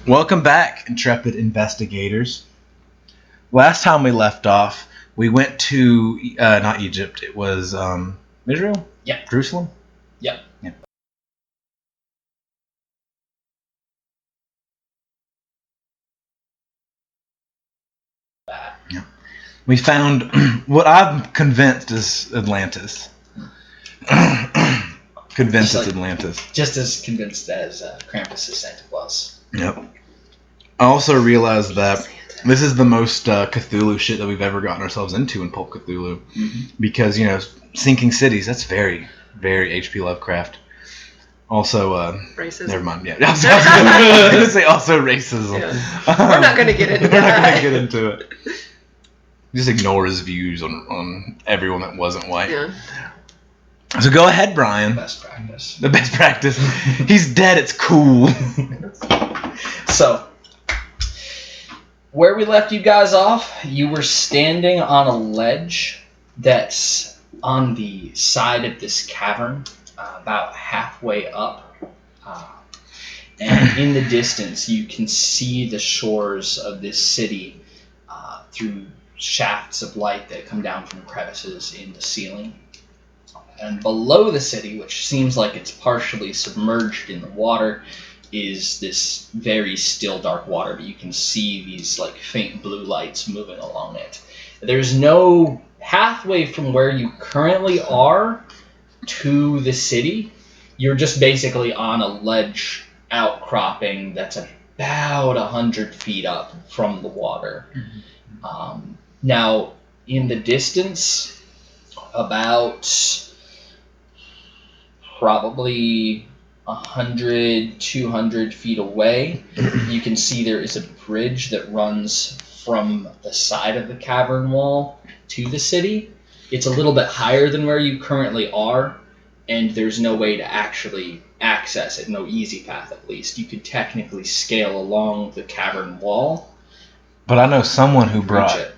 Welcome back, intrepid investigators. Last time we left off, we went to, not Egypt, it was Israel? Yep. Jerusalem? Yep. Yeah. We found what I'm convinced is Atlantis. Convinced it's Atlantis. Just as convinced as Krampus is Santa Claus. Yep. I also realized that this is the most Cthulhu shit that we've ever gotten ourselves into in Pulp Cthulhu. Mm-hmm. Because, sinking cities, that's very, very H.P. Lovecraft. Also, racism. Never mind. Yeah, I was going to say also racism. Yeah. We're not going to get into We're not going to get into it. Just ignore his views on everyone that wasn't white. Yeah. So go ahead, Brian. Best practice. The best practice. He's dead. It's cool. So, where we left you guys off, you were standing on a ledge that's on the side of this cavern, about halfway up. And in the distance, you can see the shores of this city through shafts of light that come down from crevices in the ceiling. And below the city, which seems like it's partially submerged in the water, is this very still dark water, but you can see these faint blue lights moving along it. There's no pathway from where you currently are to the city. You're just basically on a ledge outcropping that's about 100 feet up from the water. Mm-hmm. Now, in the distance, about probably 100, 200 feet away, you can see there is a bridge that runs from the side of the cavern wall to the city. It's a little bit higher than where you currently are, and there's no way to actually access it, no easy path at least. You could technically scale along the cavern wall. But I know someone who brought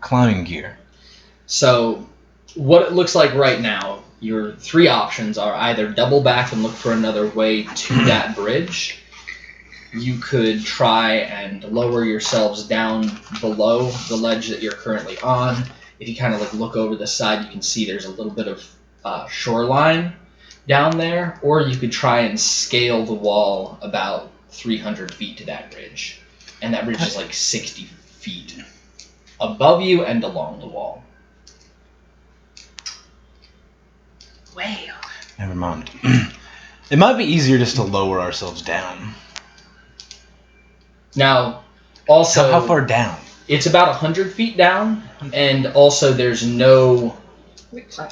climbing gear. So, what it looks like right now, your three options are either double back and look for another way to that bridge. You could try and lower yourselves down below the ledge that you're currently on. If you kind of look over the side, you can see there's a little bit of shoreline down there. Or you could try and scale the wall about 300 feet to that bridge. And that bridge is 60 feet above you and along the wall. Wow. Never mind. It might be easier just to lower ourselves down. Now, also... How far down? It's about 100 feet down, and also there's no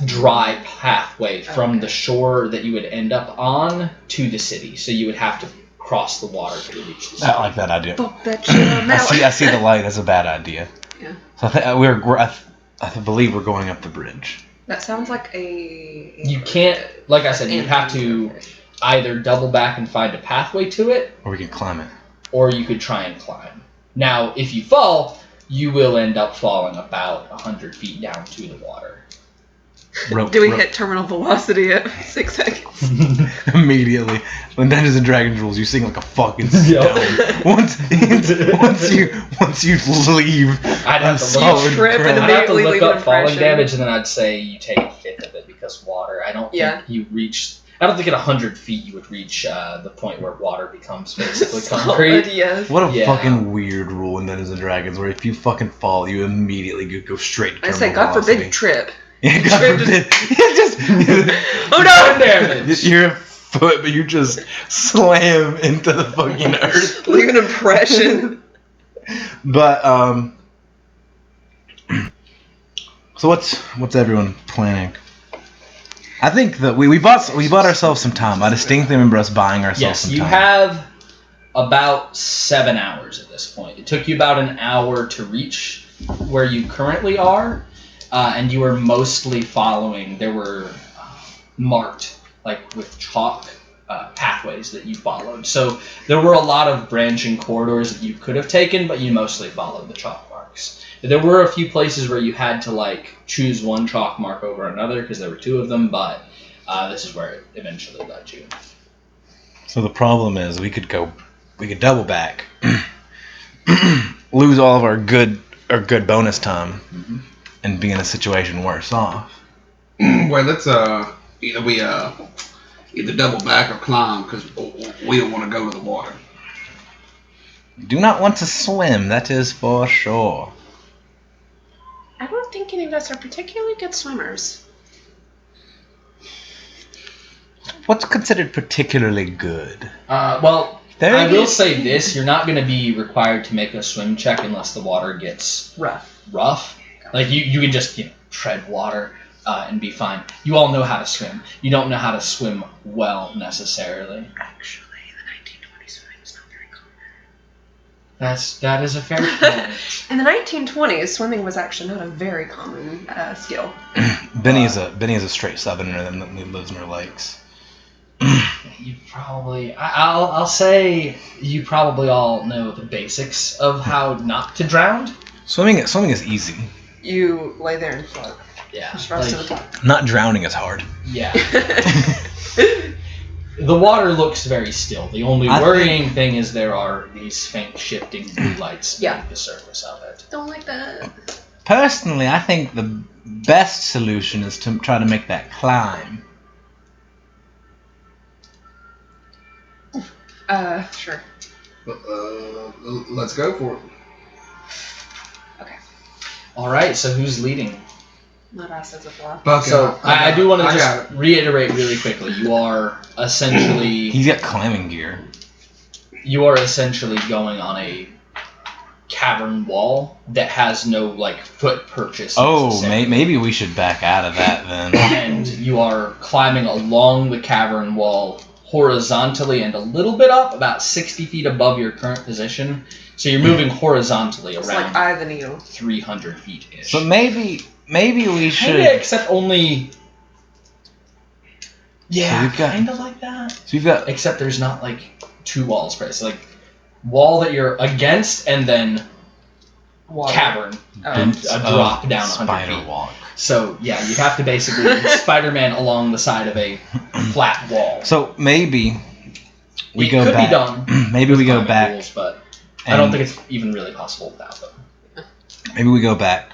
dry pathway from the shore that you would end up on to the city. So you would have to cross the water to reach the city. I like that idea. I see the light. That's a bad idea. Yeah. So I believe we're going up the bridge. That sounds like a... You can't, like I said, you'd have to either double back and find a pathway to it. Or we can climb it. Or you could try and climb. Now, if you fall, you will end up falling about 100 feet down to the water. Do we hit terminal velocity at 6 seconds? Immediately. When Dungeons and Dragons rules, you sing like a fucking stone. Once you leave, I'd have to look up falling damage, and then I'd say you take a fifth of it because water. I don't think you reach. I don't think at 100 feet you would reach the point where water becomes basically concrete. Yes. What a fucking weird rule in Dungeons and Dragons, where if you fucking fall, you immediately go straight to terminal velocity. God forbid trip. Yeah, God forbid. Oh no! Damage. You're a foot, but you just slam into the fucking earth. Leave an impression. But so what's everyone planning? I think that we bought ourselves some time. I distinctly remember us buying ourselves some time. Yes, you have about 7 hours at this point. It took you about an hour to reach where you currently are. And you were mostly following, there were marked, with chalk pathways that you followed. So there were a lot of branching corridors that you could have taken, but you mostly followed the chalk marks. There were a few places where you had to, choose one chalk mark over another, because there were two of them, but this is where it eventually led you. So the problem is we could go we could double back, lose all of our good bonus time, and be in a situation worse off. Well, let's either double back or climb because we don't want to go to the water. Do not want to swim, that is for sure. I don't think any of us are particularly good swimmers. What's considered particularly good? Well, There I it will is. say this: you're not going to be required to make a swim check unless the water gets Rough. Like you can just tread water and be fine. You all know how to swim. You don't know how to swim well necessarily. Actually, the 1920s swimming was not very common. That is a fair point. In the 1920s, swimming was actually not a very common skill. Benny is a straight southerner that lives near lakes. You probably, I'll say, you probably all know the basics of how not to drown. Swimming is easy. You lay there and float. Yeah, Just rest to the top. Not drowning is hard. yeah. The water looks very still. The only worrying thing is there are these faint shifting blue lights beneath the surface of it. Don't like that. Personally, I think the best solution is to try to make that climb. Sure. Let's go for it. Okay. All right, so who's leading? Not us as a block. Okay, So I do want to got just reiterate really quickly. You are essentially He's got climbing gear. going on a cavern wall that has no foot purchase. Oh, necessarily. maybe we should back out of that then. And you are climbing along the cavern wall horizontally and a little bit up, about 60 feet above your current position. So you're moving horizontally It's around like eye of the needle. 300 feet ish. So maybe we should. Kinda, except only. Yeah, So we've got- kind of like that. So we've got Except there's not two walls per se. Wall that you're against and then Water. cavern Oh. and a drop down 100 spider feet. walk. So yeah, you have to basically Spider-Man along the side of a flat wall. So maybe we it go could back. be done. Maybe with we go climbing back. rules, but I don't and think it's even really possible without them. Maybe we go back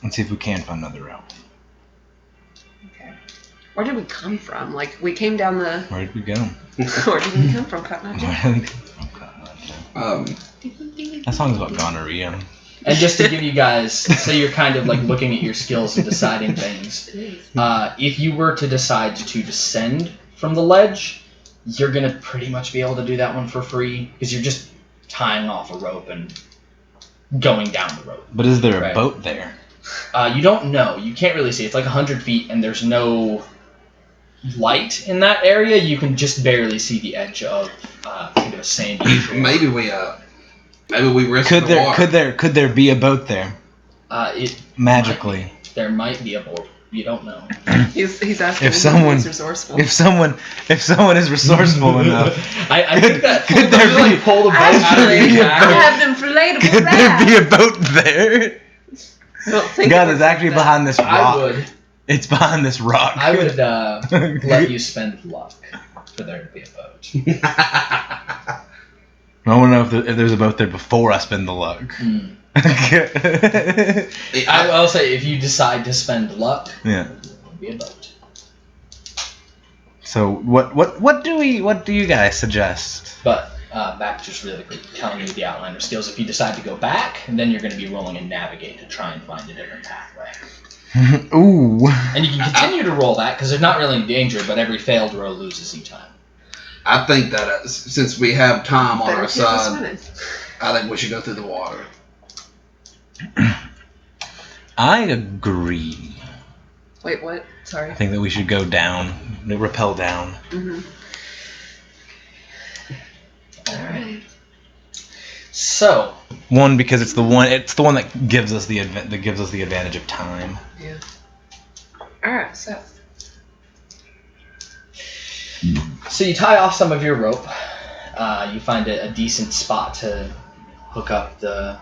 and see if we can find another route. Okay. Where did we come from? We came down the. Where did we go? Where did we come from, Cotton Eye Joe? Where did we come from? That song's about gonorrhea. And just to give you guys, so you're kind of looking at your skills and deciding things. If you were to decide to descend from the ledge, you're gonna pretty much be able to do that one for free because you're just tying off a rope and going down the rope. But is there a Right. boat there? You don't know. You can't really see. It's 100 feet, and there's no light in that area. You can just barely see the edge of kind of a sandy shore. Maybe we risk Could the water. could there be a boat there magically? There might be a boat. You don't know. He's asking If if someone- he's resourceful. If someone is resourceful enough, I think that could there you, be- pull the boat out of Actually, your I jacket. have inflatable could there be a rafts. boat there? I don't think God, it it's was actually like that. behind this rock. I would. It's behind this rock. I would let you spend luck for there to be a boat. I want to know if there's a boat there before I spend the luck. I'll say if you decide to spend luck, Yeah. there will be a boat. So what do you guys suggest? But back to just really quick telling you the outliner skills. If you decide to go back, then you're going to be rolling a navigate to try and find a different pathway. Ooh. And you can continue to roll that because there's not really any danger, but every failed roll loses each time. I think that since we have time on Better our keep us side, winning. I think we should go through the water. I agree. Wait, what? Sorry. I think that we should go down, rappel down. Mm-hmm. All right. So, One, because it's the one that gives us the advantage of time. Yeah. All right. So. so you tie off some of your rope. You find a decent spot to hook up the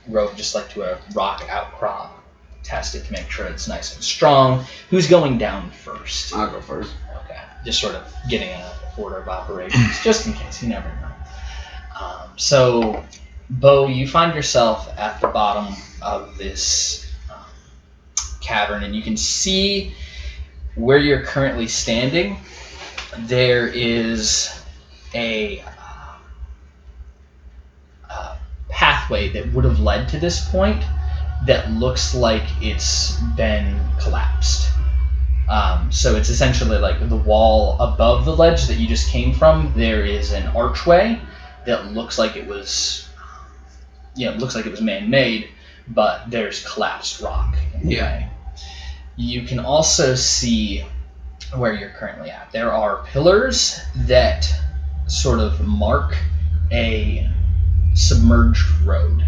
rope, just to a rock outcrop. Test it to make sure it's nice and strong. Who's going down first? I'll go first. Okay. Just sort of getting order of operations, just in case. You never know. So, Bo, you find yourself at the bottom of this cavern, and you can see where you're currently standing. There is a pathway that would have led to this point that looks like it's been collapsed. So it's essentially like the wall above the ledge that you just came from. There is an archway that looks like it was, man-made, but there's collapsed rock in the way. You can also see where you're currently at. There are pillars that sort of mark a submerged road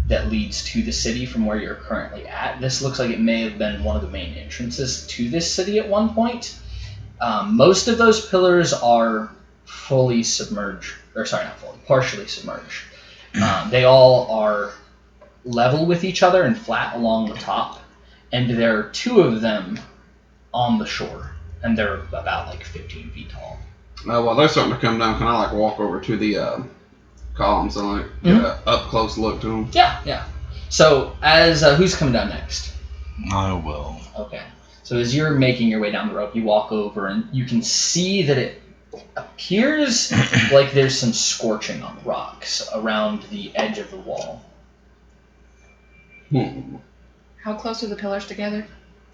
that leads to the city from where you're currently at. This looks like it may have been one of the main entrances to this city at one point. Most of those pillars are fully submerged, or sorry, not fully, partially submerged. They all are level with each other and flat along the top, and there are two of them on the shore, and they're about like 15 feet tall. While they're starting to come down, can I walk over to the columns and get an up close look to them? Yeah. So as who's coming down next? I will. Okay. So as you're making your way down the rope, you walk over and you can see that it appears like there's some scorching on the rocks around the edge of the wall. How close are the pillars together?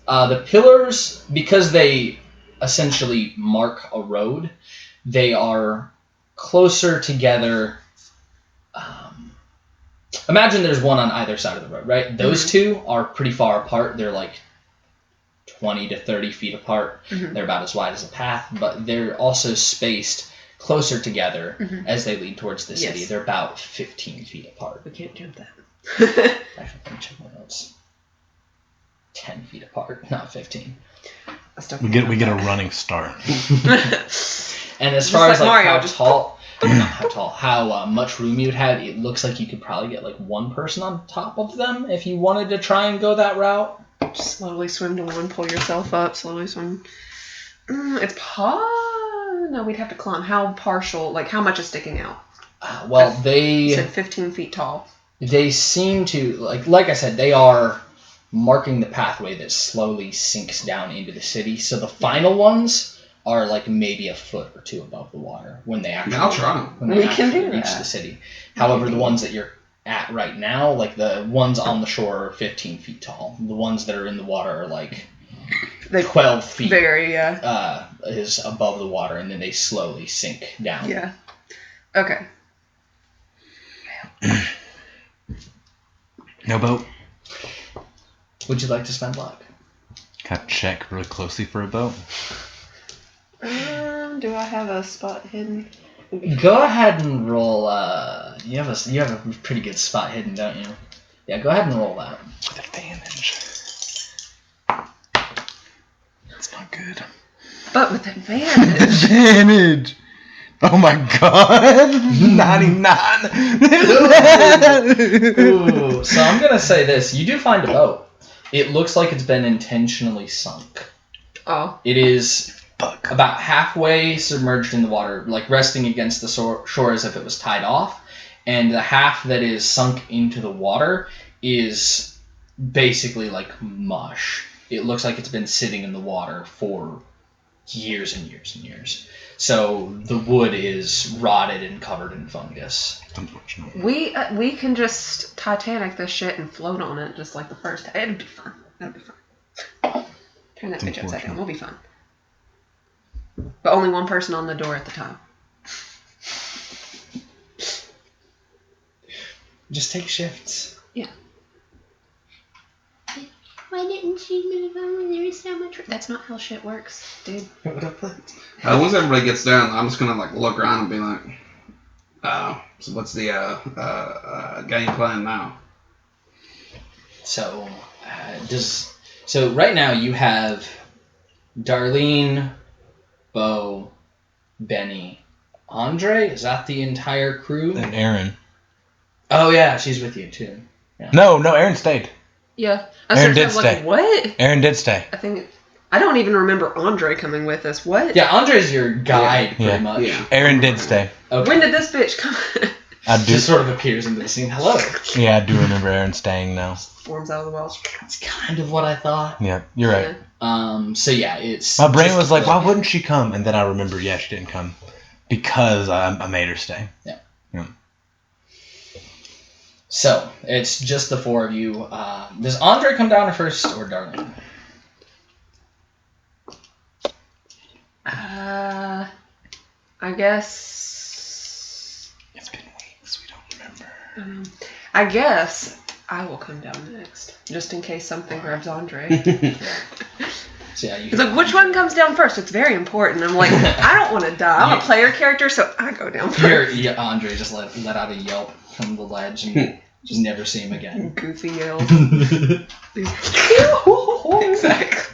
The pillars, because they essentially mark a road, they are closer together. Imagine there's one on either side of the road, right? Those two are pretty far apart. They're like 20 to 30 feet apart. They're about as wide as a path, but they're also spaced closer together as they lead towards the city. Yes. They're about 15 feet apart. We can't jump that. Actually, let me check my notes. 10 feet apart, not 15. We get a running start. And as far as like Mario, how much room you'd have, it looks like you could probably get like one person on top of them if you wanted to try and go that route. Just slowly swim to one, pull yourself up, slowly swim. No, we'd have to climb. How partial, like how much is sticking out? They said 15 feet tall. They seem to, like I said, they are marking the pathway that slowly sinks down into the city. So the final ones are like maybe a foot or two above the water when they actually, I'll try. When they actually reach the city. However, the ones that you're at right now, like the ones on the shore are 15 feet tall. The ones that are in the water are like 12 feet. Is above the water, and then they slowly sink down. Yeah. Okay. No boat. Would you like to spend luck? Can I check really closely for a boat? Do I have a spot hidden? Go ahead and roll. You have a pretty good spot hidden, don't you? Yeah, go ahead and roll that. With advantage. That's not good. But with advantage. Advantage. Oh my god. 99. Ooh. So I'm gonna say this: you do find a boat. It looks like it's been intentionally sunk. Oh. It is about halfway submerged in the water, like resting against the shore as if it was tied off, and the half that is sunk into the water is basically like mush. It looks like it's been sitting in the water for years and years and years. So the wood is rotted and covered in fungus. Unfortunate. We can just Titanic this shit and float on it just like the first time. It'd be fun. That'd be fun. Turn that bitch upside down. We'll be fine. But only one person on the door at the time. Just take shifts. Yeah. Why didn't you move on? There is so much. That's not how shit works, dude. Once everybody gets down, I'm just gonna look around and be like, so what's the game plan now? So right now you have Darlene, Bo, Benny, Andre. Is that the entire crew? And Aaron. Oh yeah, she's with you too. Yeah. No, Aaron stayed. Yeah. Aaron did stay. What? Aaron did stay. I think. I don't even remember Andre coming with us. What? Yeah, Andre's your guide, Yeah. pretty much. Yeah. Aaron did stay. Okay. When did this bitch come? I do. Just sort of appears into the scene. Hello. Yeah, I do remember Aaron staying now. Forms out of the walls. That's kind of what I thought. Yeah, you're right. So yeah, it's... My brain just was like, the- why wouldn't she come? And then I remembered, yeah, she didn't come. Because I made her stay. Yeah. Yeah. So, it's just the four of you. Does Andre come down first, or Darlene? I guess. It's been weeks, we don't remember. I guess I will come down next, just in case something grabs Andre. So yeah, you He's like, which one comes down first? It's very important. I'm like, I don't want to die. I'm a player character, so I go down first. Here, Andre just let out a yelp from the ledge and just never see him again. Goofy yell. Exactly.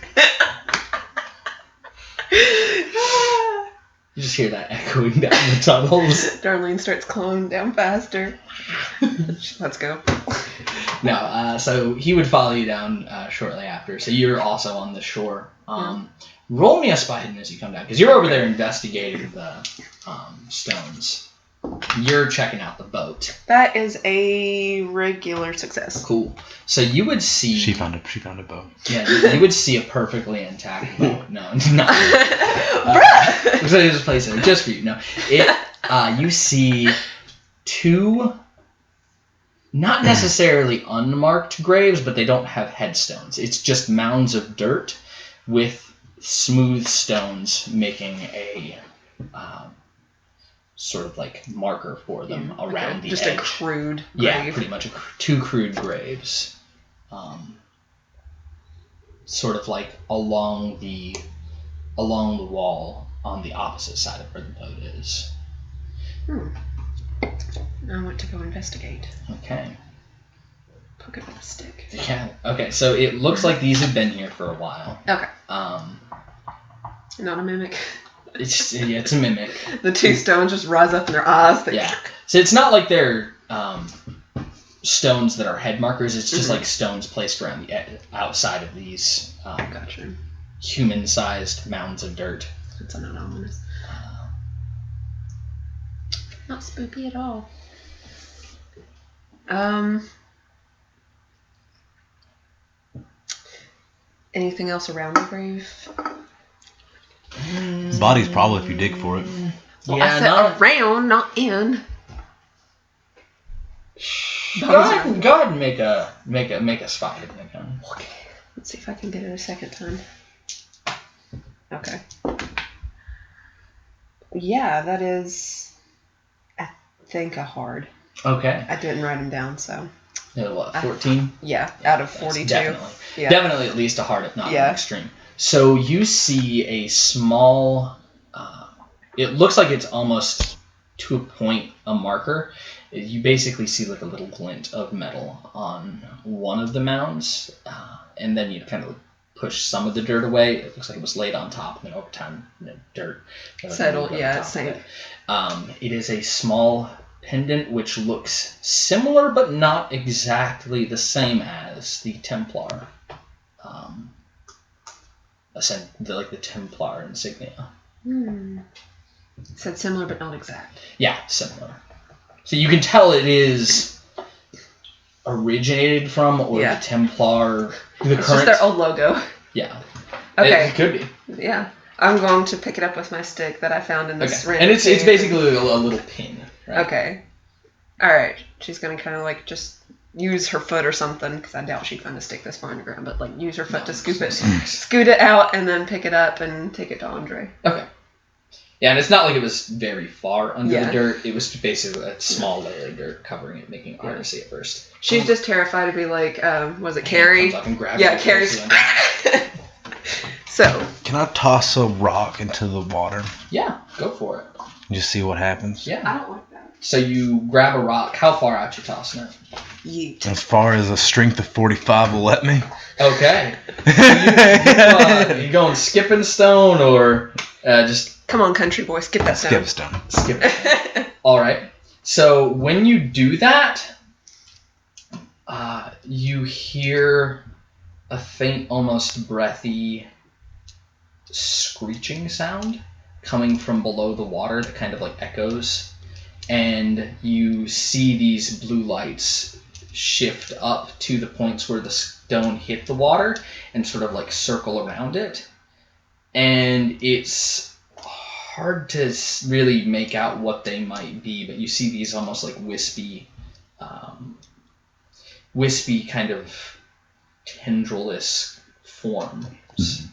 You just hear that echoing down the tunnels. Darlene starts clawing down faster. Let's go. No, so he would follow you down shortly after. So you're also on the shore. Roll me a spy hidden as you come down, because you're over there investigating the stones. You're checking out the boat. That is a regular success. Cool. So you would see. She found a boat. Yeah, you would see a perfectly intact boat. No, not. Bruh! So there's a place there just for you. No, you see two, not necessarily unmarked graves, but they don't have headstones. It's just mounds of dirt with smooth stones making a sort of like marker for them around the just edge. a crude grave. Yeah, pretty much two crude graves. Sort of like along the wall on the opposite side of where the boat is. I want to go investigate. Okay. Poke it with a stick. Yeah. Okay, so it looks like these have been here for a while. Okay. Not a mimic. It's a mimic. The two stones just rise up in their eyes. Yeah. So it's not like they're stones that are head markers. It's just like stones placed around the outside of these Gotcha. human-sized mounds of dirt. That's not ominous. Not spooky at all. Anything else around the grave? Body's probably if you dig for it. Well, Yeah, I said not around, not in. Go ahead and make a spot hidden again. Okay. Let's see if I can get it a second time. Okay. Yeah, that is, I think, a hard. Okay. I didn't write them down, so. What, 14? Yeah, out of 42. Definitely at least a hard, if not an Yeah. extreme. So you see a small, it looks like it's almost to a point a marker. You basically see like a little glint of metal on one of the mounds, and then you kind of push some of the dirt away. It looks like it was laid on top, and then over time, dirt Settled, on yeah, top same. of it. It is a small pendant which looks similar but not exactly the same as the Templar. The Templar insignia. It said similar but not exact. Yeah, similar. So you can tell it is originated from, or Yeah. the Templar, the It's current. just their old logo. Yeah. Okay. It could be. Yeah. I'm going to pick it up with my stick that I found in this Okay. And it's cave. basically a little pin. Right? Okay. Alright. She's going to kind of like just use her foot or something, because I doubt she'd find a stick this far underground, but like use her foot to scoot it out and then pick it up and take it to Andre. Okay. Yeah, and it's not like it was very far under Yeah. the dirt. It was basically a small layer of dirt covering it, making it hard to see at first. She's just terrified to be like, was it Carrie? Comes up and grabs Yeah, it. Carrie's. So. Can I toss a rock into the water Yeah, go for it. and just see what happens? Yeah. I don't like that. So you grab a rock. How far out you tossing it? Yeet. As far as a strength of 45 will let me. Okay. You going skipping stone or just Come on, country boy, skip that Skip stone. stone. skip it? All right. So when you do that, you hear a faint, almost breathy screeching sound coming from below the water that kind of like echoes, and you see these blue lights shift up to the points where the stone hit the water and sort of like circle around it, and it's hard to really make out what they might be, but you see these almost like wispy kind of tendril-esque forms,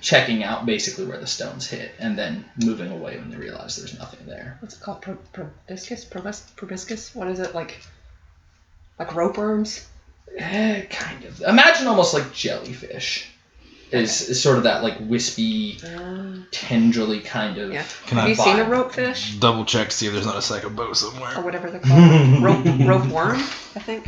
checking out basically where the stones hit, and then moving away when they realize there's nothing there. What's it called? Proboscis? What is it? Like rope worms? Kind of. Imagine almost like jellyfish. Is sort of that like wispy, tendrily kind of. Yeah. Can Have I you seen a rope fish? double check, see if there's not a second boat somewhere? Or whatever they're called. rope worm, I think.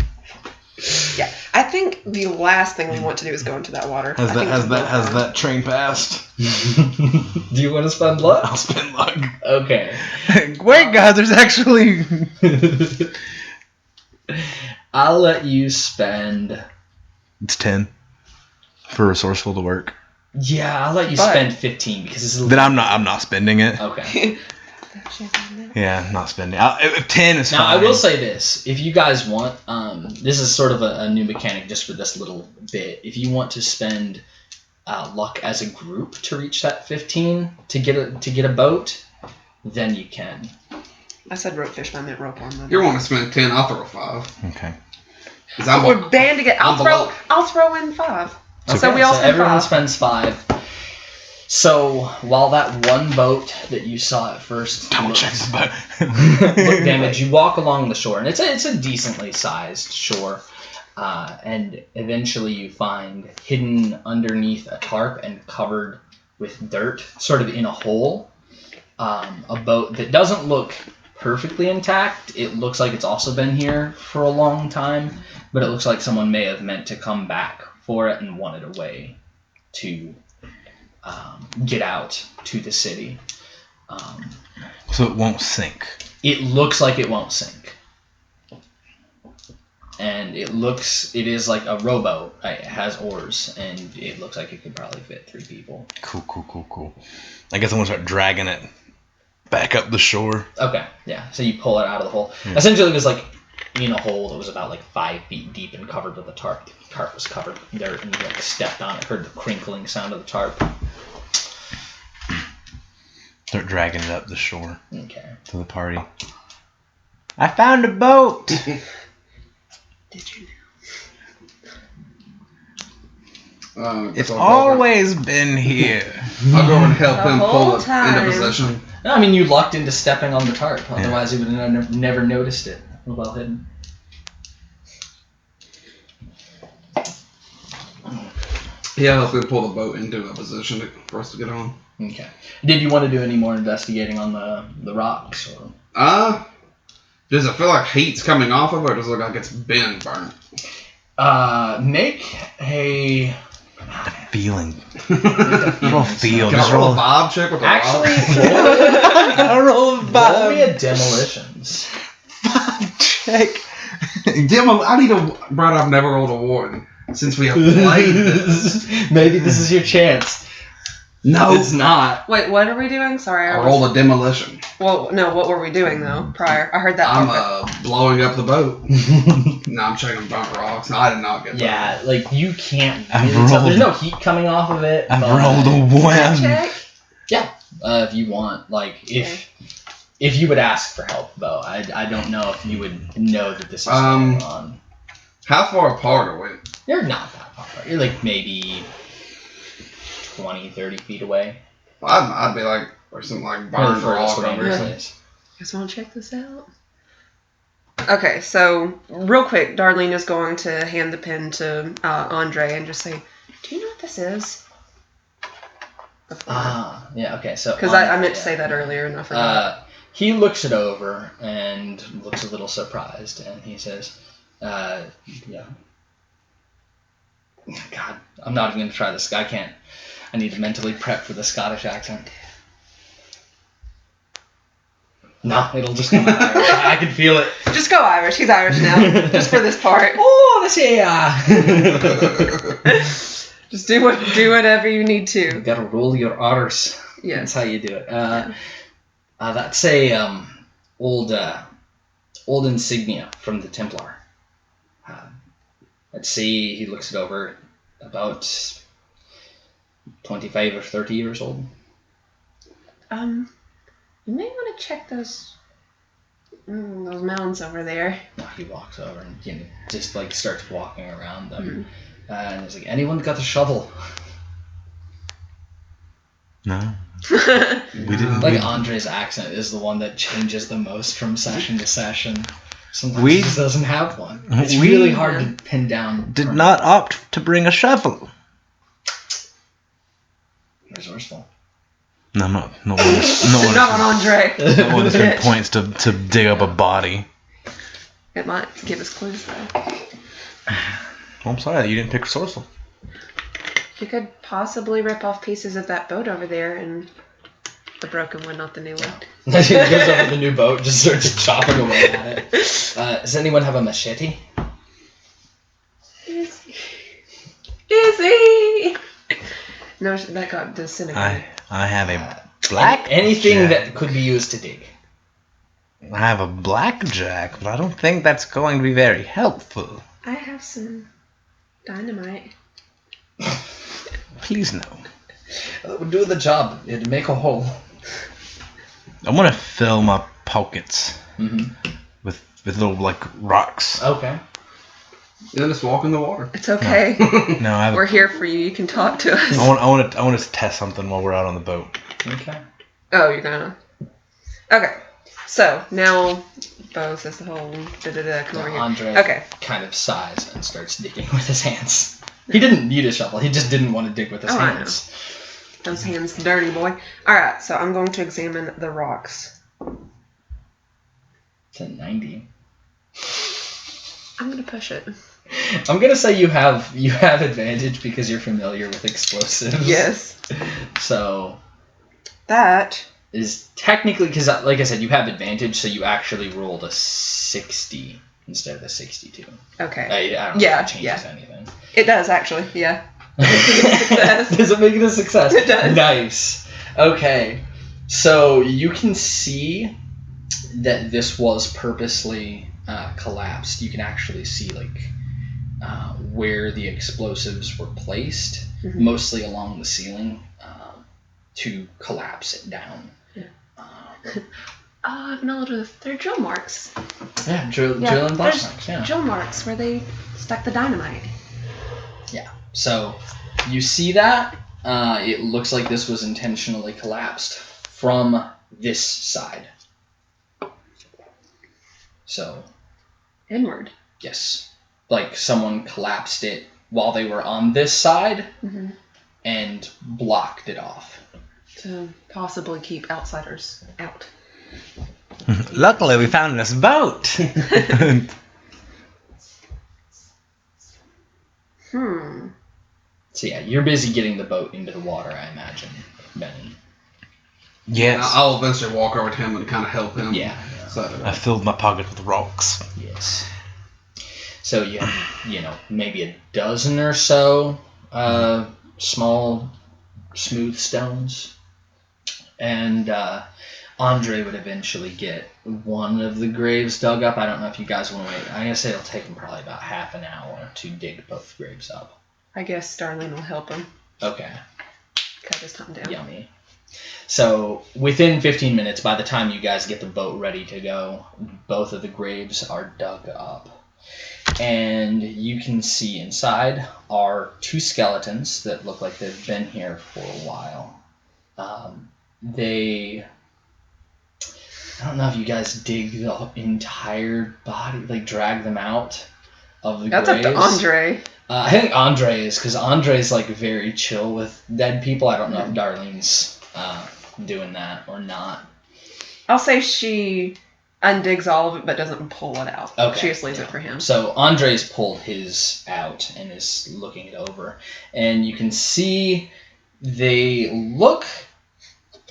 Yeah, I think the last thing we want to do is go into that water. Has that train passed? Do you want to spend luck? I'll spend luck. Okay. Wait, guys, there's actually. I'll let you spend. It's 10 for resourceful to work. Yeah, I'll let you spend 15 because this is. Then I'm not spending it. Okay. Yeah, not spending. 10 is now, fine. I will say this: if you guys want, this is sort of a new mechanic just for this little bit. If you want to spend luck as a group to reach that 15 to get a boat, then you can. I said rope fish, but I meant rope worm. You want to spend 10, I'll throw 5. Okay. We're banding it. I'll throw in 5. Okay. So we all spend everyone 5. spends 5. So while that one boat that you saw at first looked damaged, you walk along the shore, and it's a decently sized shore, and eventually you find hidden underneath a tarp and covered with dirt, sort of in a hole, a boat that doesn't look perfectly intact. It looks like it's also been here for a long time, but it looks like someone may have meant to come back for it and wanted a way to get out to the city. So it won't sink. It looks like it won't sink. And it is like a rowboat. It has oars, and it looks like it could probably fit 3 people. Cool. I guess I'm going to start dragging it back up the shore. Okay, yeah. So you pull it out of the hole. Yeah. Essentially, it was like in a hole that was about like 5 feet deep and covered with a tarp. The tarp was covered with dirt, and you like stepped on it, heard the crinkling sound of the tarp. Start dragging it up the shore. Okay. To the party. I found a boat! Did you? It's always been here. I'll go over and help him pull it time. into position. No, I mean, you lucked into stepping on the tarp. Otherwise, you would have never noticed it. Well hidden. Yeah, I'll help him pull the boat into a position for us to get on. Okay. Did you want to do any more investigating on the rocks? Or? Does it feel like heat's coming off of it, or does it look like it's been burnt? Make a feeling. Roll feel. Can I roll a vibe check with a actually, I roll a vibe. roll me a demolitions. Vibe check. I need a... Brad, I've never rolled a 1 since we have played this. Maybe this is your chance. No. It's not. Wait, what are we doing? Sorry, I rolled a demolition. Well, no, what were we doing though prior? I heard that. I'm blowing up the boat. No, I'm checking burnt rocks. No, I did not get that. Yeah, like you can't really tell. There's no heat coming off of it. I've rolled a 1. Check. Yeah, if you want. Like if you would ask for help though, I don't know if you would know that this is going on. How far apart are we? You're not that far apart. You're like maybe 20, 30 feet away. Well, I'd be like, or something like burned rock or You something. Guys want to check this out? Okay, so real quick, Darlene is going to hand the pen to Andre and just say, "Do you know what this is?" Yeah. Okay. So because I meant to say that earlier and I forgot. He looks it over and looks a little surprised, and he says, "Yeah." God, I'm not even gonna try this. I can't. I need to mentally prep for the Scottish accent. No, it'll just come out Irish. I can feel it. Just go Irish. He's Irish now. Just for this part. Oh, let's see. Just do whatever you need You to. gotta roll your R's. Yeah. That's how you do it. That's a old insignia from the Templar. Let's see. He looks it over. About 25 or 30 years old. You may want to check those mounds over there. He walks over and just like starts walking around them. And he's like, anyone got a shovel? No. We We didn't. Like we, Andre's accent is the one that changes the most from session to session. Sometimes We- he just doesn't have one. It's we- really hard to pin down. did not opt to bring a shovel. Resourceful. No, not one. Not on Andre. No one Bitch. points to dig up a body. It might give us clues though. Well, I'm sorry you didn't pick resourceful. You could possibly rip off pieces of that boat over there and the broken one, not the new one. He goes over the new boat, just starts chopping away at it. Does anyone have a machete? Izzy! No, that got disintegrated. I have a black. Anything jack. that could be used to dig. I have a blackjack, but I don't think that's going to be very helpful. I have some dynamite. Please no. That would do the job. It'd make a hole. I want to fill my pockets Mm-hmm. with little like rocks. Okay. Yeah, just walk in the water. It's okay. No, I have. We're here for you. You can talk to us. I want to test something while we're out on the boat. Okay. Oh, you're gonna. Okay. So now, Bo says the whole come over here. Andre Okay. kind of sighs and starts digging with his hands. He didn't need a shovel. He just didn't want to dig with his Oh, I know. hands. Those hands dirty, boy. Alright, so I'm going to examine the rocks. It's a 90. I'm gonna push it. I'm gonna say you have advantage because you're familiar with explosives. Yes. So That. is technically because, like I said, you have advantage, so you actually rolled a 60 instead of a 62. Okay. I don't Yeah, think it changes anything. It does, actually. Yeah. Success. Does it make it a success? It does. Nice. Okay. So you can see that this was purposely collapsed. You can actually see where the explosives were placed, Mhm. mostly along the ceiling, to collapse it down. Yeah. Oh, I've noticed. They're drill marks. Yeah, drill and there's blast marks. Yeah. Drill marks where they stuck the dynamite. So you see that. It looks like this was intentionally collapsed from this side. So, Inward. yes. Like someone collapsed it while they were on this side Mm-hmm. and blocked it off. To possibly keep outsiders out. Luckily, we found this boat. So yeah, you're busy getting the boat into the water, I imagine, Benny. Yes. I'll eventually walk over to him and kind of help him. Yeah. So, I filled my pocket with rocks. Yes. So you have, maybe a dozen or so small, smooth stones. And Andre would eventually get one of the graves dug up. I don't know if you guys want to wait. I'm going to say it'll take him probably about half an hour to dig both graves up. I guess Starling will help him Okay. cut his time down. Yummy. So within 15 minutes, by the time you guys get the boat ready to go, both of the graves are dug up. And you can see inside are two skeletons that look like they've been here for a while. I don't know if you guys dig the entire body, like drag them out of the That's graves. up to Andre. I think Andre is, because Andre's like very chill with dead people. I don't know if Darlene's doing that or not. I'll say she undigs all of it but doesn't pull it out. Okay, She just leaves yeah. it for him. So Andre's pulled his out and is looking it over. And you can see they look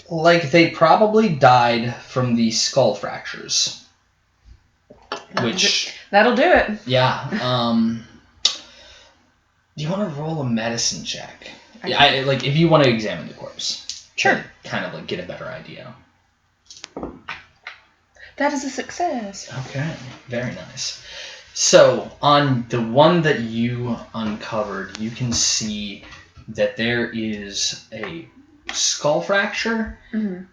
like they probably died from the skull fractures. Which, That'll do it. yeah. you want to roll a medicine check? Okay. Like if you want to examine the corpse. Sure. To kind of like get a better idea. That is a success. Okay, very nice. So, on the one that you uncovered, you can see that there is a skull fracture, Mm-hmm.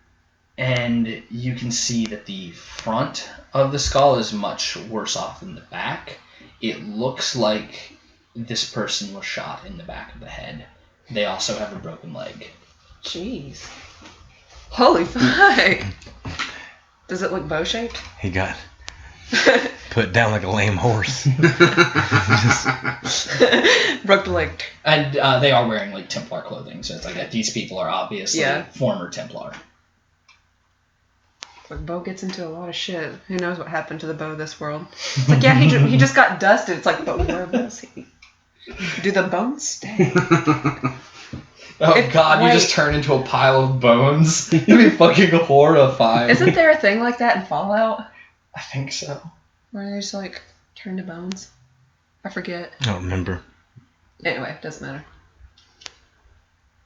and you can see that the front of the skull is much worse off than the back. It looks like this person was shot in the back of the head. They also have a broken leg. Jeez. Holy fuck. Does it look bow-shaped? He got put down like a lame horse. Broke the leg. And they are wearing like Templar clothing, so it's like that these people are obviously former Templar. Like, Bo gets into a lot of shit. Who knows what happened to the Bo this world? It's like, yeah, he just got dusted. It's like, but where was he? Do the bones stay? Oh god, you just turn into a pile of bones. You'd be fucking horrified. Isn't there a thing like that in Fallout? I think so. Where they just like turn to bones? I forget. I don't remember. Anyway, it doesn't matter.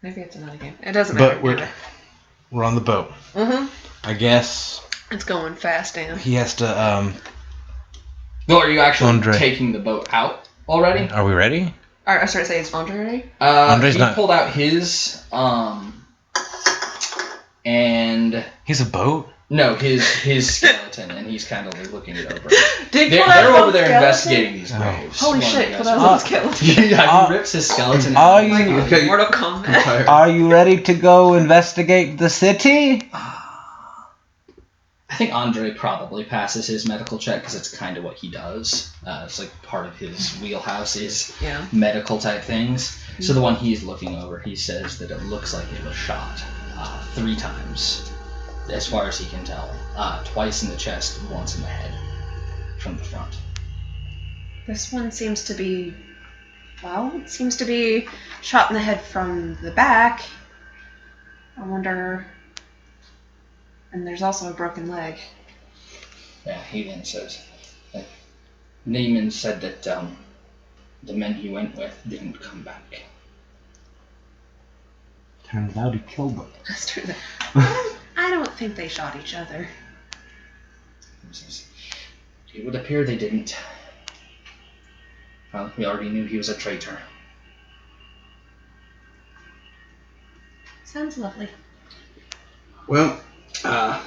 Maybe it's another game. It doesn't matter. But we're on the boat. Mm-hmm. I guess It's going fast, Dan. he has to. Well, are you actually Andre. taking the boat out already? Are we ready? Alright, I was trying to say, is Andre ready? Andre's he not- pulled out his and He's a boat. no, his skeleton, and he's kind of like looking it over. Did he They're pull out his over own there skeleton? investigating these Oh. graves. Holy One of shit, you pull guys- out his own skeleton. Yeah, he rips his skeleton Are out. you- Okay. Mortal Kombat. Are you ready to go investigate the city? I think Andre probably passes his medical check because it's kind of what he does. It's like part of his wheelhouse is Yeah. medical type things. So the one he's looking over, he says that it looks like it was shot 3 times, as far as he can tell. Twice in the chest, once in the head, from the front. This one seems to be, well, it seems to be shot in the head from the back. I wonder, and there's also a broken leg. Yeah, he then says that Neiman said that the men he went with didn't come back. Turns out he killed them. Let's do that. I don't think they shot each other. He says, it would appear they didn't. Well, we already knew he was a traitor. Sounds lovely. Well, I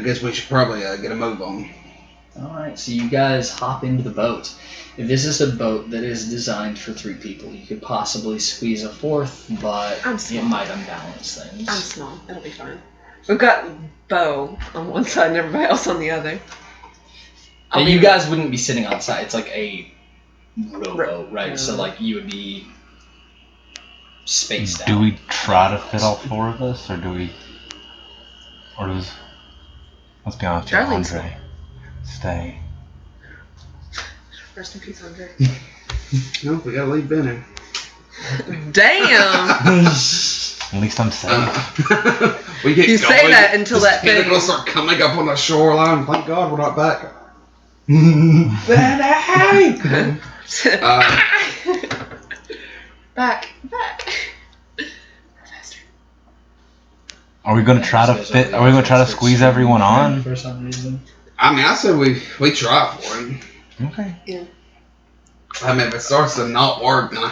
guess we should probably get a move on. Alright, so you guys hop into the boat. If this is a boat that is designed for 3 people, you could possibly squeeze a 4th, but I'm it small. might unbalance things. I'm small. It'll be fine. We've got Bo on one side and everybody else on the other. And you guys wouldn't be sitting on side. It's like a rowboat, right? Yeah. So like you would be spaced out. Do we try to fit all 4 of us, or do we? Or does? Let's be honest, here, Darlene's Andre, stay. Rest in peace, Andre. No, we gotta leave dinner. Damn! At least I'm safe. We get You say going, that until the that thing- tentacles start coming up on the shoreline. Thank God we're not back. Back. Faster. Are we gonna try to fit? Are we gonna try to squeeze everyone on? For some reason. I mean, I said we try for him. Okay. Yeah. I mean, if it starts to not work, then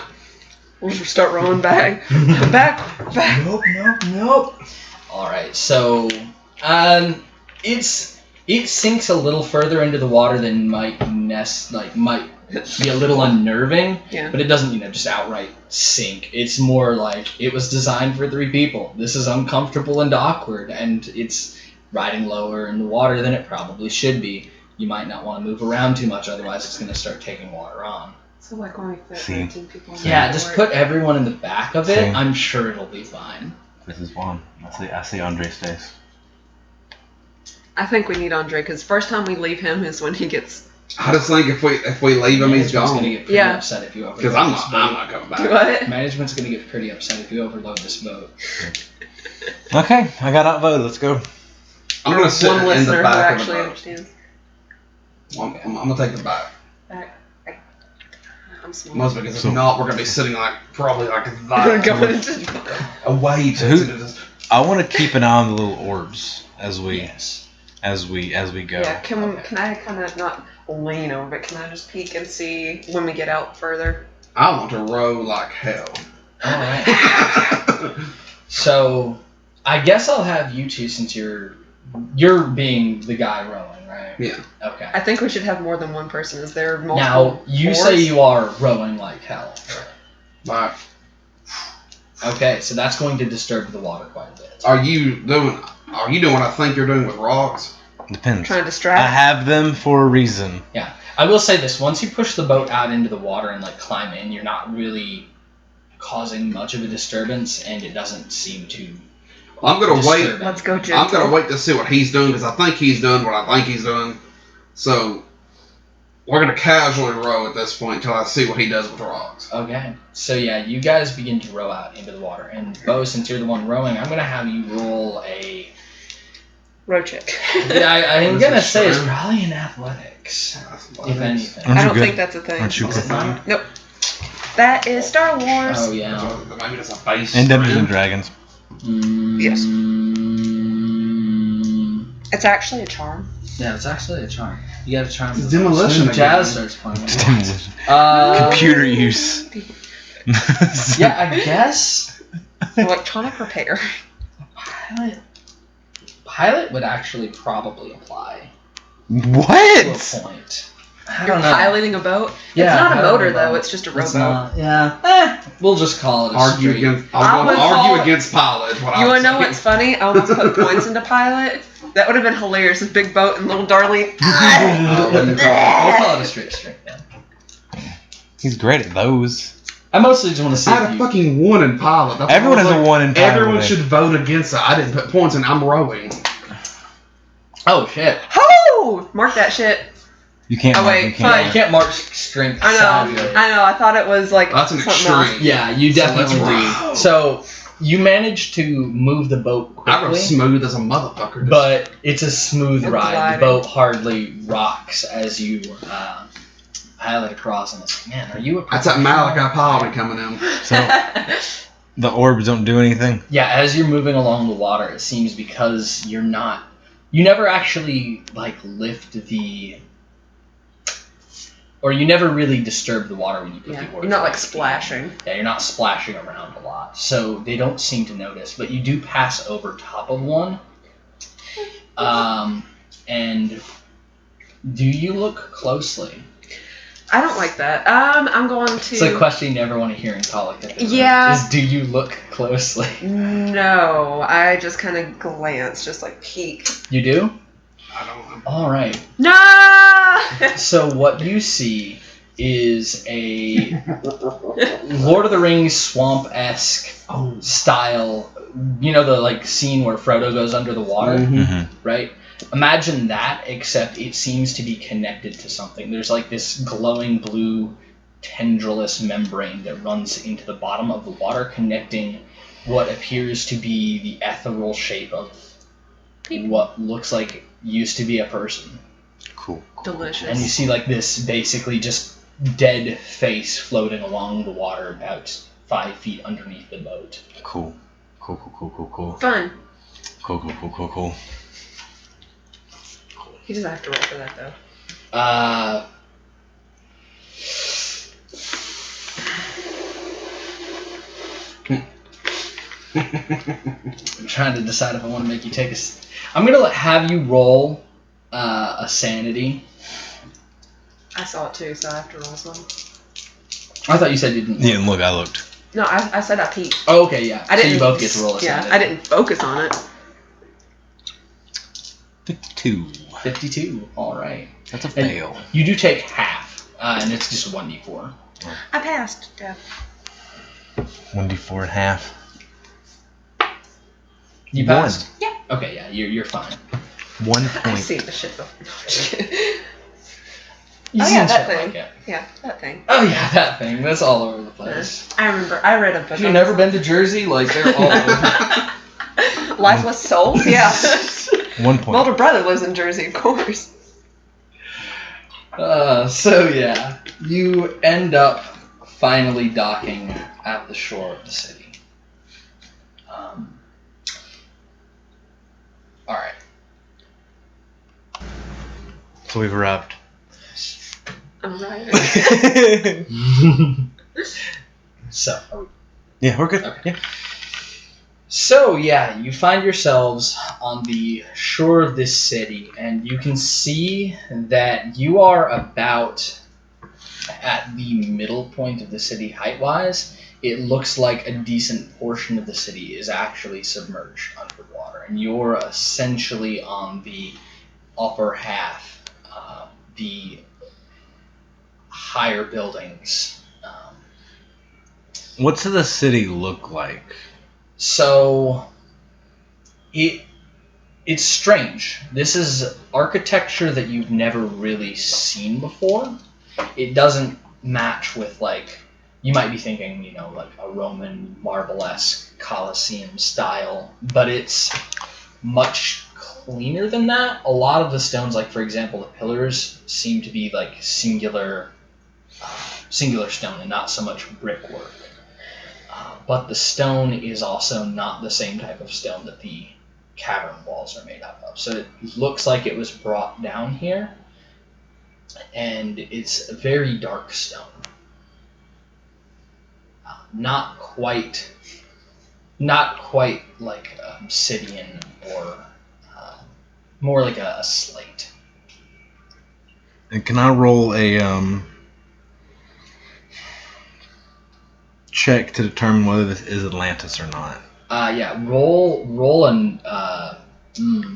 We'll just start rolling back. back. Nope. Alright, so it sinks a little further into the water than might be a little unnerving, Yeah. but it doesn't, just outright sink. It's more like it was designed for 3 people. This is uncomfortable and awkward, and it's riding lower in the water than it probably should be. You might not want to move around too much, otherwise it's going to start taking water on. So like when we fit See. 13 people in Yeah, the just boat. put everyone in the back of it. Same. I'm sure it'll be fine. This is one. I see Andre's face. I think we need Andre because first time we leave him is when he gets. I just think if we leave him, he's Management's going to gone. get pretty Yeah. upset if you overload Because this boat. I'm not coming back. What? Management's going to get pretty upset if you overload this boat. Okay, I got outvoted. Let's go. I'm gonna sit one in listener the who back of the actually boat. understands. I'm gonna take the back. Back. I'm small. Most because So- if not, we're gonna be sitting like probably like Going that into away So to who- I want to keep an eye on the little orbs as we Yes. as we go. Yeah, can I kind of not lean over, but can I just peek and see when we get out further? I want to row like hell. All right. So, I guess I'll have you two since you're being the guy rowing, right? Yeah. Okay. I think we should have more than one person. Is there multiple? Now you oars? say you are rowing like hell. Like, Okay, so that's going to disturb the water quite a bit. are you doing what I think you're doing with rocks? Depends. trying to I distract. have them for a reason. Yeah, I will say this: once you push the boat out into the water and like climb in, you're not really causing much of a disturbance, and it doesn't seem to. I'm gonna wait. disturb Let's go, anything. gentle. I'm gonna wait to see what he's doing because I think he's doing what I think he's doing. So we're gonna casually row at this point until I see what he does with rocks. Okay, so yeah, you guys begin to row out into the water, and Bo, since you're the one rowing, I'm gonna have you roll a. Road check. Yeah, I'm What's gonna a say it's shrimp? probably in athletics, if anything. Aren't I you don't good? think that's a thing. Aren't you Is it not? Nope. That is Star Wars. Oh yeah. Maybe that's a base. And Dungeons and strength. Dragons. Yes. Mm, It's actually a charm. yeah, it's actually a charm. You got a charm. It's demolition When Jazz again. starts playing. Demolition. Uh, Computer use. Yeah, I guess Electronic repair. pilot would actually probably apply to a What? point. I You're don't know. piloting a boat. Yeah, it's not a piloting motor a though. boat. It's just a It's rowboat. not. Yeah. We'll just call it a Argue straight. against. I I'm would gonna call argue it- against pilot. What You I wanna would know say. what's funny? I almost put points into pilot. That would have been hilarious. This big boat and little Darlene. What do you call it? We'll call it a straight then. He's great at those. I mostly just want to see I if had a you. fucking 1 in pilot. That's Everyone what I has was a 1 in pilot. Everyone should vote against it. I didn't put points in. I'm rowing. Oh shit! Oh, mark that shit. You can't. Oh, mark- wait, you Yeah, can't fine. you mark. can't mark strength. I know. sadly. I know. I thought it was like That's an something else. extreme. Yeah, you So let's definitely row. do. So you managed to move the boat I row quickly, smooth as a motherfucker. Just- but it's a smooth It's ride. gliding. The boat hardly rocks as you pilot across, and it's like, man, are you a? that's that Malachi piloting coming in. So the orbs don't do anything. Yeah, as you're moving along the water, it seems because you never actually like lift the. Or you never really disturb the water when you put Yeah, the oars. you're not like back in. splashing. Yeah, you're not splashing around a lot, so they don't seem to notice. But you do pass over top of one. And do you look closely? I don't like that. I'm going to. It's a question you never want to hear in college. Yeah. Is do you look closely? No, I just kind of glance, just like peek. You do? I don't know. All right. No. So what you see is a Lord of the Rings swamp-esque style. You know the like scene where Frodo goes under the water, Mm-hmm. right? Imagine that, except it seems to be connected to something. There's like this glowing blue tendrillous membrane that runs into the bottom of the water, connecting what appears to be the ethereal shape of what looks like used to be a person. Cool. Delicious. And you see like this basically just dead face floating along the water about 5 feet underneath the boat. Cool. Cool. Fun. Cool. He doesn't have to roll for that though. I'm trying to decide if I want to make you take a. I'm gonna have you roll a sanity. I saw it too, so I have to roll some. I thought you said you didn't. You didn't look. I looked. No, I said I peeked. Oh, okay, yeah. I didn't. So you both get to roll a Yeah, sanity. I didn't focus on it. 52. 52. All right. That's a And fail. you do take half, and it's just 1d4. I passed. Yeah. 1d4 and half. You One. passed. Yeah. Okay, yeah, you're fine. 1 I've point. seen the shit before. No, I'm just kidding. You Oh, seen yeah, that shit thing. like it. Yeah, that thing. Oh yeah, that thing. That's all over the place. I remember. I read a book. Have you on never this. been to Jersey? Like they're all over. Lifeless Souls? Yeah. 1 point. My older brother lives in Jersey, of course. So yeah, you end up finally docking at the shore of the city. All right. So we've arrived. I'm right. So, Yeah, we're good. Okay. Yeah. So yeah, you find yourselves on the shore of this city, and you can see that you are about at the middle point of the city height-wise. It looks like a decent portion of the city is actually submerged underwater, and you're essentially on the upper half, the higher buildings. What's the city look like? So it's strange. This is architecture that you've never really seen before. It doesn't match with, like, you might be thinking, you know, like a Roman marble-esque Colosseum style, but it's much cleaner than that. A lot of the stones, like for example, the pillars seem to be like singular stone and not so much brickwork. But the stone is also not the same type of stone that the cavern walls are made up of. So it looks like it was brought down here, and it's a very dark stone. Not quite like obsidian or more like a slate. And can I roll a check to determine whether this is Atlantis or not? Yeah. Roll an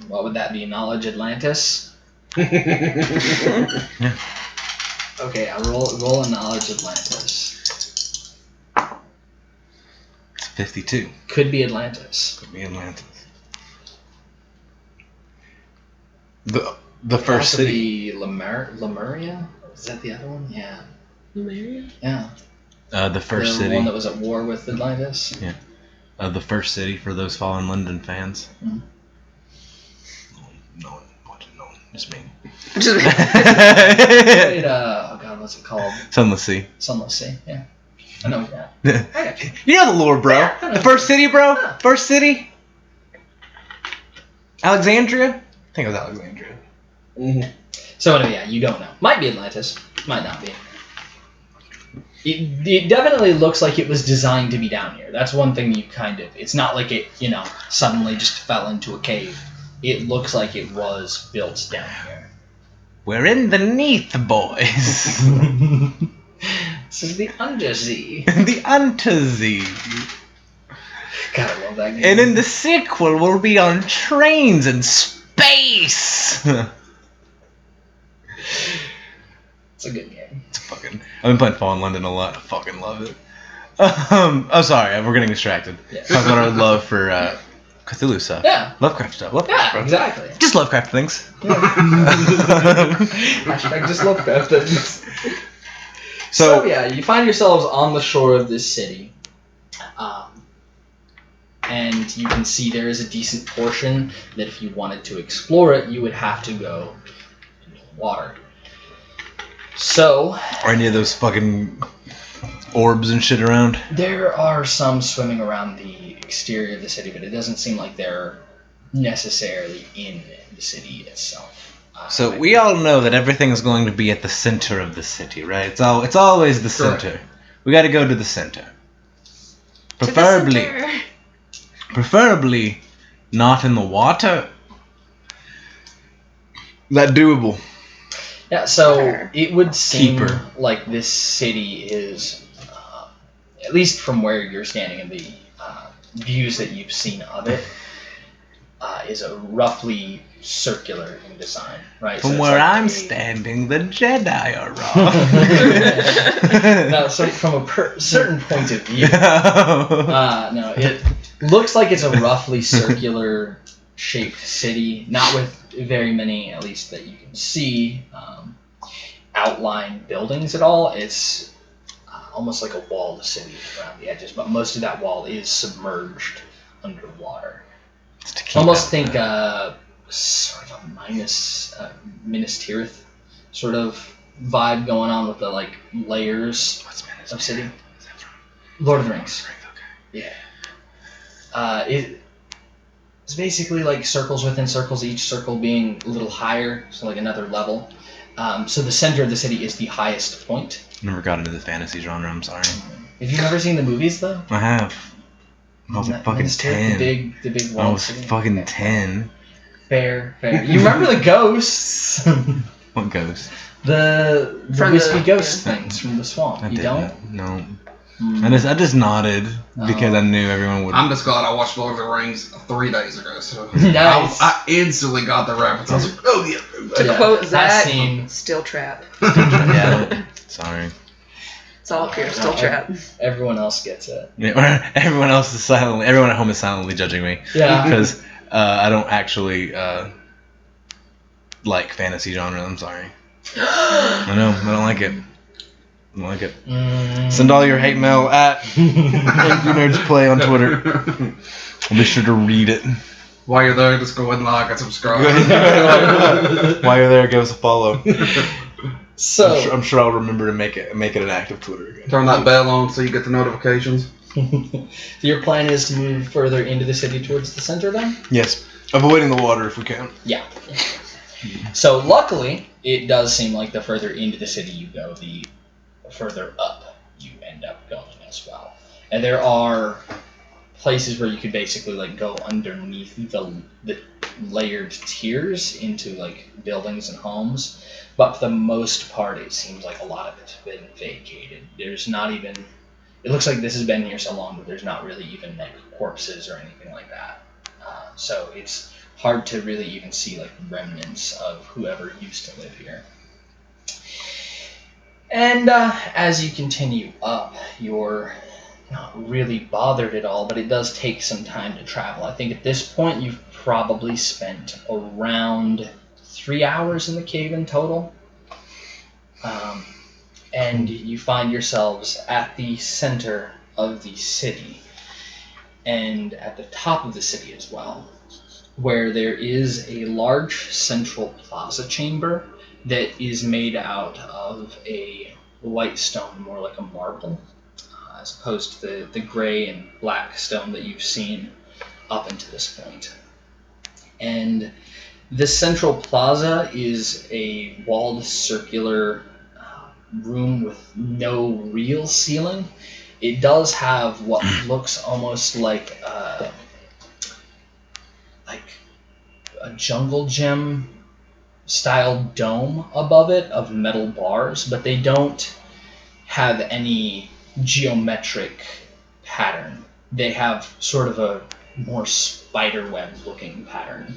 what would that be? Knowledge Atlantis. Yeah. Okay. Roll a knowledge Atlantis. It's 52. Could be Atlantis. Could be Atlantis. The first Could city. be Lemuria. Is that the other one? Yeah. Lemuria? Yeah. The first the city. one that was at war with Atlantis. Yeah. The first city for those Fallen London fans. Mhm. No one watching. No one. Just me. Wait, oh god, what's it called? Sunless Sea. Sunless Sea. Yeah. I know that. I got you. You know the lore, bro. Yeah, I know. The first city, bro. First city. Alexandria. I think it was Alexandria. Mm-hmm. So anyway, yeah, you don't know. Might be Atlantis. Might not be. It definitely looks like it was designed to be down here. That's one thing you kind of... It's not like it, you know, suddenly just fell into a cave. It looks like it was built down here. We're in the Neath, boys. This is the Undersea. The Untersea. God, I love that game. And in the sequel, we'll be on trains in space. It's a good game. It's fucking. I've been playing Fallen London a lot. I fucking love it. Oh, sorry, we're getting distracted. Yeah. Talking about our love for Cthulhu stuff. Yeah. Lovecraft stuff. Lovecraft, Yeah, bro. exactly. Just Lovecraft things. Hashtag just Lovecraft things. So yeah, you find yourselves on the shore of this city, and you can see there is a decent portion that if you wanted to explore it, you would have to go into the water. So Are any of those fucking orbs and shit around? there are some swimming around the exterior of the city, but it doesn't seem like they're necessarily in the city itself. So we all know that everything is going to be at the center of the city, right? It's always the Correct. center. We got to go to the center. To the Preferably, center. preferably not in the water. That doable. Yeah, so Sure. it would seem Keeper. like this city is, at least from where you're standing and the views that you've seen of it, is a roughly circular in design, right? From So it's where like I'm a- standing, the Jedi are wrong. No, so from a certain point of view, no, it looks like it's a roughly circular shaped city, not with very many, at least that you can see, outline buildings at all. It's almost like a walled city around the edges, but most of that wall is submerged underwater. Almost think sort of a Minas Tirith sort of vibe going on with the like layers. What's Minas of city. Lord of the Rings. Yeah. It's basically like circles within circles, each circle being a little higher, so like another level. So the center of the city is the highest point. Never got into the fantasy genre. I'm sorry. Have you never seen the movies though? I have. I was like fucking 10. The big I wall was city. fucking 10. Fair. You remember the ghosts? What ghost? The From wispy the- ghost yeah. things from the swamp. I You didn't. don't? No. Mm. I just nodded because Oh. I knew everyone would. I'm just glad I watched Lord of the Rings 3 days ago. So Nice. I instantly got the reference. I was like, oh yeah. To Yeah, quote that Zach, scene- still trap. Yeah. Sorry. It's all up here, still trap. Everyone else gets it. Yeah, everyone else is silently. Everyone at home is silently judging me Yeah. because I don't actually like fantasy genre. I'm sorry. I know. I don't like it. I don't like it. Send all your hate mail at Nerds Play on Twitter. Be sure to read it. While you're there, just go ahead and like and subscribe. While you're there, give us a follow. So I'm sure I'll remember to make it an active Twitter again. Turn that bell on so you get the notifications. your plan is to move further into the city towards the center then? Yes, avoiding the water if we can. Yeah. So luckily, it does seem like the further into the city you go, the further up you end up going as well. And there are places where you could basically like go underneath the layered tiers into like buildings and homes. But for the most part, it seems like a lot of it's been vacated. There's not even... It looks like this has been here so long that there's not really even like corpses or anything like that. So it's hard to really even see like remnants of whoever used to live here. And as you continue up, you're not really bothered at all, but it does take some time to travel. I think at this point you've probably spent around 3 hours in the cave in total. And you find yourselves at the center of the city, and at the top of the city as well, where there is a large central plaza chamber that is made out of a white stone, more like a marble, as opposed to the gray and black stone that you've seen up until this point. And this central plaza is a walled circular room with no real ceiling. It does have what looks almost like a jungle gym style dome above it of metal bars, but they don't have any geometric pattern. They have sort of a more spiderweb looking pattern.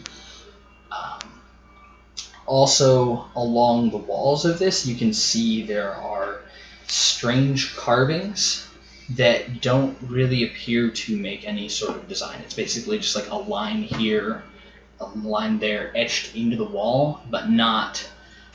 Also, along the walls of this, you can see there are strange carvings that don't really appear to make any sort of design. It's basically just like a line here, a line there, etched into the wall, but not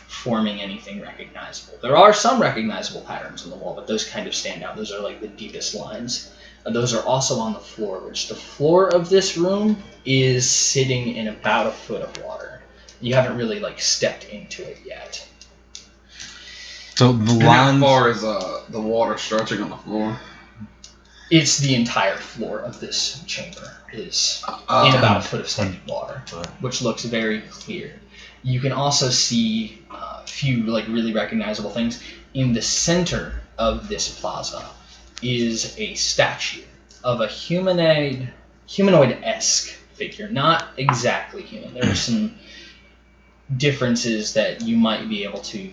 forming anything recognizable. There are some recognizable patterns on the wall, but those kind of stand out. Those are like the deepest lines. Those are also on the floor, which the floor of this room is sitting in about a foot of water. You haven't really like stepped into it yet. So the And how lines. far is the water stretching on the floor? It's the entire floor of this chamber is in about a foot of standing water, which looks very clear. You can also see a few like really recognizable things. In the center of this plaza is a statue of a humanoid-esque figure. Not exactly human. There are some differences that you might be able to...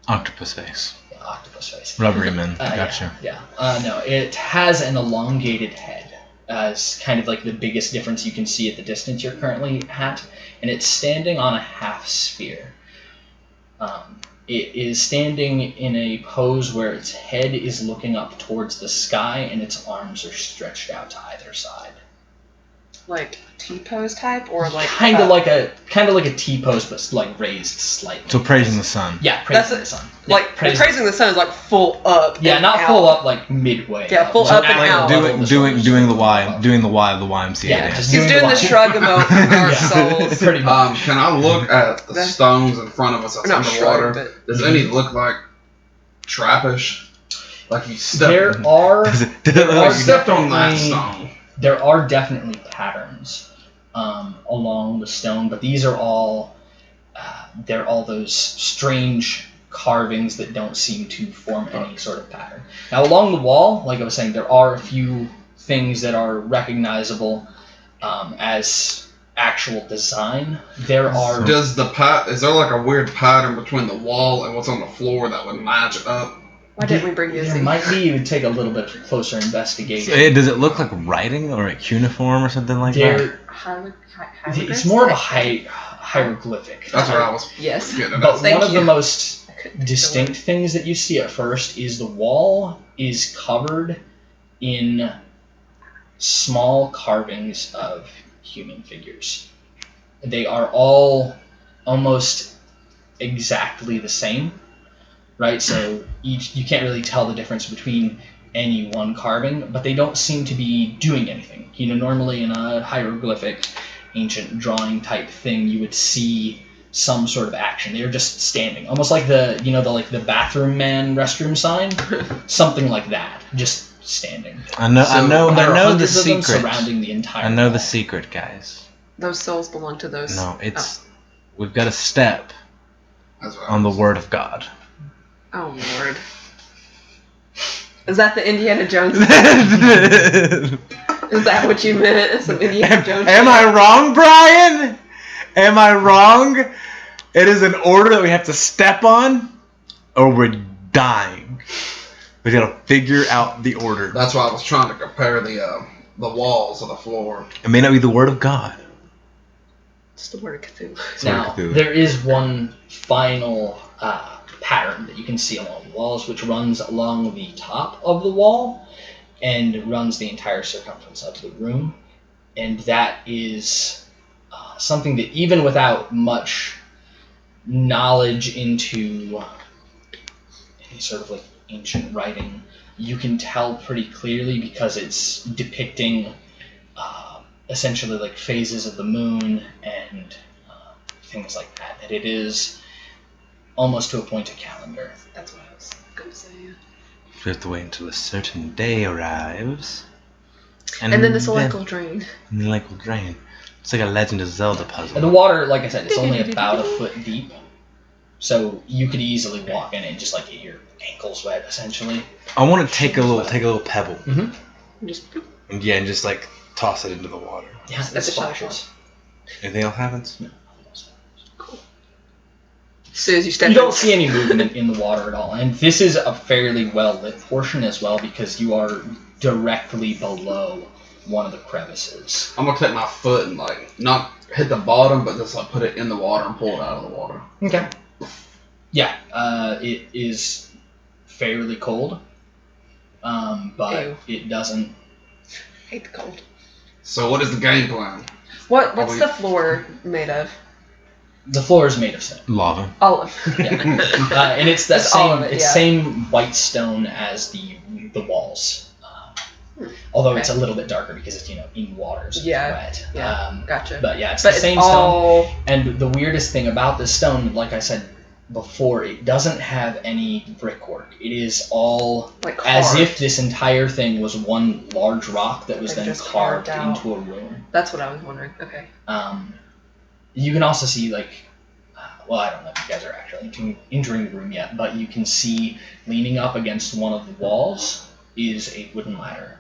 Octopus face. Octopus face. Rubbery man. Gotcha. Yeah. No, it has an elongated head as kind of like the biggest difference you can see at the distance you're currently at, and it's standing on a half sphere. It is standing in a pose where its head is looking up towards the sky and its arms are stretched out to either side. Like T-pose type, or like kind of like a T-pose, but like raised slightly. So praising the sun. Yeah, praising the sun. Like praising the sun is like full up. Yeah, and not out. full up, like midway. Yeah, full up and Like out. doing the YMCA Yeah, dance. just He's doing the shrug emote from Dark Souls. Pretty much. Can I look at the stones in front of us that's Not underwater? shrug, but Does any look like trappish? Like you stepped. There are I stepped on that stone. There are definitely patterns along the stone, but these are all they're all those strange carvings that don't seem to form any sort of pattern. Now, along the wall, like I was saying, there are a few things that are recognizable as actual design. There are. Is there like a weird pattern between the wall and what's on the floor that would match up? Why didn't we bring this? There might be. It would take a little bit closer investigation. Does it look like writing or a cuneiform or something like that? It's more of a hieroglyphic. That's what I was. Yes. But one of the most distinct things that you see at first is the wall is covered in small carvings of human figures. They are all almost exactly the same, right? So you can't really tell the difference between any one carving, but they don't seem to be doing anything. Normally in a hieroglyphic, ancient drawing type thing, you would see some sort of action. They are just standing, almost like the bathroom man restroom sign, something like that, just standing. I know the secret. Surrounding the entire. I know wall. the secret, guys. Those souls belong to those. No, we've got to step on the word of God. Oh Lord. Is that the Indiana Jones? Is that what you meant? Some Indiana Jones? Am I wrong, Brian? Am I wrong? It is an order that we have to step on, or we're dying. We gotta figure out the order. That's why I was trying to compare the walls of the floor. It may not be the word of God. It's the word of Cthulhu. Now, there is one final pattern that you can see along the walls, which runs along the top of the wall and runs the entire circumference of the room. And that is something that even without much knowledge into any sort of like ancient writing, you can tell pretty clearly because it's depicting essentially like phases of the moon and things like that. That it is almost to a point a calendar. That's what I was going to say. We have to wait until a certain day arrives. And then this lake will drain. And the lake will drain. It's like a Legend of Zelda puzzle. And the water, like I said, it's only about a foot deep. So you could easily walk in and just like get your ankles wet, essentially. I want to take a little pebble. Mm-hmm. And just like toss it into the water. Yeah, that splashes. Anything else happens? No. Cool. As soon as you step you don't see any movement in the water at all. And this is a fairly well-lit portion as well because you are directly below one of the crevices. I'm going to take my foot and like not hit the bottom, but just like put it in the water and pull it out of the water. Okay. Yeah, it is fairly cold, but Ew. it doesn't... I hate the cold. So what is the game plan? What's the floor made of? The floor is made of stone. Lava. All of Yeah. And it's that Just all same of it, it's yeah. same white stone as the walls. Although it's a Okay. little bit darker because it's in water, so Yeah. it's wet. Yeah. Gotcha. But yeah, it's But the same all... stone. And the weirdest thing about this stone, like I said before, it doesn't have any brickwork. It is all like as carved. if this entire thing was one large rock that was Like then just carved carved out. into a room. That's what I was wondering. Okay. You can also see I don't know if you guys are actually entering the room yet, but you can see leaning up against one of the walls is a wooden ladder.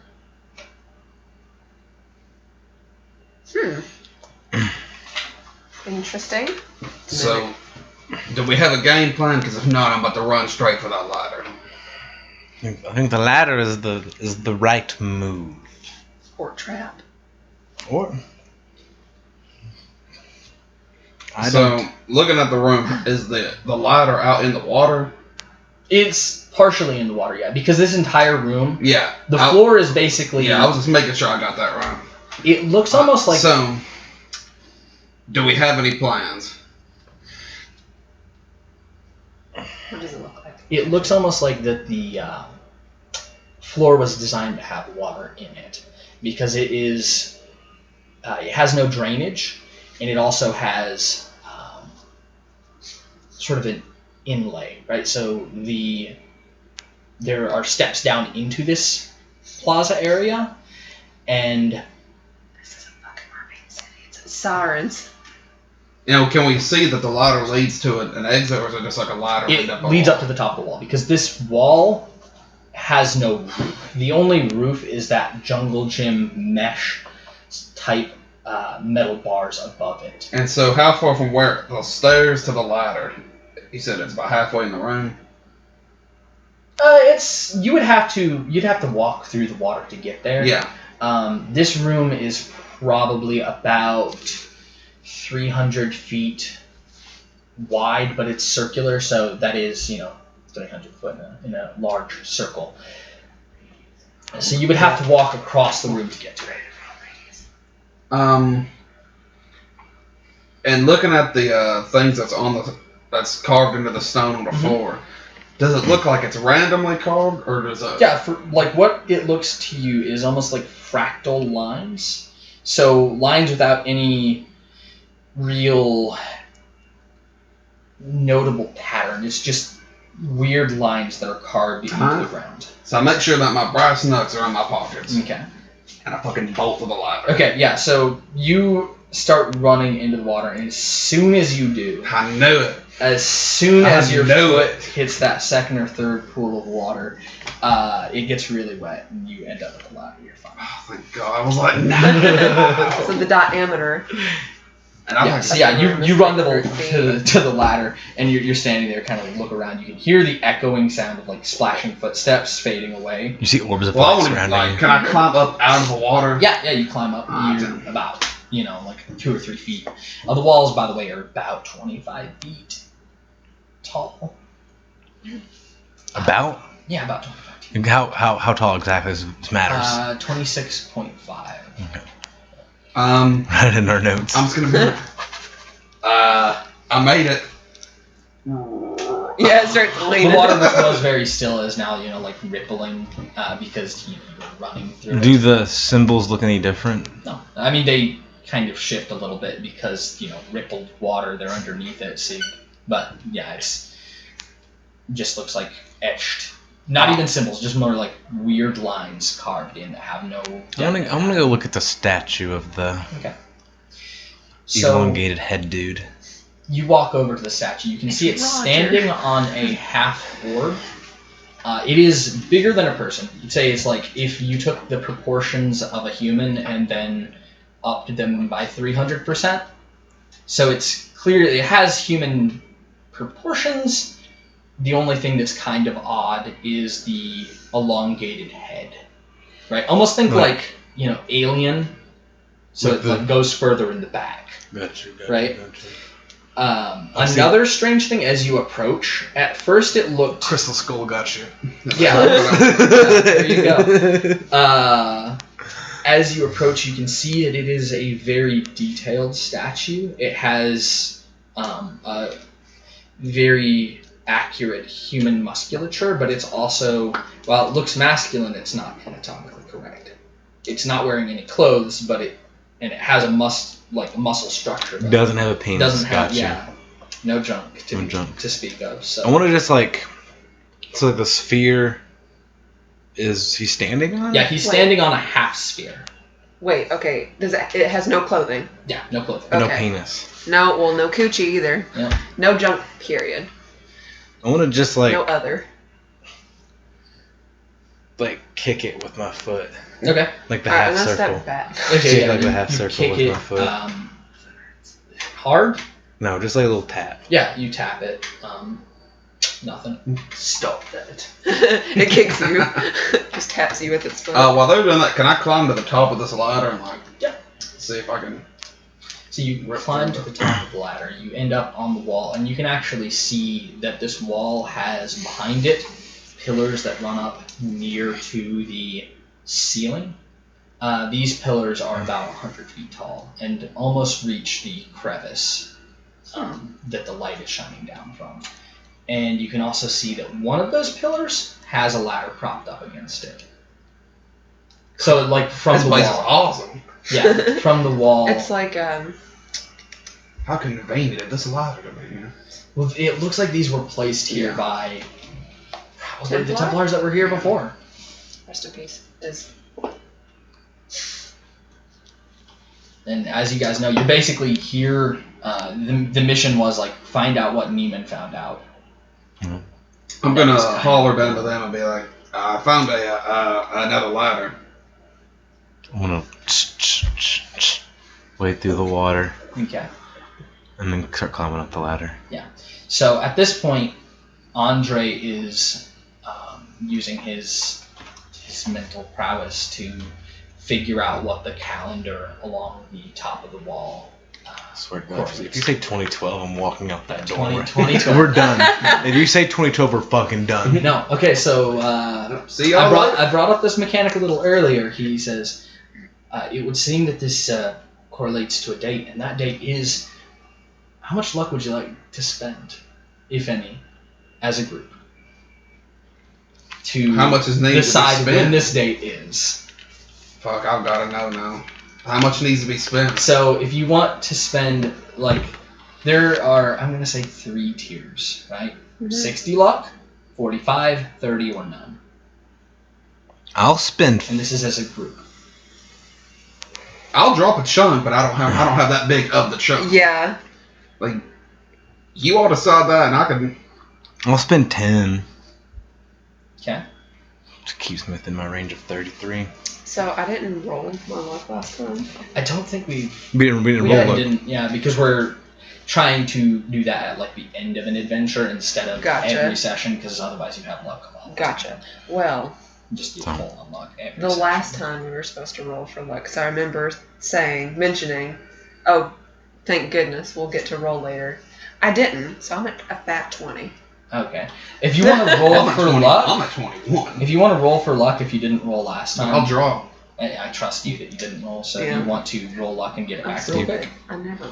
Interesting. So, do we have a game plan? Because if not, I'm about to run straight for that ladder. I think the ladder is the right move. Or trap. Or Looking at the room, is the ladder out in the water? It's partially in the water, yeah, because this entire room, Yeah. the floor is basically... Yeah, I was just making sure I got that right. It looks almost like... So, do we have any plans? What does it look like? It looks almost like that the floor was designed to have water in it, because it is... it has no drainage, and it also has sort of an inlay, right? So the there are steps down into this plaza area, and This is a fucking mermaid city. It's sirens. Can we see that the ladder leads to an exit, or is it just like a ladder leading up? it leads up to the top of the wall because this wall has no roof. The only roof is that jungle gym mesh type metal bars above it. And so, how far from where the stairs to the ladder? You said it's about halfway in the room. You'd have to walk through the water to get there. Yeah. This room is probably about 300 feet wide, but it's circular, so that is 300 foot in a large circle. So you would have to walk across the room to get to it. And looking at the things that's carved into the stone on the floor, does it look like it's randomly carved, or does it? Yeah, what it looks to you is almost like fractal lines. So lines without any real notable pattern. It's just weird lines that are carved into the ground. So I make sure that my brass knucks are in my pockets. Okay. And I fucking bolt with the ladder. Okay, yeah, so you start running into the water, and as soon as you do, I knew it. as soon as your know foot hits that second or third pool of water, it gets really wet, and you end up with the ladder. You're fine. Oh, thank God. I was like, no. So the diameter. And I'm Yeah, like, so you run to the ladder, and you're standing there, kind of like look around. You can hear the echoing sound of like splashing footsteps fading away. You see orbs of well, I light want to, surrounding like, you. can I climb up out of the water? Yeah, you climb up. You're about, like 2 or 3 feet. The walls, by the way, are about 25 feet tall. About? Yeah, about 25 feet. How tall exactly this matters? 26.5. Okay. Right in our notes. I'm just gonna be. I made it. Yeah, it starts leaning. The water was very still, is now like rippling because you were running through it. Do the symbols look any different? No, I mean they kind of shift a little bit because rippled water, they're underneath it. So, but yeah, it's just looks like etched. Not even symbols, just more like weird lines carved in that have no. I'm gonna go look at the statue of the elongated head dude. You walk over to the statue. You can see it standing on a half orb. It is bigger than a person. You'd say it's like if you took the proportions of a human and then upped them by 300%. So it's clear it has human proportions. The only thing that's kind of odd is the elongated head, right? Almost think like Alien, so it like goes further in the back. Gotcha. Right? Another strange thing as you approach. At first, it looked Crystal Skull got you. yeah. There you go. As you approach, you can see that it is a very detailed statue. It has a very accurate human musculature, but it's also, while it looks masculine, it's not anatomically correct. It's not wearing any clothes, but it has a muscle structure. Doesn't have a penis. Doesn't have gotcha. No junk to junk to speak of. So I want to just so the sphere. Is he standing on? Yeah, he's standing on a half sphere. Wait, okay. It has no clothing? Yeah, no clothing. No Okay. penis. No coochie either. Yep. No junk, period. I want to just No other. kick it with my foot. Okay. Like the Alright, half I'm gonna circle. step back. Okay, Kick like the half you circle kick with it, my foot. Hard? No, just like a little tap. Yeah, you tap it. Nothing. Stop that. It kicks you. Just taps you with its foot. While they're doing that, can I climb to the top of this ladder and see if I can? So you climb to the top of the ladder. You end up on the wall, and you can actually see that this wall has behind it pillars that run up near to the ceiling. These pillars are about 100 feet tall and almost reach the crevice that the light is shining down from. And you can also see that one of those pillars has a ladder propped up against it. So, from This the place wall. is awesome. Yeah, from the wall. It's like How convenient this ladder to be. Well, it looks like these were placed here by Well, they're the Templars that were here before. Rest in peace. And as you guys know, you're basically here. The mission was like find out what Neiman found out. Mm-hmm. I'm gonna holler down to them and be like, I found another ladder. I'm gonna wade through the water Okay. and then start climbing up the ladder. So at this point, Andre is using his mental prowess to figure out what the calendar along the top of the wall. I swear to God, if you say 2012, I'm walking out that door. 2012. We're done. If you say 2012, we're fucking done. No. Okay. So See y'all later. I brought up this mechanic a little earlier. He says it would seem that this correlates to a date, and that date is. How much luck would you like to spend, if any, as a group, to How much is needed decide to be spent? when this date is? Fuck, I've gotta know now. How much needs to be spent? So if you want to spend, like, there are, I'm going to say 3 tiers, right? Mm-hmm. 60 luck, 45, 30, or none. I'll spend. And this is as a group. I'll drop a chunk, but I don't have that big of the chunk. Yeah. Like, you all decide that, and I can. I'll spend 10 Okay? to keep Smith in my range of 33. So I didn't roll my luck last time. I don't think we We didn't roll it. didn't, yeah, because we're trying to do that at, like, the end of an adventure instead of Gotcha. every session, because otherwise you have luck all the Gotcha. time. Well, Just do full on luck every the session. last time we were supposed to roll for luck, because I remember mentioning, thank goodness, we'll get to roll later. I didn't, so I'm at a fat 20. Okay. If you want to roll I'm at for 20, luck, I'm at 21. if you want to roll for luck, if you didn't roll last time, I'll draw. I trust you that you didn't roll, so Yeah. you want to roll luck and get it I'm back real stupid. quick. I never.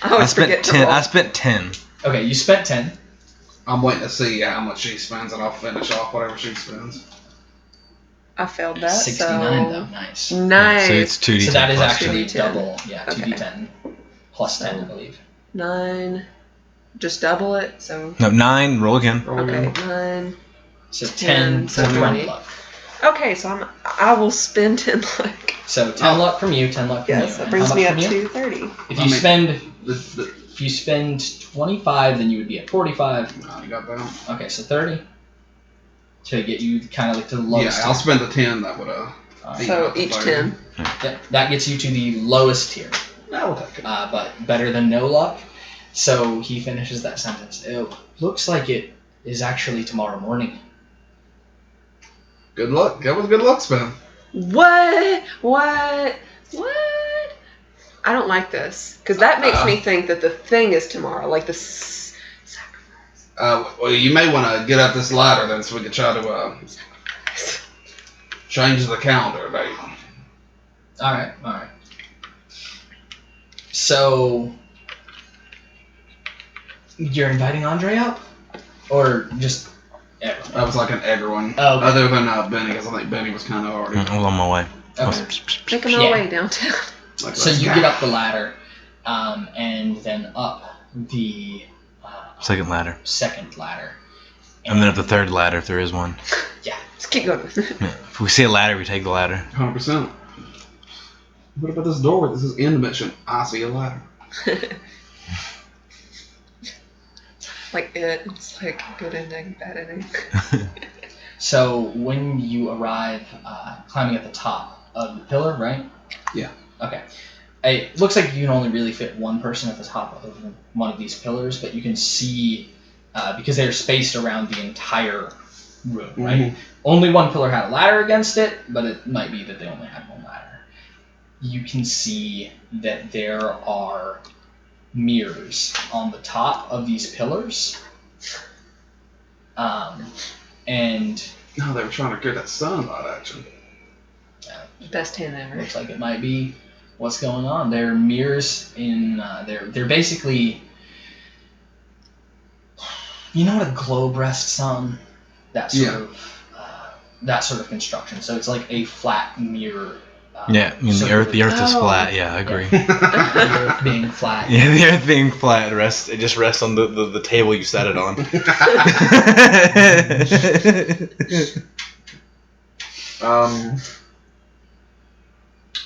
I always forget to 10. roll. I spent 10. Okay, you spent 10. I'm waiting to see how much she spends, and I'll finish off whatever she spends. I failed that. 69 so... though, nice. Nice. So it's 2d10. So that is plus actually 2d10. double, yeah, Okay. 2d10 plus 10, I believe. 9. Just double it. So No, 9. Roll again. okay, 9. So 10, 10 so for 20. luck. Okay, so I will spend 10 luck. So 10 luck from you, 10 luck from Yes, you. that And brings how me much up from you? to 30. If I you mean- spend The, if you spend 25, then you would be at 45. no, you got that. Okay, so 30 to get you kind of like to the lowest. Yeah, I'll tier. spend the 10 that would be So about the each 30. 10. That gets you to the lowest tier, Yeah, we'll take it. but better than no luck. So he finishes that sentence. It looks like it is actually tomorrow morning. Good luck. That was a good luck spin. What? I don't like this. Because that makes me think that the thing is tomorrow. Like the sacrifice. Well, you may want to get up this ladder then, so we can try to change the calendar date. All right. So you're inviting Andre up, or just everyone? That was like an everyone. Oh, okay. Other than Benny, because I think Benny was kind of already. I was on my way. Okay. Take them away downtown. Like, So let's you go. get up the ladder, and then up the Second ladder. second ladder. And then up the third ladder if there is one. Yeah. Just keep going. Yeah. If we see a ladder, we take the ladder. 100%. What about this door? This is end mission. I see a ladder. Like it's like good ending, bad ending. So when you arrive, climbing at the top of the pillar, right? Yeah. Okay. It looks like you can only really fit one person at the top of one of these pillars, but you can see, because they're spaced around the entire room, right? Mhm. Only one pillar had a ladder against it, but it might be that they only had one ladder. You can see that there are mirrors on the top of these pillars. And No, they were trying to get that sunlight action. Best hand ever. looks like it might be what's going on. There are mirrors in they're basically, you know what a globe rests on? That sort of construction. So it's like a flat mirror Yeah, I mean the Earth is flat. Yeah, I agree. The Earth being flat. Yeah, the Earth being flat, it just rests on the table you sat it on.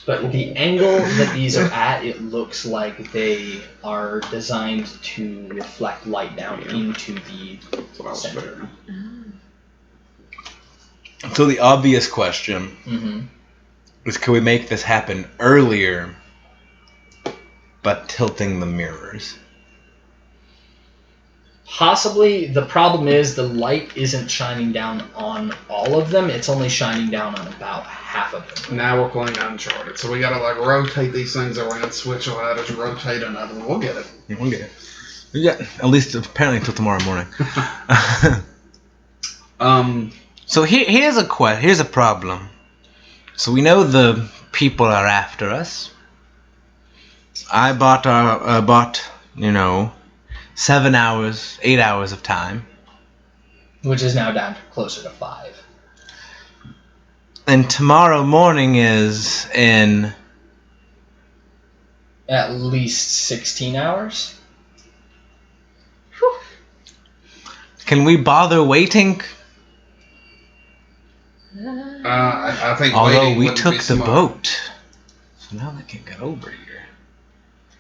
But the angle that these are at, it looks like they are designed to reflect light down into the center. So the obvious question is, can we make this happen earlier by tilting the mirrors? Possibly. The problem is the light isn't shining down on all of them. It's only shining down on about half of them. Now we're playing Uncharted, so we gotta like rotate these things around, switch ladders, rotate another one. We'll get it. Yeah, we'll get it. Yeah, at least apparently until tomorrow morning. So here's a problem. So we know the people are after us. I bought 7 hours, 8 hours of time. Which is now down to closer to 5. And tomorrow morning is in... At least 16 hours? Whew. Can we bother waiting? I think. Although we wouldn't took be the smart. boat. So now they can't get over here.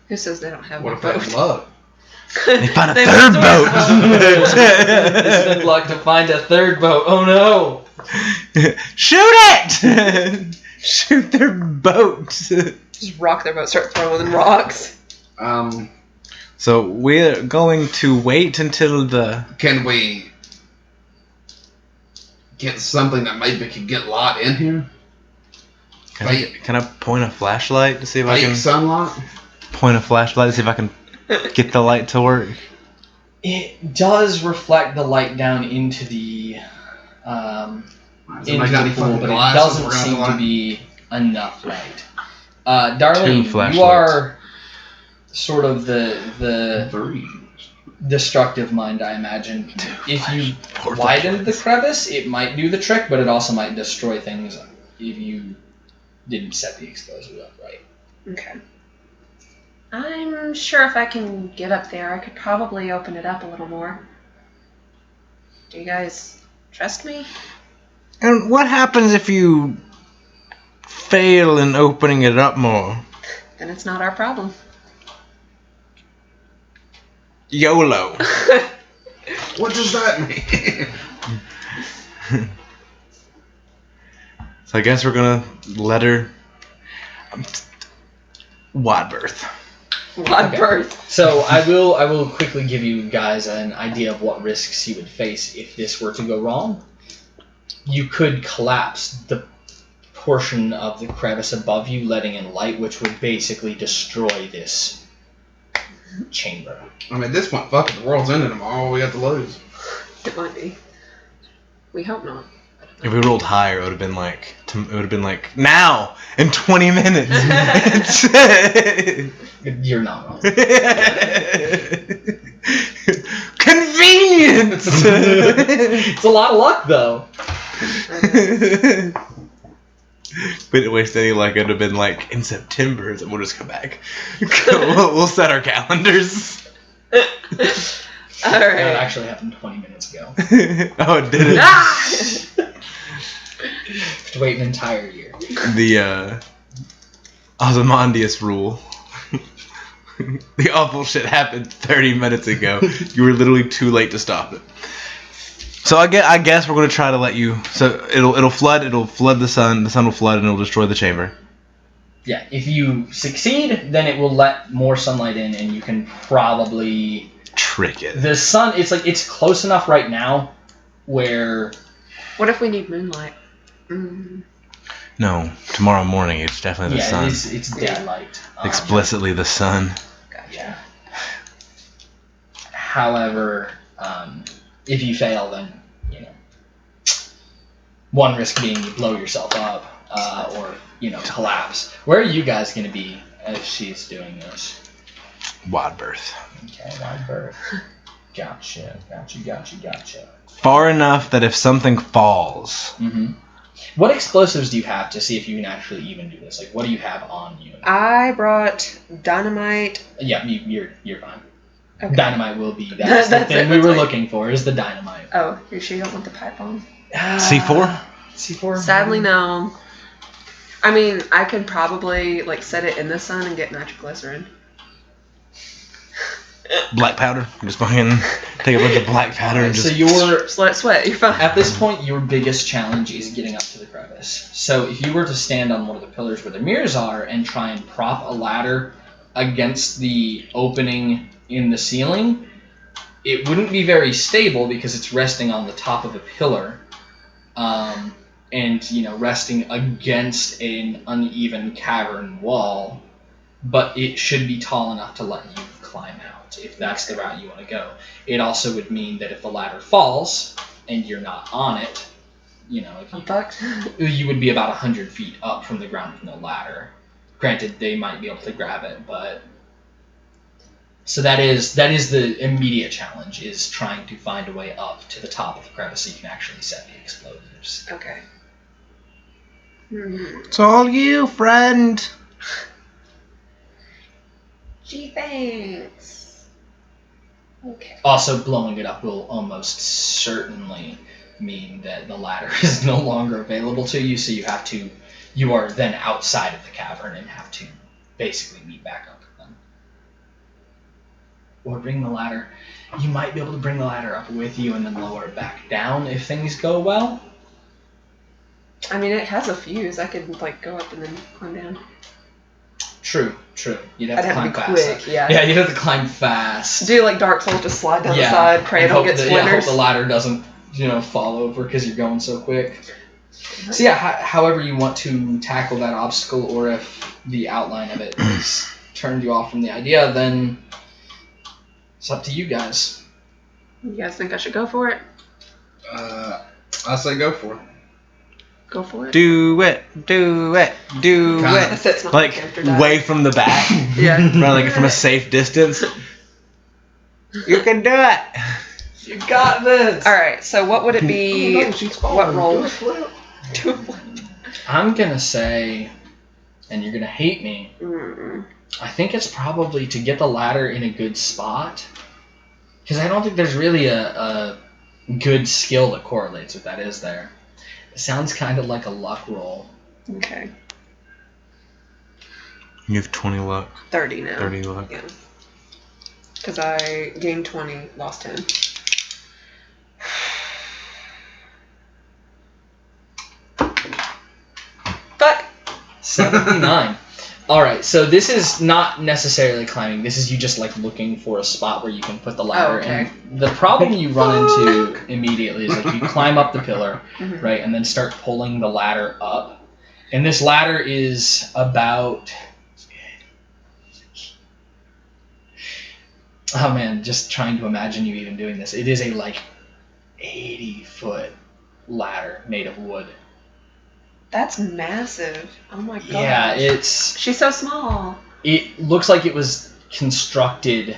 Who says they don't have What a if they boat? have luck? They found a They third went boat! It's been luck to find a third boat. Oh no! Shoot it! Shoot their boat! Just rock their boat, start throwing rocks. So we're going to wait until the... Can we get something that maybe could get light in here? Can I point a flashlight to see if I can... sunlight? Point a flashlight to see if I can get the light to work? It does reflect the light down into the pool, but it doesn't seem to be enough light. Darlene, you are sort of the destructive mind, I imagine. If you widened the crevice, it might do the trick, but it also might destroy things if you didn't set the explosive up right. Okay. I'm sure if I can get up there, I could probably open it up a little more. Do you guys trust me? And what happens if you fail in opening it up more? Then it's not our problem. YOLO. What does that mean? So I guess we're gonna let her... wide berth. Wide berth. So I will quickly give you guys an idea of what risks you would face if this were to go wrong. You could collapse the portion of the crevice above you, letting in light, which would basically destroy this chamber. I mean, at this point, fuck it, the world's ending tomorrow. All we got to lose. It might be. We hope not. If we rolled higher, it would have been like now in 20 minutes. You're not wrong. Convenience. It's a lot of luck, though. We didn't waste any luck. It would have been like in September, and we'll just come back. We'll set our calendars. All That right. actually happened 20 minutes ago. Oh, it did it. Ah! To wait an entire year. The Ozymandias rule. The awful shit happened 30 minutes ago. You were literally too late to stop it. So I guess we're gonna try to let you. So it'll flood. It'll flood the sun. The sun will flood and it'll destroy the chamber. Yeah, if you succeed, then it will let more sunlight in, and you can probably Trick it. the sun. It's close enough right now, where What if we need moonlight? Mm. No, tomorrow morning it's definitely the sun. it's daylight. Explicitly the sun. Gotcha. Yeah. However, if you fail, then one risk being you blow yourself up, or collapse. Where are you guys going to be as she's doing this? Wide berth. Okay, wide berth. Gotcha. Far enough that if something falls, Mm-hmm. What explosives do you have to see if you can actually even do this? Like, what do you have on you? I brought dynamite. Yeah, you're fine. Okay. Dynamite will be that's the thing we were looking for is the dynamite. Oh, you sure you don't want the pipe bomb? C4? C4? Sadly, no. I mean, I could probably like set it in the sun and get nitroglycerin. Black powder. Just fucking take a bunch of black powder and just... So you're... Just let it sweat. You're fine. At this point, your biggest challenge is getting up to the crevice. So if you were to stand on one of the pillars where the mirrors are and try and prop a ladder against the opening in the ceiling, it wouldn't be very stable because it's resting on the top of a pillar, and resting against an uneven cavern wall. But it should be tall enough to let you climb out if that's the route you want to go. It also would mean that if the ladder falls and you're not on it, you would be about 100 feet up from the ground with no ladder. Granted, they might be able to grab it, but so that is the immediate challenge, is trying to find a way up to the top of the crevice so you can actually set the explosives. Okay. It's all you, friend. Gee, thanks. Okay. Also, blowing it up will almost certainly mean that the ladder is no longer available to you, so you are then outside of the cavern and have to basically meet back up with them. Or bring the ladder. You might be able to bring the ladder up with you and then lower it back down if things go well. I mean, it has a fuse. I could go up and then climb down. True. You'd have I'd to have climb to be fast. quick, yeah. Yeah, you'd have to climb fast. Do like Dark Souls, just slide down the side, pray it don't get hope splinters. the ladder doesn't, fall over because you're going so quick. So yeah, however you want to tackle that obstacle, or if the outline of it has turned you off from the idea, then it's up to you guys. You guys think I should go for it? I say go for it. Go for it. Do it. That's not my character die. Way from the back. Yeah. Right, from a safe distance. You can do it. You got this. All right. So what would it be? What roll? I'm gonna say, and you're gonna hate me. I think it's probably to get the ladder in a good spot, because I don't think there's really a good skill that correlates with that, is there? It sounds kind of like a luck roll. Okay. You have 20 luck. 30 now. 30 luck. Yeah. Because I gained 20, lost 10. Fuck! 79. Alright, so this is not necessarily climbing. This is you just looking for a spot where you can put the ladder. Oh, okay. And the problem you run into immediately is you climb up the pillar, right, and then start pulling the ladder up. And this ladder is about... Oh man, just trying to imagine you even doing this. It is a 80-foot ladder made of wood. That's massive. Oh my god. Yeah, it's... She's so small. It looks like it was constructed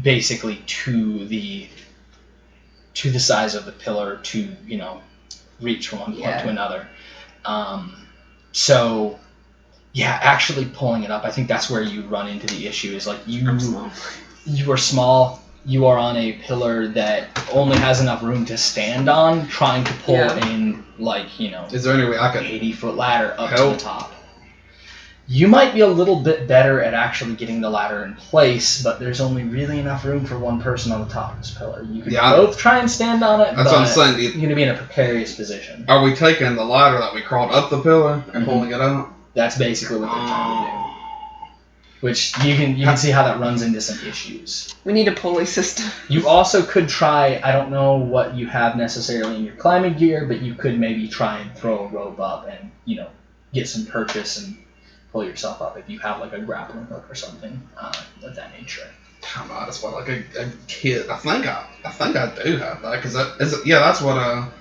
basically to the size of the pillar to, reach from one point to another. So, yeah, actually pulling it up, I think that's where you run into the issue, is I'm small. You are small. You are on a pillar that only has enough room to stand on, trying to pull in, Is there any way I could 80-foot ladder up to the top. You might be a little bit better at actually getting the ladder in place, but there's only really enough room for one person on the top of this pillar. You could both try and stand on it, That's but what I'm saying. you're going to be in a precarious position. Are we taking the ladder that we crawled up the pillar and pulling it up? That's basically what they're trying to do. Which you can see how that runs into some issues. We need a pulley system. You also could try, I don't know what you have necessarily in your climbing gear, but you could maybe try and throw a rope up and, get some purchase and pull yourself up if you have a grappling hook or something of that nature. I might as well a kid. I think I do have that, because that's what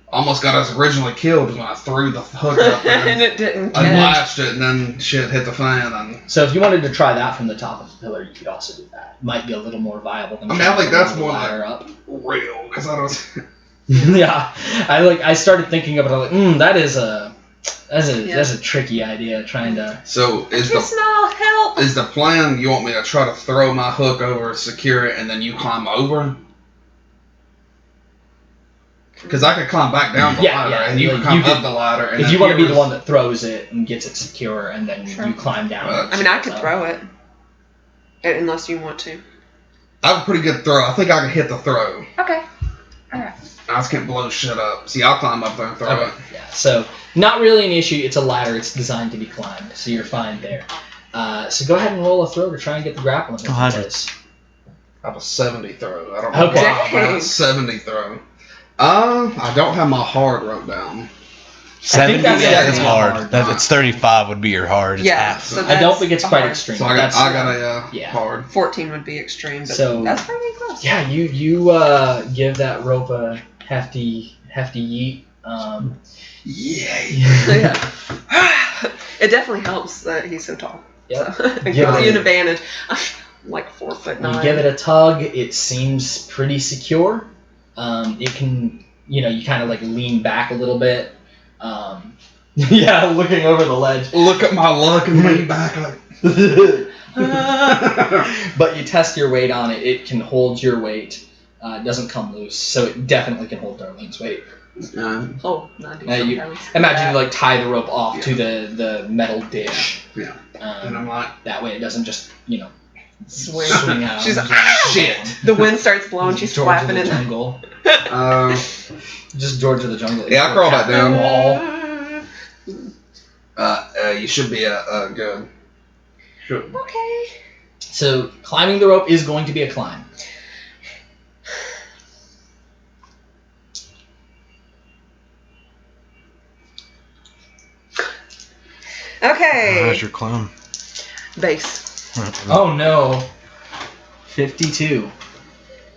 almost got us originally killed, was when I threw the hook up and it didn't I catch. lashed it, and then shit hit the fan. And so if you wanted to try that from the top of the pillar, you could also do that. Might be a little more viable than I think that's more ladder up. real, because Yeah, I started thinking of it. I was like, that's a tricky idea. Trying to. So I can smell help. is the plan? You want me to try to throw my hook over, secure it, and then you climb over? Because I could climb back down the ladder, and you can climb up the ladder. And if you want to be the one that throws it and gets it secure, and then you climb down. I mean, I could throw it, unless you want to. I have a pretty good throw. I think I can hit the throw. Okay. All right. I just can't blow shit up. See, I'll climb up there and throw it. Yeah. So not really an issue. It's a ladder. It's designed to be climbed, so you're fine there. So go ahead and roll a throw to try and get the grappling hook in place. I have a 70 throw. I don't know Okay. why I have a 70 throw. I don't have my hard wrote down. 70, that's that's hard. hard. It's 35 would be your hard. It's Yeah, half. so I don't think it's quite hard. extreme. So I got a hard. 14 would be extreme, but So- that's pretty close. Yeah, you give that rope a hefty yeet. Yeah. It definitely helps that he's so tall. Yep. So it gives Yeah. you an advantage. I'm like 4'9". You give it a tug. It seems pretty secure. It can, you kind of like lean back a little bit. Yeah, looking over the ledge. Look at my luck and lean back like. But you test your weight on it. It can hold your weight. It doesn't come loose, so it definitely can hold Darlene's weight. Oh, 90 You pounds. imagine you tie the rope off to the metal dish. Yeah. And I'm like, that way it doesn't just Swing. swing out. She's and like, just shit. The wind starts blowing. She's George of flapping the in. jungle. Just George of the jungle. Yeah, I crawl back down. Wall. You should be good. Should. Okay. So climbing the rope is going to be a climb. Okay. How's your climb? Base. Oh no. 52.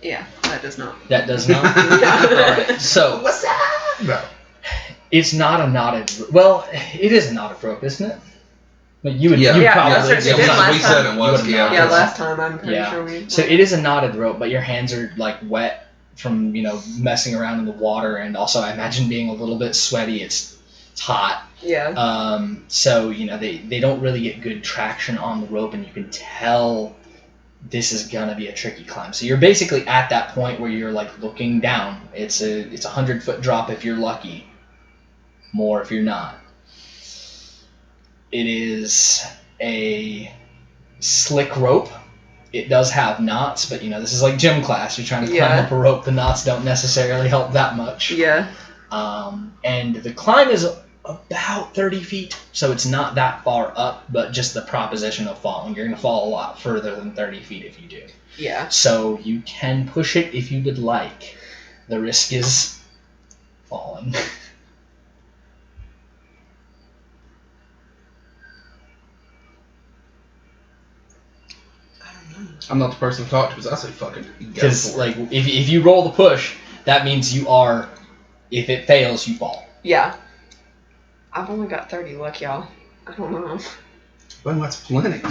Yeah, that does not. That does not. Alright, so What's that? No. it's not a knotted. Well, it is a knotted rope, isn't it? But you would. Yeah. you Yeah, probably, that's right, they did last we said it was. You would've Yeah, knocked it. last time I'm pretty Yeah. sure we. So it is a knotted rope, but your hands are like wet from messing around in the water, and also I imagine being a little bit sweaty. It's hot. Yeah. So they don't really get good traction on the rope, and you can tell this is gonna be a tricky climb. So you're basically at that point where you're like looking down. It's a 100-foot drop if you're lucky, more if you're not. It is a slick rope. It does have knots, but this is like gym class. You're trying to climb up a rope. The knots don't necessarily help that much. Yeah. And the climb is about 30 feet, so it's not that far up, but just the proposition of falling. You're going to fall a lot further than 30 feet if you do. Yeah. So you can push it if you would like. The risk is falling. I'm not the person to talk to because I say fucking. Because if you roll the push, that means you are. If it fails, you fall. Yeah. I've only got 30 luck, y'all. I don't know. Well, that's plenty. All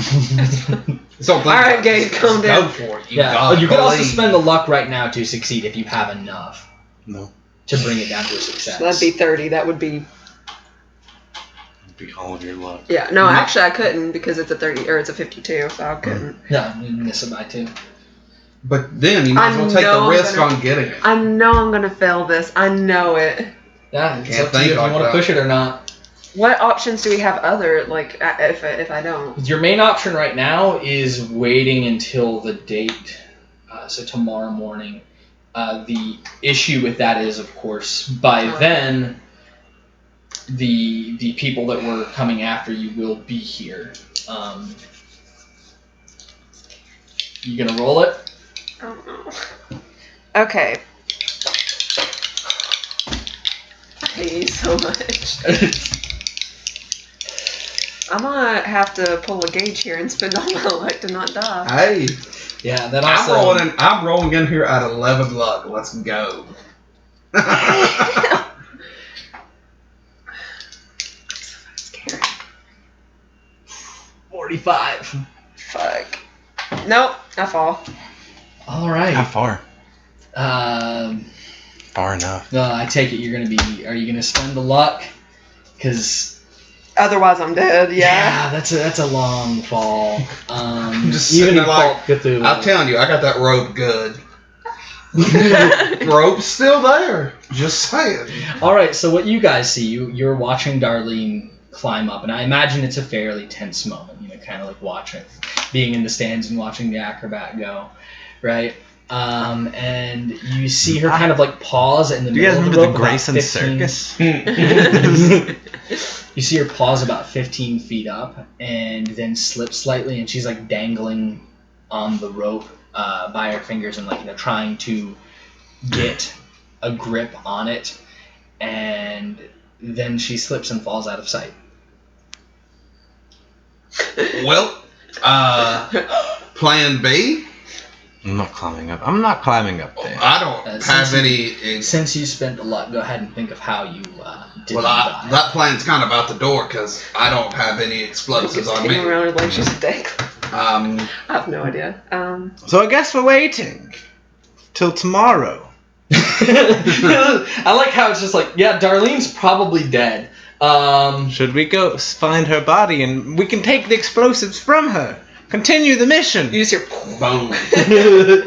right, Gabe, calm down. Go for it. You could also spend the luck right now to succeed if you have enough. No. To bring it down to a success. So that'd be 30. That would be. Be all of your luck. Yeah. No, actually, I couldn't because it's a 30 or it's a 52, so I couldn't. No, you miss it by 2. But then you might as well take the risk on getting it. I know I'm gonna fail this. I know it. Yeah, it's Can't up to you think if you like want to that. push it or not. What options do we have other if I don't? Your main option right now is waiting until the date, so tomorrow morning. The issue with that is, of course, by then, the people that were coming after you will be here. You gonna roll it? I don't know. Okay. I hate you so much. I'm gonna have to pull a gauge here and spend all my luck to not die. Hey, Yeah, that also. I'm rolling in here at 11 luck. Let's go. I'm so scared. 45. Fuck. Nope, I fall. All right. How far? I far enough. I take it are you gonna spend the luck? Because Otherwise, I'm dead. Yeah. that's a long fall. Just Even sitting in there Pulp Cthulhu. I'm telling you, I got that rope good. Rope's still there. Just saying. All right, so what you guys see, you're watching Darlene climb up, and I imagine it's a fairly tense moment. Kind of like watching, being in the stands and watching the acrobat go, right? And you see her kind of like pause in the Do you middle guys of the remember rope. the Grayson Circus? You see her pause about 15 feet up, and then slip slightly, and she's like dangling on the rope by her fingers, and like trying to get a grip on it, and then she slips and falls out of sight. Well, plan B. I'm not climbing up. I'm not climbing up there. I don't have any. Since you spent a lot, go ahead and think of how you didn't Well, die. that plan's kind of out the door because I don't have any explosives on Hanging me. around like she's a dick. I have no idea. So I guess we're waiting till tomorrow. I like how it's just like, yeah, Darlene's probably dead. Should we go find her body and we can take the explosives from her? Continue the mission. You just hear Boom.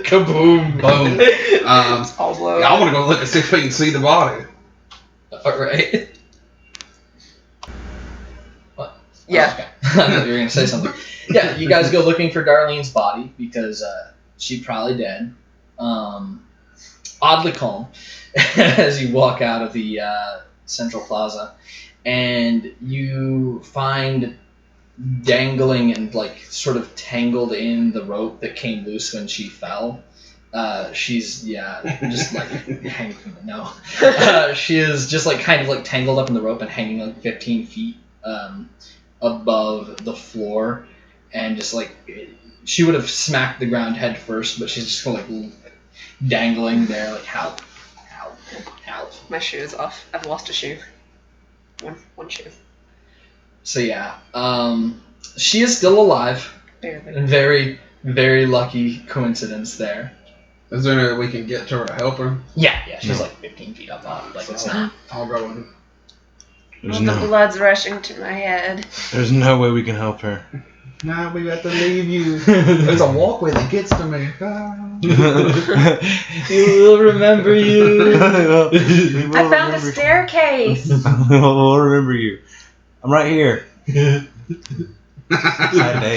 Kaboom. Boom. all blow. Yeah, I want to go look and see if we can see the body. Alright. What? Yeah. Oh, okay. I thought you were going to say something. Yeah, you guys go looking for Darlene's body because she's probably dead. Oddly calm as you walk out of the Central Plaza. And you find dangling and like sort of tangled in the rope that came loose when she fell. She's just like hanging. No, she is just like kind of like tangled up in the rope and hanging like 15 feet above the floor, and just like she would have smacked the ground head first, but she's just kind of like dangling there, like help. My shoe is off. I've lost a shoe. One shoe. So yeah, she is still alive. Barely. Very, very lucky coincidence there. Is there any way we can get to her to help her? Yeah, she's like 15 feet up on. Like it's not. I'll go with her. The blood's rushing to my head. There's no way we can help her. Nah, we have to leave you. There's a walkway that gets to me. He will remember you. I found a staircase. We'll remember you. I'm right here.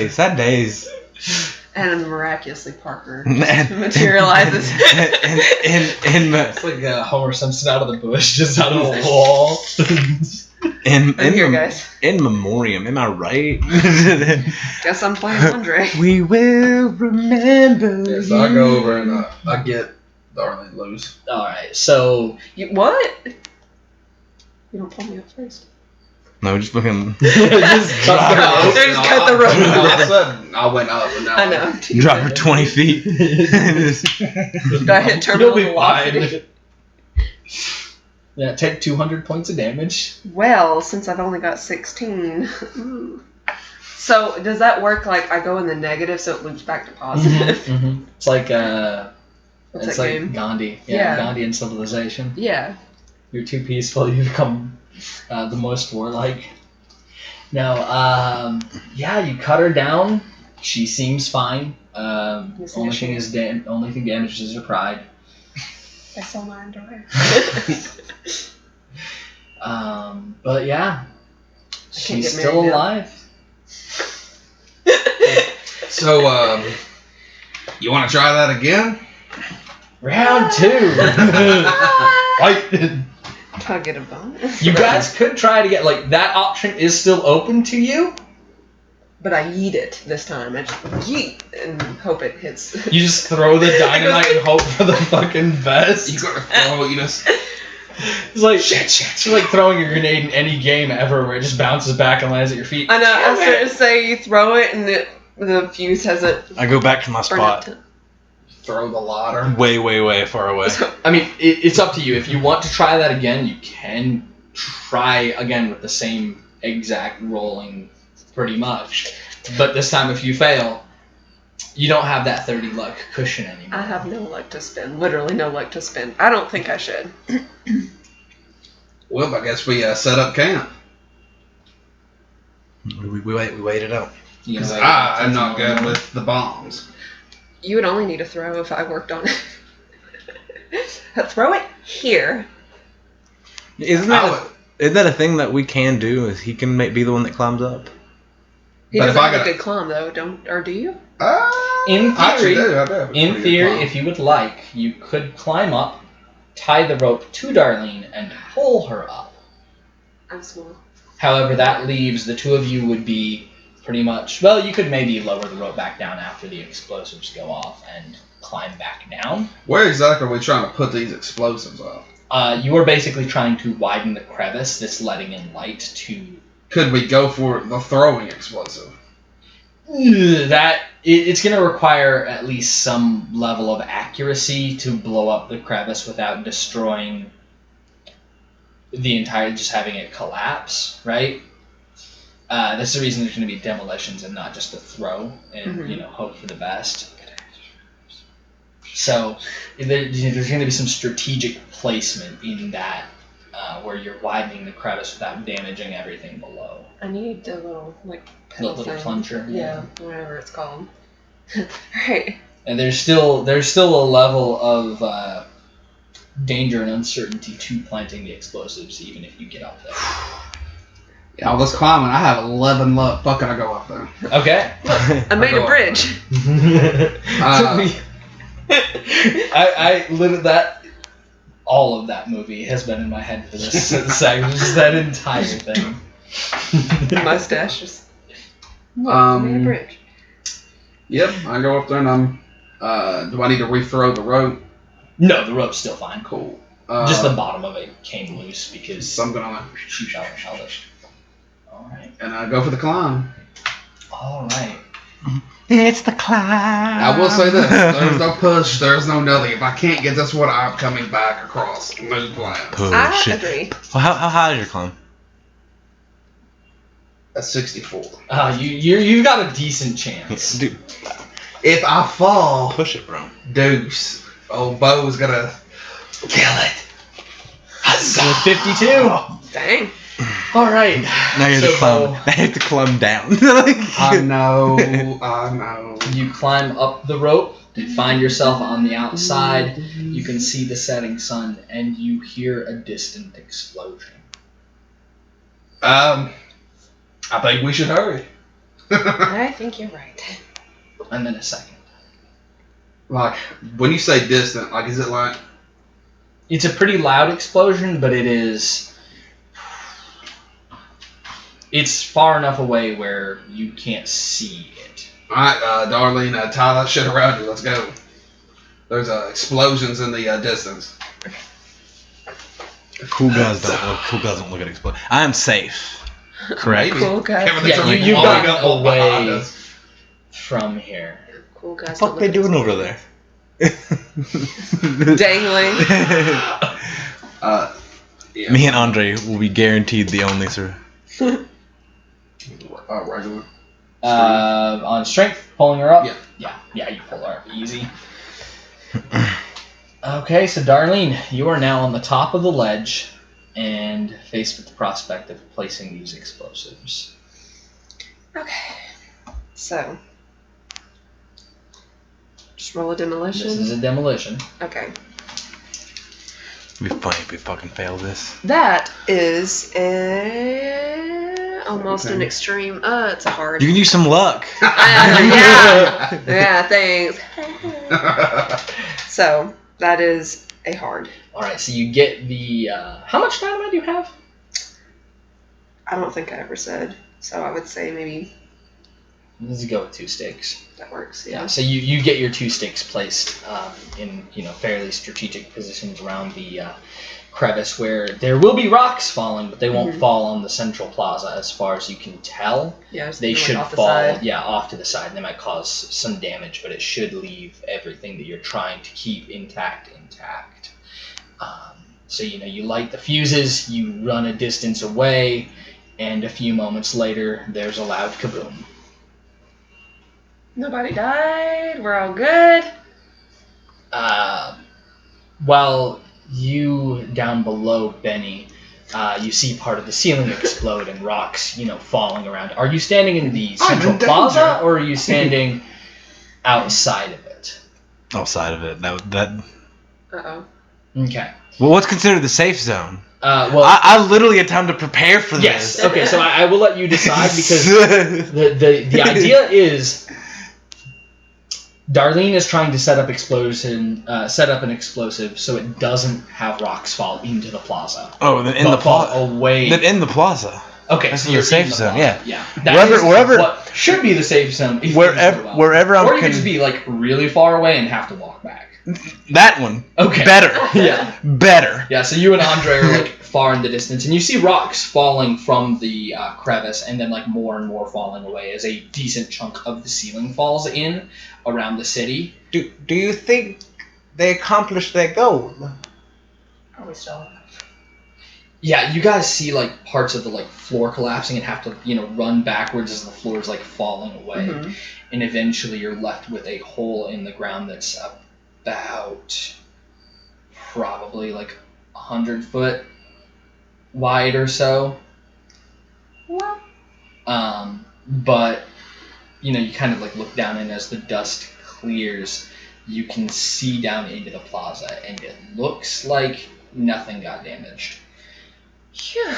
Sad days. And miraculously Parker materializes. It's like Homer Simpson out of the bush, just out of the wall. I'm here, guys. In memoriam, am I right? Guess I'm playing Andre. We will remember. Yeah, so I go over and I get Darlene loose. Alright, so. What? You don't pull me up first. No, just put him. Just cut the rope. No, I said I went up, and now I know. Drop her 20 feet. Do I hit terminal You'll be velocity? Yeah, take 200 points of damage. Well, since I've only got 16. So, does that work like I go in the negative so it loops back to positive? Mm-hmm. It's like What's it's that like game? Gandhi. Yeah. Gandhi and Civilization. Yeah. You're too peaceful, you become the most warlike. No, you cut her down. She seems fine. Only thing damaged is her pride. I saw my underwear. But yeah, she's get still married now. alive. So, you want to try that again? Round 2. Fight. Do I get a bonus? You guys could try to get that option is still open to you. But I yeet it this time. I just yeet and hope it hits. You just throw the dynamite and hope for the fucking best. You gotta throw, you just. It's like shit. It's like throwing a grenade in any game ever, where it just bounces back and lands at your feet. I know. I started to say you throw it and the fuse hasn't. I go back to my spot. Throw the ladder. Way far away. I mean, it's up to you. If you want to try that again, you can try again with the same exact rolling, pretty much. But this time, if you fail, You don't have that 30 luck cushion anymore. I have no luck to spend. Literally no luck to spend. I don't think I should. Well, I guess we set up camp. We wait it out. You know, I am not good with the bombs. You would only need to throw if I worked on it. Throw it here. Isn't that a thing that we can do? Is he can be the one that climbs up? He But doesn't if I have a got- good climb though, do you? In I actually theory, do. I do have a In pretty theory, good climb. if you would like, you could climb up, tie the rope to Darlene, and pull her up. I'm small. However, that leaves the two of you would be pretty much... Well, you could maybe lower the rope back down after the explosives go off and climb back down. Where exactly are we trying to put these explosives up? You are basically trying to widen the crevice that's letting in light to... Could we go for the throwing explosive? It's going to require at least some level of accuracy to blow up the crevice without destroying the entire, just having it collapse, right? That's the reason there's going to be demolitions and not just a throw, and hope for the best. So there's going to be some strategic placement in that, where you're widening the crevice without damaging everything below. I need the little Little thing. plunger. Yeah, whatever it's called. Right. And there's still a level of danger and uncertainty to planting the explosives, even if you get up there. Yeah, all this climbing, I have 11 luck. Fucking I go up there. Okay. I made a bridge. I literally all of that movie has been in my head for this segment. Just that entire thing. Mustache just. Look, I made a bridge. Yep, I go up there and I'm. Do I need to rethrow the rope? No, the rope's still fine. Cool. Just the bottom of it came loose because something on it. she fell and held it. All right. And I go for the climb. All right. It's the climb. I will say this: there's no push, there's no nothing. If I can't get this one, I'm coming back across. No plan. I agree. Well, how high is your climb? That's 64. You got a decent chance. Dude, If I fall, push it, bro. deuce. Old Bo's gonna kill it. So 52. Dang. All right. Now you have to climb. Bo, Now you have to climb down. I know. You climb up the rope. You find yourself on the outside. You can see the setting sun, and you hear a distant explosion. I think we should hurry. I think you're right. And then a second. Like, when you say distant, like, is it like... It's a pretty loud explosion, but it's far enough away where you can't see it. Alright, Darlene, tie that shit around you. Let's go. There's explosions in the distance. Cool guys don't look at explosion. I am safe. Correct. Maybe. Cool guys. Everything's Yeah, like you've blowing gotten up all behind away us. from here. Cool guys. What the fuck they doing over there? Dangling. Yeah. Me and Andre will be guaranteed the only sir. Regular. On strength, pulling her up? Yeah. Yeah, you pull her up easy. Okay, so Darlene, you are now on the top of the ledge and faced with the prospect of placing these explosives. Okay. So. Just roll a demolition. This is a demolition. Okay. It'd be funny if we fucking fail this. That is almost Okay. an extreme. It's a hard. You can use some luck. Yeah. Yeah. Thanks. So that is a hard. All right, so you get the. How much dynamite do you have? I don't think I ever said. So I would say maybe Let's go with 2 sticks. that works. Yeah. Yeah. So you get your 2 sticks placed in fairly strategic positions around the crevice where there will be rocks falling, but they won't fall on the central plaza as far as you can tell. Yeah. just They like should off the fall, side. off to the side. They might cause some damage, but it should leave everything that you're trying to keep intact. So you light the fuses, you run a distance away, and a few moments later, there's a loud kaboom. Nobody died. We're all good. While you down below, Benny, you see part of the ceiling explode and rocks, falling around. Are you standing in the central plaza, or are you standing outside of it? Outside of it. That. Uh-oh. Okay. Well, what's considered the safe zone? Well, I literally had time to prepare for yes. this. Okay, so I will let you decide because the idea is Darlene is trying to set up an explosive so it doesn't have rocks fall into the plaza. Oh, then in the plaza. Away. Then in the plaza. Okay, this so is you're the safe in the zone. plaza. Yeah. Wherever what should be the safe zone. If Wherever I'm. Or you could just be like really far away and have to walk back. That one. Okay. Better. Yeah. Better. Yeah. So you and Andre are like far in the distance, and you see rocks falling from the crevice, and then like more and more falling away as a decent chunk of the ceiling falls in around the city. Do you think they accomplished their goal? Are we still alive? Yeah, you guys see like parts of the like floor collapsing and have to run backwards as the floor is like falling away, and eventually you're left with a hole in the ground that's about probably like 100 foot wide or so. What? But you kind of like look down, and as the dust clears, you can see down into the plaza, and it looks like nothing got damaged. Phew.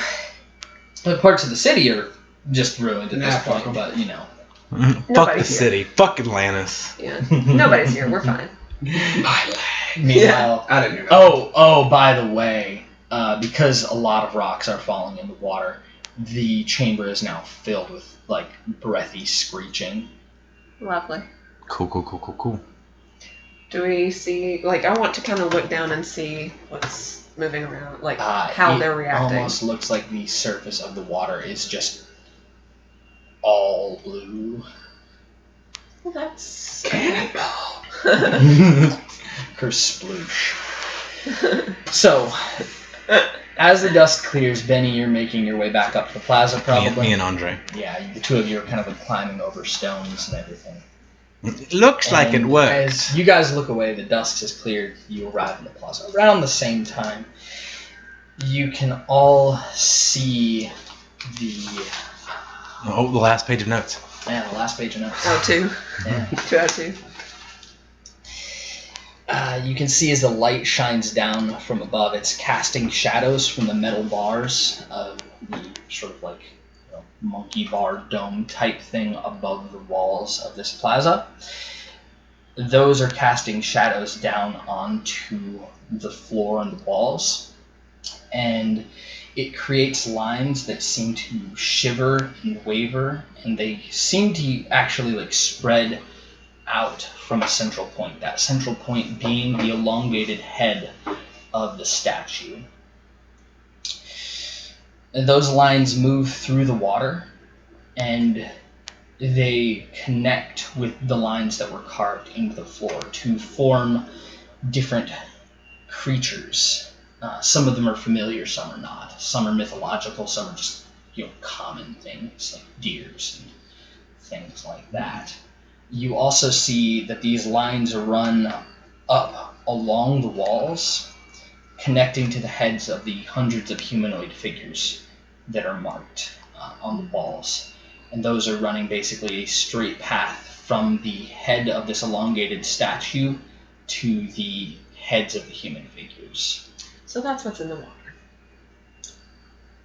But parts of the city are just ruined at this fuck point, 'em. but Fuck the city. Fuck Atlantis. Yeah. Nobody's here. We're fine. Meanwhile, I didn't hear that. oh, by the way, because a lot of rocks are falling in the water, the chamber is now filled with like breathy screeching. Lovely. Cool. Do we see, like, I want to kind of look down and see what's moving around, like, how they're reacting. It almost looks like the surface of the water is just all blue. Well, that's... Cannonball. Kersploosh. So, as the dust clears, Benny, you're making your way back up the plaza, probably. Me and Andre. Yeah, the two of you are kind of like climbing over stones and everything. Looks like it worked. As you guys look away, the dust has cleared. You arrive in the plaza around the same time. You can all see the last page of notes. Yeah, the last page of notes. Oh, 2. Yeah. 2 out of 2. You can see as the light shines down from above, it's casting shadows from the metal bars of the sort of like monkey bar dome type thing above the walls of this plaza. Those are casting shadows down onto the floor and the walls, and it creates lines that seem to shiver and waver, and they seem to actually like spread out from a central point, that central point being the elongated head of the statue. And those lines move through the water, and they connect with the lines that were carved into the floor to form different creatures. Some of them are familiar, some are not. Some are mythological, some are just common things like deers and things like that. You also see that these lines run up along the walls, connecting to the heads of the hundreds of humanoid figures that are marked on the walls. And those are running basically a straight path from the head of this elongated statue to the heads of the human figures. So that's what's in the water.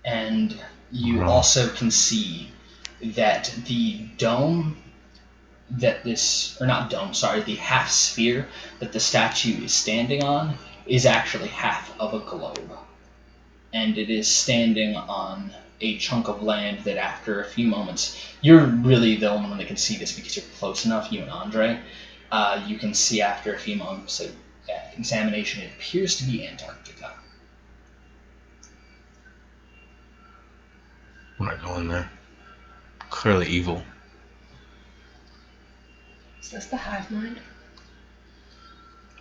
And you also can see that the dome that the half sphere that the statue is standing on is actually half of a globe. And it is standing on a chunk of land that after a few moments, you're really the only one that can see this because you're close enough, you and Andre, you can see after a few moments of examination, it appears to be Antarctica. We're not going there. Clearly evil. Is this the hive mind?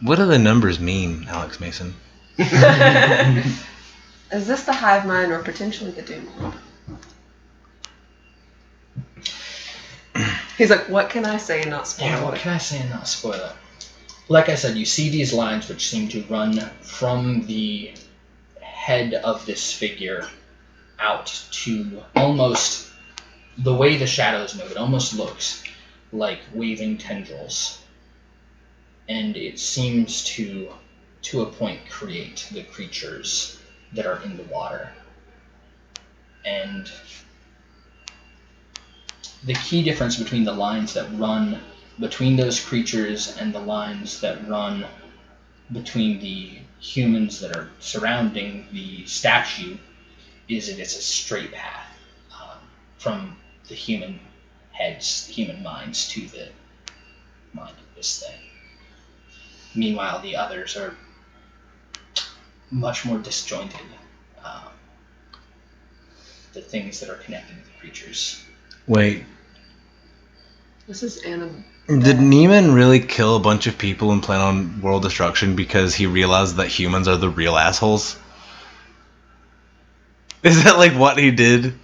What do the numbers mean, Alex Mason? Is this the hive mind or potentially the doom world? He's like, what can I say and not spoil Yeah, what it? can I say and not spoil it? Like I said, you see these lines which seem to run from the head of this figure out to almost the way the shadows move. It almost looks like waving tendrils, and it seems to a point create the creatures that are in the water. And the key difference between the lines that run between those creatures and the lines that run between the humans that are surrounding the statue is that it's a straight path from the human heads, the human minds, to the mind of this thing. Meanwhile, the others are much more disjointed. The things that are connected to the creatures. Wait, This is Anna. did Neiman really kill a bunch of people and plan on world destruction because he realized that humans are the real assholes? Is that like what he did?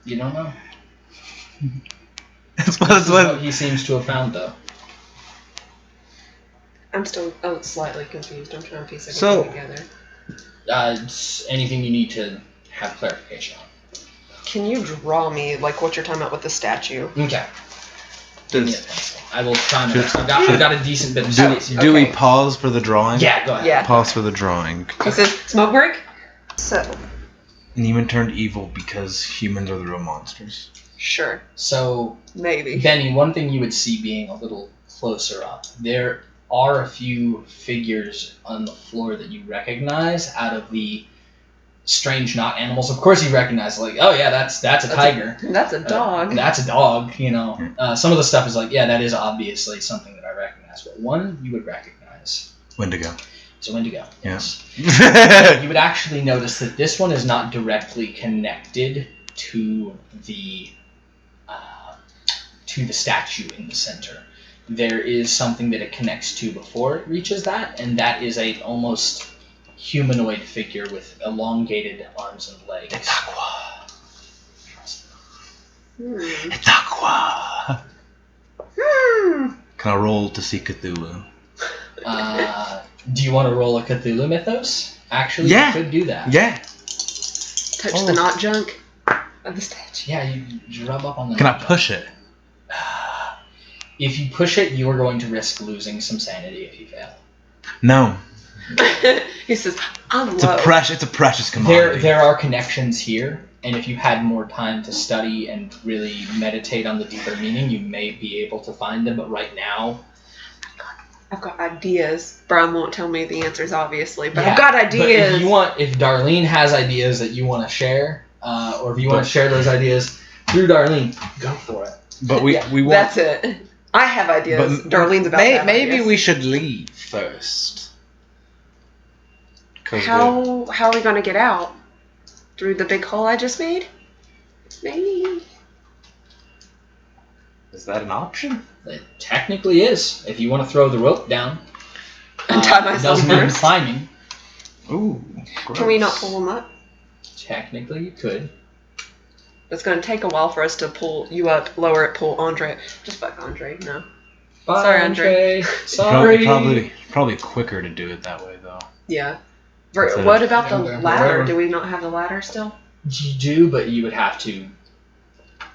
You don't know. That's This is what what. he seems to have found, though. I'm still slightly confused. I'm trying to piece So- everything together. It's anything you need to have clarification on. Can you draw me like what you're talking about with the statue? Okay. Give me a Does- pencil. I will try my Should- best. I've got a decent bit of Do, space here. do we Okay. pause for the drawing? Yeah, go ahead. Yeah. Pause for the drawing. He says, smoke break? So, Neiman turned evil because humans are the real monsters. sure. So, Maybe. Benny, one thing you would see being a little closer up, there are a few figures on the floor that you recognize out of the strange not animals. Of course you recognize, like, oh yeah, that's a tiger. That's a dog. That's a dog, you know. Some of the stuff is like, yeah, that is obviously something that I recognize. But one you would recognize Wendigo. is a Wendigo. Yeah. Yes. You would actually notice that this one is not directly connected to the statue in the center. There is something that it connects to before it reaches that, and that is a almost humanoid figure with elongated arms and legs. Aqua. Hmm. It's Aqua. Hmm. Can I roll to see Cthulhu? Do you want to roll a Cthulhu mythos? Actually, Yeah. you could do that. Yeah. Touch Oh. the not junk of the statue. Yeah, you rub up on the. Can I push it? If you push it, you are going to risk losing some sanity if you fail. No. He says, I'm It's a low. precious commodity. There are connections here, and if you had more time to study and really meditate on the deeper meaning, you may be able to find them. But right now, I've got ideas. Brian won't tell me the answers, obviously, but yeah, I've got But ideas. if Darlene has ideas that you want to share, or if you want to share those ideas through Darlene, go for it. But we Yeah, want. That's it. I have ideas. But Darlene's about to have maybe ideas. we should leave first. 'Cause How are we going to get out? Through the big hole I just made? Maybe. is that an option? It technically is. If you want to throw the rope down, And tie it myself doesn't mean first. climbing. Ooh. Can we not gross. pull them up? Technically, you could. It's going to take a while for us to pull you up, lower it, pull Andre. Just fuck Andre, no. Bye, Sorry, Andre. Sorry. Probably quicker to do it that way though. Yeah. Instead of- What about the Yeah, ladder? whatever. Do we not have the ladder still? You do, but you would have to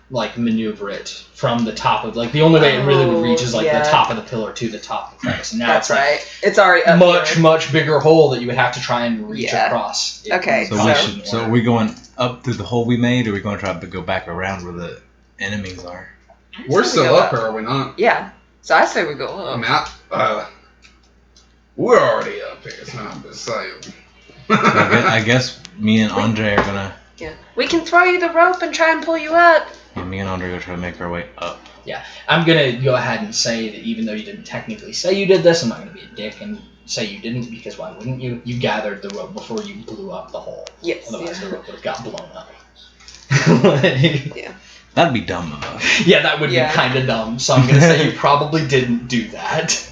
like maneuver it from the top of the only way it really would reach is like yeah. the top of the pillar to the top of the crevice. And now That's it's like right. It's already up here. much bigger hole that you would have to try and reach Yeah. across. It Okay, So probably we so- shouldn't so are work. we going up through the hole we made, or are we going to try to go back around where the enemies are? We're We still go up, or are we not? Yeah. So I say we go I up. mean, we're already up here, so I'm just saying. So I guess me and Andre are gonna. Yeah. We can throw you the rope and try and pull you up. Yeah, me and Andre are gonna try to make our way up. I'm gonna go ahead and say that even though you didn't technically say you did this, I'm not gonna be a dick and say you didn't, because why wouldn't you? You gathered the rope before you blew up the hole. Yes. Otherwise, Yeah. the rope would have got blown up. That'd be dumb of us. Yeah, that would Yeah. be kind of dumb. So I'm gonna say you probably didn't do that.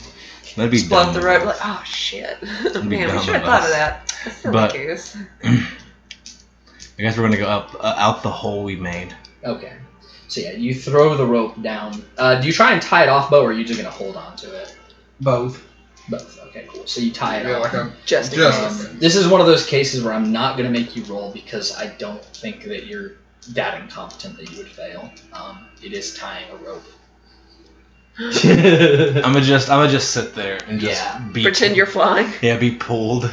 That'd be Just blow dumb. up the of rope. us. Like, oh shit. be Man, we dumb should have of thought us. of that. That's silly But- goose. I guess we're gonna go up out the hole we made. Okay. So yeah, you throw the rope down. Do you try and tie it off, Bo, or are you just gonna hold on to it? Both. Both. Okay, cool. So you tie it Yeah, off. like a Just This is one of those cases where I'm not gonna make you roll because I don't think that you're that incompetent that you would fail. It is tying a rope. I'm gonna just sit there and just be pretend you're flying. Yeah, be pulled.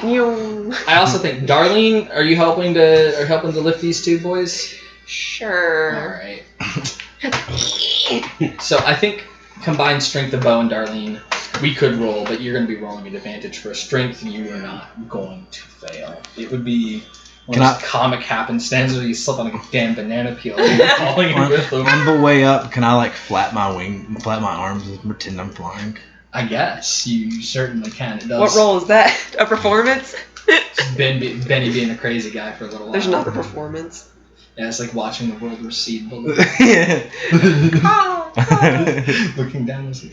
You. I also think, Darlene, are you helping to lift these two boys? Sure. All right. So I think combined strength of Bo and Darlene, we could roll, but you're going to be rolling at advantage for strength. You are not going to fail. It would be one of those comic happenstances where you slip on a damn banana peel and you're falling in with them. On the way up, can I like flap my arms and pretend I'm flying? I guess you certainly can. It does. What role is that? A performance? Benny being a crazy guy for a little while. There's not a performance. Yeah, it's like watching the world recede below. Looking down as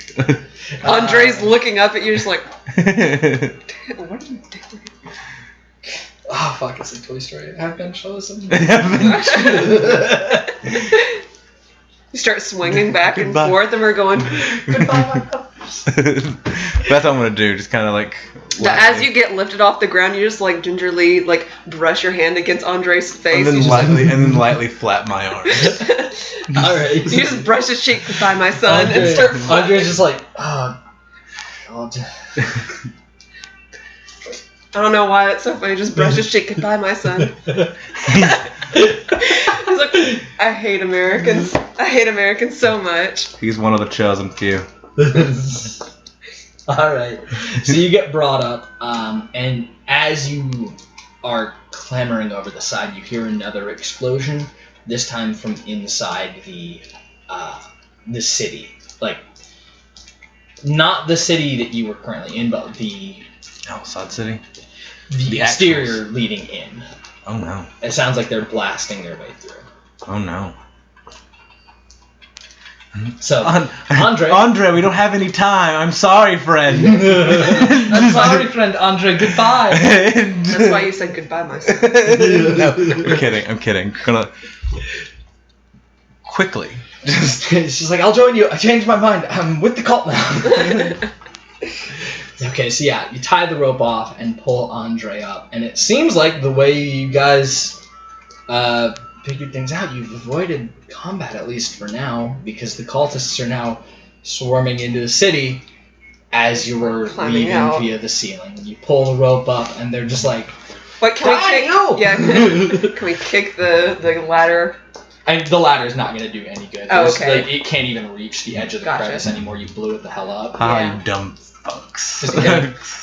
Andre's looking up at you, just like, what are you doing? Oh fuck! It's like Toy Story. Have Ben show us something. You start swinging back and Goodbye. forth, and we're going, goodbye, my puppers. That's what I'm gonna do. Just kind of like. As you get lifted off the ground, you just like gingerly like brush your hand against Andre's face. And then You just, lightly flap my arms. Alright. You just brush his cheek, goodbye, my son, and Andre, start flying. Andre's just like, oh god. I don't know why it's so funny. Just brush his cheek, goodbye, my son. He's like, I hate Americans. I hate Americans so much. He's one of the chosen few. Alright. So you get brought up, and as you are clambering over the side, you hear another explosion, this time from inside the city. Like, not the city that you were currently in, but the Outside city? the exterior leading in. Oh no. It sounds like they're blasting their way through. Oh no. So, Andre... Andre, we don't have any time. I'm sorry, friend. I'm sorry, friend Andre. Goodbye. That's why you said goodbye, my son. No, I'm kidding. Gonna quickly. She's like, I'll join you. I changed my mind. I'm with the cult now. Okay, so yeah, you tie the rope off and pull Andre up, and it seems like the way you guys figured things out, you've avoided combat, at least for now, because the cultists are now swarming into the city as you were Climbing leaving out. via the ceiling. You pull the rope up, and they're just like, Wait, can we "Die, kick? no!" Yeah, can we kick the ladder? And the ladder's not going to do any good. Oh, There's, okay. like, it can't even reach the edge of the Gotcha. crevice anymore. You blew it the hell up. Ah, Yeah. you dumb fucks.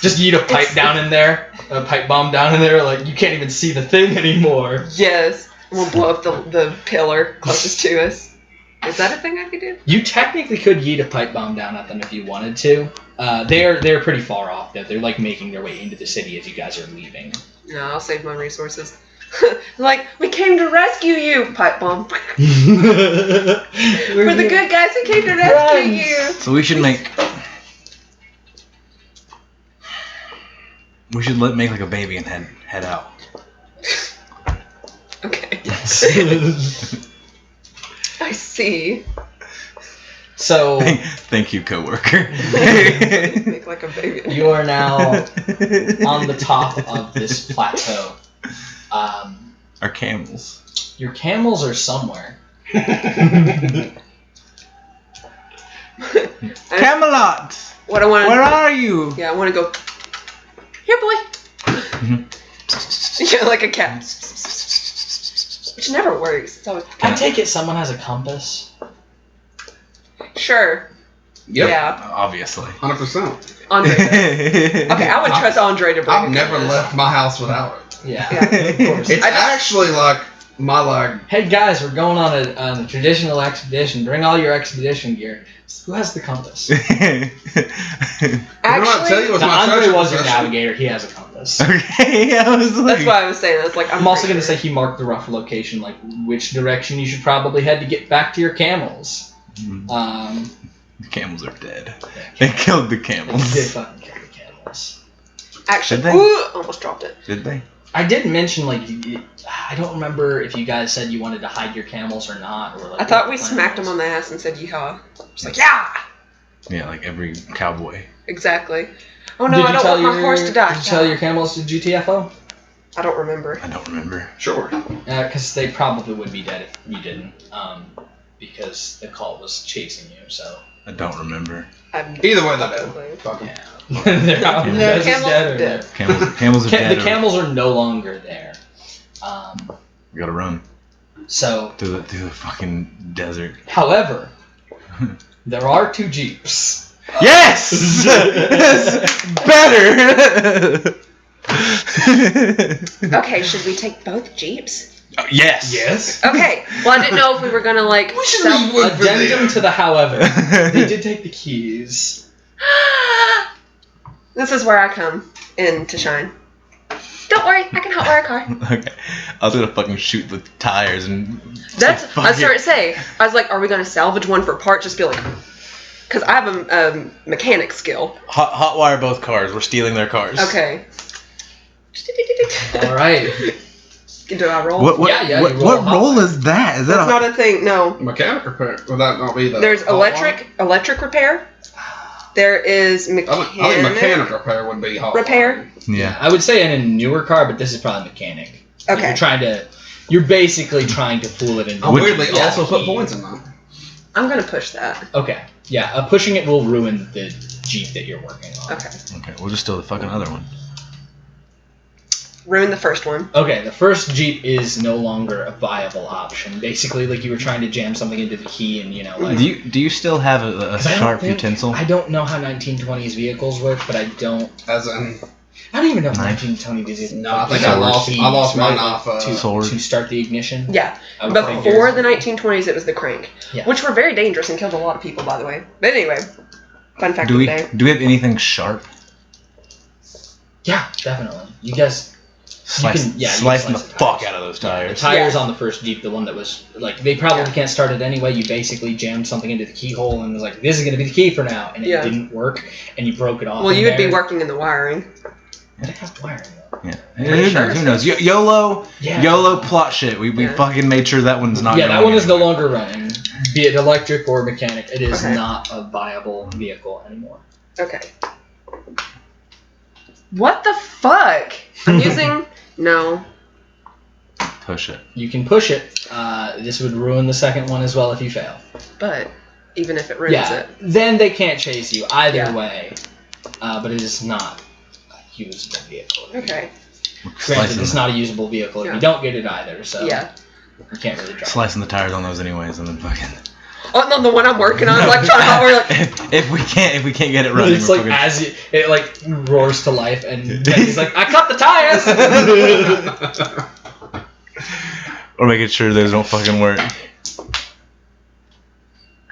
Just yeet a pipe down in there, a pipe bomb down in there, like you can't even see the thing anymore. Yes. And we'll blow up the pillar closest to us. Is that a thing I could do? You technically could yeet a pipe bomb down at them if you wanted to. They're pretty far off. They're like making their way into the city as you guys are leaving. No, I'll save my resources. Like, we came to rescue you! Pipe bomb. We're the good guys who came to rescue you! So we should make make like a baby and head out. Okay. Yes. I see. So Thank you, coworker. Make like a baby. you are now on the top of this plateau. Our camels. Your camels are somewhere. Camelot! What I want to Where are you? Yeah, I want to go. Here, boy. Yeah, like a cat. Which never works. It's always. I take it someone has a compass. Sure. Yep. Yeah. Obviously. 100%. Andre. Okay, I would trust Andre to bring. I've a never compass. left my house without it. Yeah, Yeah. of course. It's I just- actually like my like. Hey guys, we're going on a traditional expedition. Bring all your expedition gear. Who has the compass? Actually, I tell you Actually, what's Now, my Andre treasure was your possession? navigator. He has a compass. Okay, I was like. that's why I was saying that's like. I'm also going to say he marked the rough location, like which direction you should probably head to get back to your camels. The camels are dead. They killed the He did camels. fucking kill the camels. Actually, Did they? ooh, almost dropped it. Did they? I did mention I don't remember if you guys said you wanted to hide your camels or not, or I thought we smacked him on the ass and said yeehaw. Just like yeah. Yeah, like every cowboy. Exactly. Oh no, I don't want my horse to die. Did you tell your camels to GTFO? I don't remember. I don't remember. Sure. Because they probably would be dead if you didn't. Because the cult was chasing you, so. I don't remember. Either way, they're dead. Fuck 'em. Yeah. They're out. No, Guys is camels dead or dead. dead. Camels are dead. The camels are no longer there. We gotta run So. through the fucking desert. However, there are 2 jeeps. Yes! Better! Okay, should we take both jeeps? Yes! Yes. Okay. Well, I didn't know if we were gonna Addendum to the however. They did take the keys. This is where I come in to shine. Don't worry, I can hot wire a car. Okay. I was gonna fucking shoot the tires and... I started to say, I was like, are we gonna salvage one for parts? Just be like, because I have a mechanic skill. Hot wire both cars. We're stealing their cars. Okay. All right. Do I roll? What Yeah, you roll what hot role wire. is that? Is that That's not a thing. No. Mechanic repair. Would that not be the? There's hot electric repair. There is wire? I think mechanic repair would be hot repair. wire. Yeah. I would say in a newer car, but this is probably mechanic. Okay. You're basically trying to fool it into. I weirdly Yeah, also put key. points in that. I'm gonna push that. Okay. Yeah, pushing it will ruin the Jeep that you're working on. Okay. Okay, we'll just steal the fucking other one. Ruin the first one. Okay, the first Jeep is no longer a viable option. Basically, like you were trying to jam something into the key, and like. Do you still have a sharp utensil? I don't know how 1920s vehicles work, but I don't. As in. I don't even know if 1920 vehicles. No, I think I lost mine off to start the ignition. Yeah. I would Before figure. the 1920s, it was the crank, Yeah. which were very dangerous and killed a lot of people, by the way. But anyway, fun fact Do of we the day. have anything sharp? Yeah, definitely. You guys. Slicing you can the slice fuck out of those The tires. tires Yeah. on the first Jeep, the one that was like they probably can't start it anyway. You basically jammed something into the keyhole and was like, "This is going to be the key for now," and it didn't work, and you broke it off. Well, in you'd be there. working in the wiring. But it has wiring though. Yeah. Pretty sure Who knows? YOLO. Yeah. YOLO plot shit. We fucking made sure that one's not. Yeah, that going one is no anywhere. longer running. Be it electric or mechanic, it is Okay. not a viable vehicle anymore. Okay. What the fuck? I'm using no. Push it. You can push it. This would ruin the second one as well if you fail. But even if it ruins it. Then they can't chase you either Yeah. way. But it is not a usable vehicle. Okay. Granted, it's not a usable vehicle if Yeah. you don't get it either, so Yeah. you can't really drive. Slicing the tires on those anyways, and then fucking. Oh, no, the one I'm working on, like trying to hot wire, like. if we can't get it running, It's we're like fucking- as it like roars to life, and then he's like, "I cut the tires." We're making sure those don't fucking work. I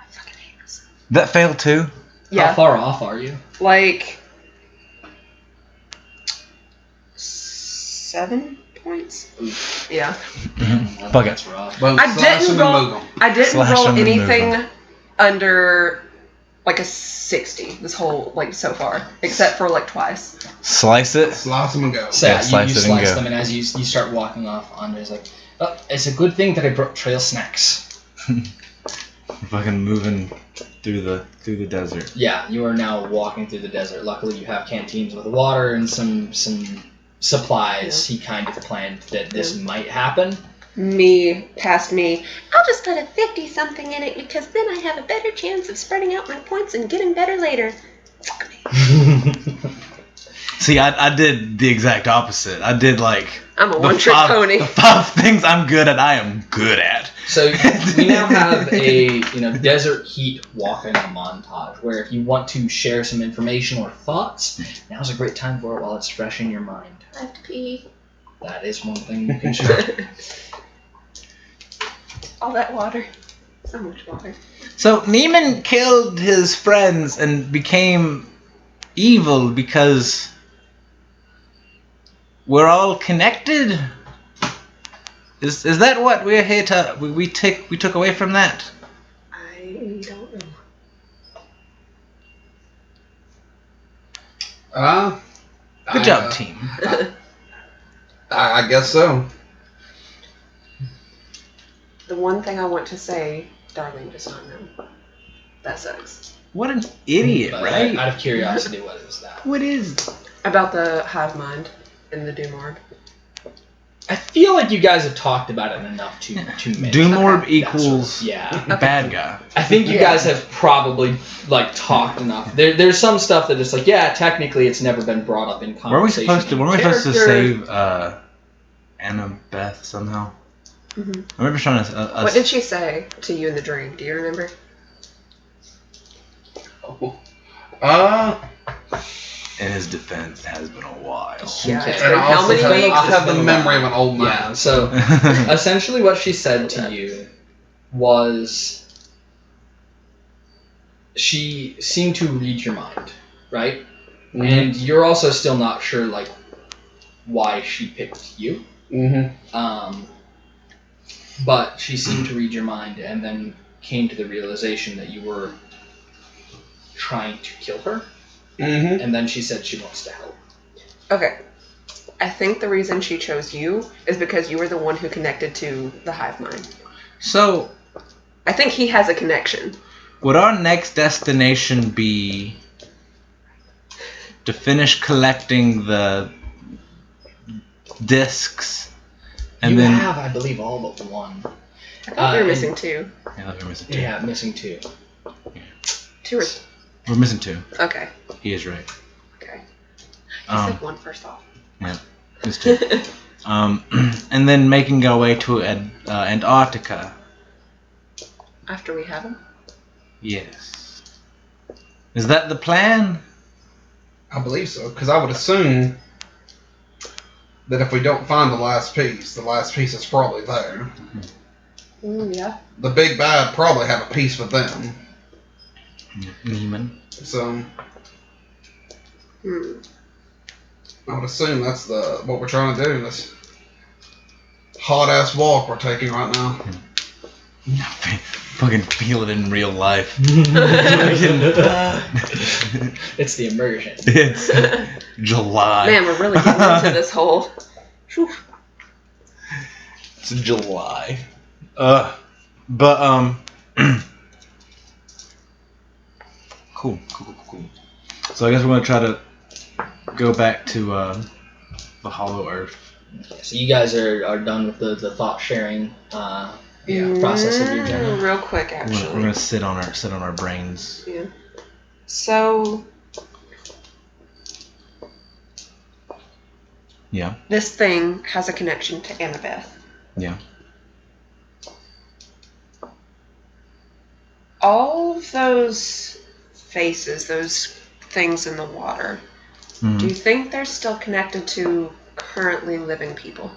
fucking hate myself. That failed too. How Yeah. far off are you? Like 7 points. Yeah. Fuck it. That's rough. Both I slash didn't them and roll. move 'em. I didn't Slash roll them and move anything them. under like a 60 this whole so far, except for like twice. Slice it. Slice them and go. So Yeah, you slice it and slice go. them, and as you start walking off, Andre's like, "Oh, it's a good thing that I brought trail snacks." Fucking moving through the desert. Yeah, you are now walking through the desert. Luckily, you have canteens with water and some supplies. He kind of planned that this might happen. Past me, I'll just put a 50 something in it because then I have a better chance of spreading out my points and getting better later. Fuck me. See, I did the exact opposite. I did like I'm a the one-trick pony. The 5 things I'm good at, I am good at. So we now have a desert heat walking montage where if you want to share some information or thoughts, now's a great time for it while it's fresh in your mind. I have to pee. That is one thing you can share. All that water. So much water. So Neiman killed his friends and became evil because we're all connected. Is that what we're here to we took away from that? I don't know. Good job, team. I guess so. The one thing I want to say, Darlene does not know. That sucks. What an idiot, But right? Out of curiosity, what is that? What is? About the hive mind and the doom orb. I feel like you guys have talked about it enough to mention. Doom orb Okay. equals Yeah. bad guy. I think you Yeah. guys have probably like talked enough. There's some stuff that is like, yeah, technically it's never been brought up in conversation. Weren't we supposed to Character. save Annabeth somehow? Mm-hmm. I remember trying to. What did she say to you in the dream? Do you remember? In his defense, it has been a while. Yeah, Okay. it's And been how many I weeks? have the memory of an old man. Yeah. So essentially, what she said to you was she seemed to read your mind, right? Mm-hmm. And you're also still not sure like why she picked you. Mm-hmm. But she seemed to read your mind and then came to the realization that you were trying to kill her. Mm-hmm. And then she said she wants to help. Okay. I think the reason she chose you is because you were the one who connected to the hive mind. So, I think he has a connection. would our next destination be to finish collecting the discs, and you then have, I believe, all but one. I thought we were and- missing two. yeah, we're missing two. Yeah, missing two. Two or... We're missing two. Okay. He is right. Okay. I Um, said one first off. yeah, it's two. And then making our way to Antarctica. After we have him? Yes. Is that the plan? I believe so, because I would assume that if we don't find the last piece is probably there. Yeah. The big bad probably have a piece with them. Neiman. So Hmm. I would assume that's what we're trying to do in this hot ass walk we're taking right now. Fucking feel it in real life. It's the immersion. It's July. Man, we're really getting into this whole... Whew. It's July. But cool. So I guess we're gonna try to go back to the Hollow Earth. Okay, so you guys are done with the thought sharing process of your journey. Real quick, We're actually. gonna sit on our brains. Yeah. So, Yeah. this thing has a connection to Annabeth. Yeah. All of those faces, those things in the water, Mhm. do you think they're still connected to currently living people?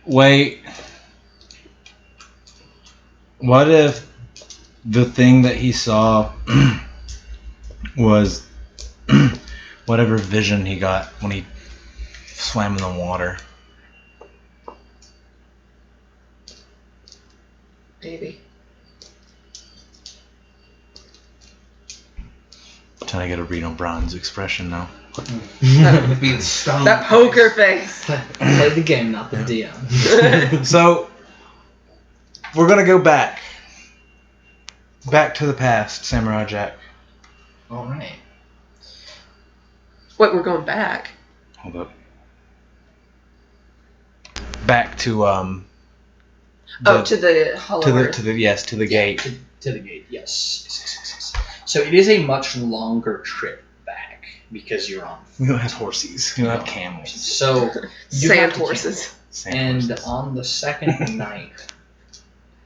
Wait. What if the thing that he saw was whatever vision he got when he swam in the water? Maybe. Trying to get a read on Brian's expression now. Being stoned. That poker face. Play the game, not the DM. So we're gonna go back to the past, Samurai Jack. All right. Wait, we're going back. Hold up. Back to To the Hollow Earth. to the gate. To the gate. Yes. So it is a much longer trip back because you're on. We don't have horses. We don't have camels. So you Sand have to horses. Sand horses. on the second night,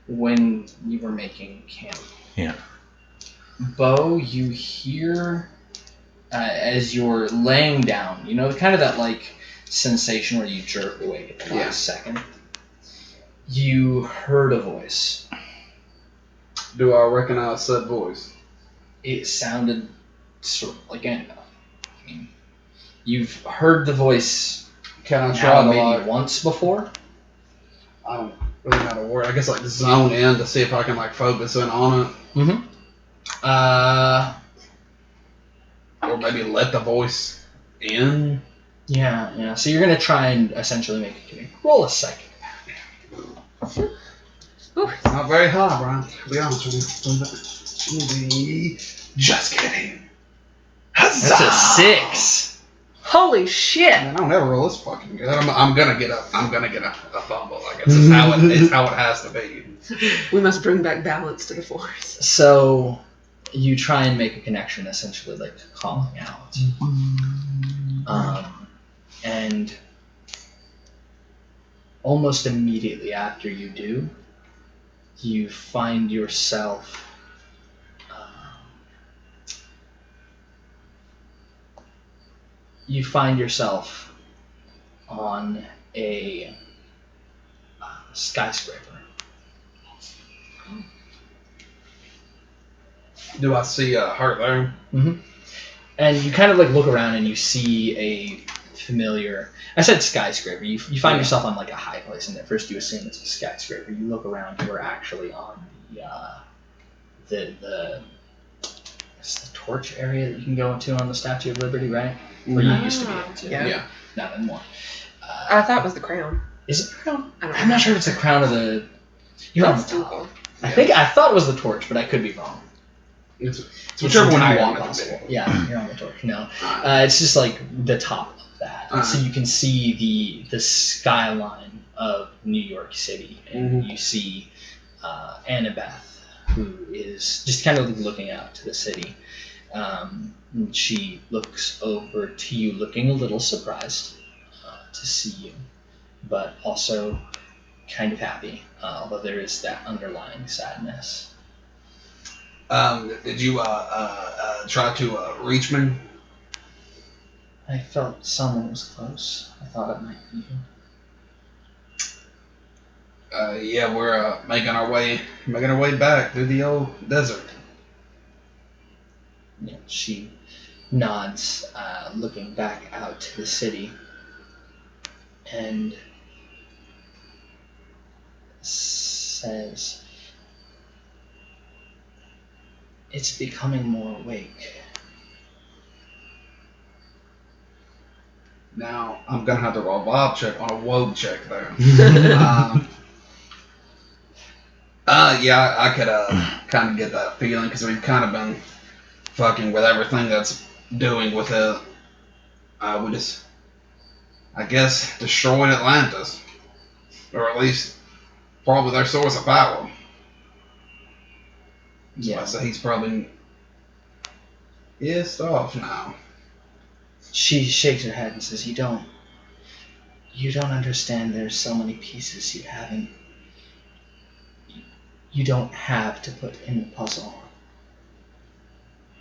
when you were making camp, Yeah. Bo, you hear as you're laying down, you know, kind of that like sensation where you jerk awake at the last second. You heard a voice. Do I recognize said voice? It sounded sort of like Annabelle. I mean, you've heard the voice Can I now try to maybe once before. I don't really know how to word. I guess like zone in to see if I can like focus in on it, Mm-hmm. or maybe let the voice in. Yeah. So you're gonna try and essentially make a roll a psychic. It's not very high, Brian. To be honest with you. Just kidding. Huzzah! That's a 6. Holy shit! Man, I don't ever roll this fucking good. I'm gonna get a fumble. Like it's how it has to be. We must bring back balance to the force. So you try and make a connection, essentially like calling out. And almost immediately after you do, you find yourself on a skyscraper. Do I see her there? Mm-hmm. And you kind of like look around and you see a familiar. I said skyscraper. You find yourself on like a high place, and at first you assume it's a skyscraper. You look around. You are actually on the torch area that you can go into on the Statue of Liberty, right? Where you used to be able to. Yeah. Not anymore. I thought it was the crown. Is it the crown? I don't know. I'm not sure if it's the crown of the. You're on the That's too top. cool. I thought it was the torch, but I could be wrong. It's whichever one you entirely want it to possible. be. Yeah, you're on the torch. No, it's just like the top of that, so you can see the skyline of New York City, and you see Annabeth, who is just kind of looking out to the city. And she looks over to you, looking a little surprised to see you, but also kind of happy, although there is that underlying sadness. Did you try to reach me? I felt someone was close. I thought it might be you. Yeah, we're making our way back through the old desert. Yeah, she nods, looking back out to the city, and says, "It's becoming more awake." Now I'm gonna have to roll a vibe check on a woke check there. Yeah, I could kind of get that feeling because we've kind of been fucking with everything that's doing with it. We just, I guess, destroyed Atlantis, or at least probably their source of power. Yeah. So he's probably pissed off now. She shakes her head and says, You don't understand. There's so many pieces you don't have to put in the puzzle.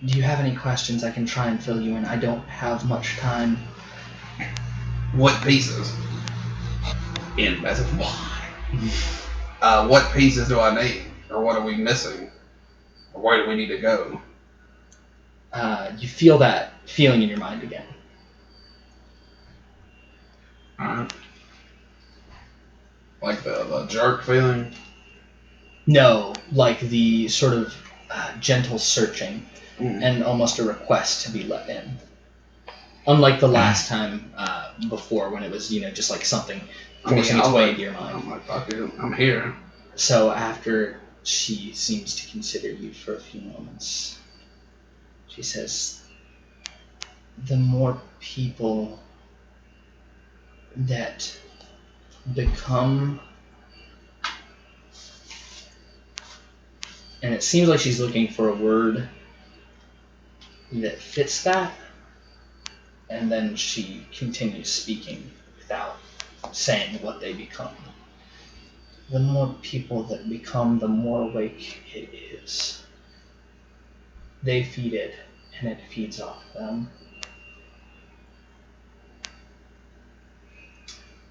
Do you have any questions? I can try and fill you in. I don't have much time. What pieces? In method. What pieces do I need? Or what are we missing? Or where do we need to go? You feel that feeling in your mind again. Alright. Like the jerk feeling? No, like the sort of gentle searching and almost a request to be let in. Unlike the last time before when it was, just like something forcing its way into your mind. I'm like, fuck it, I'm here. So after she seems to consider you for a few moments, she says, the more people that become... And it seems like she's looking for a word that fits that. And then she continues speaking without saying what they become. The more people that become, the more awake it is. They feed it, and it feeds off them.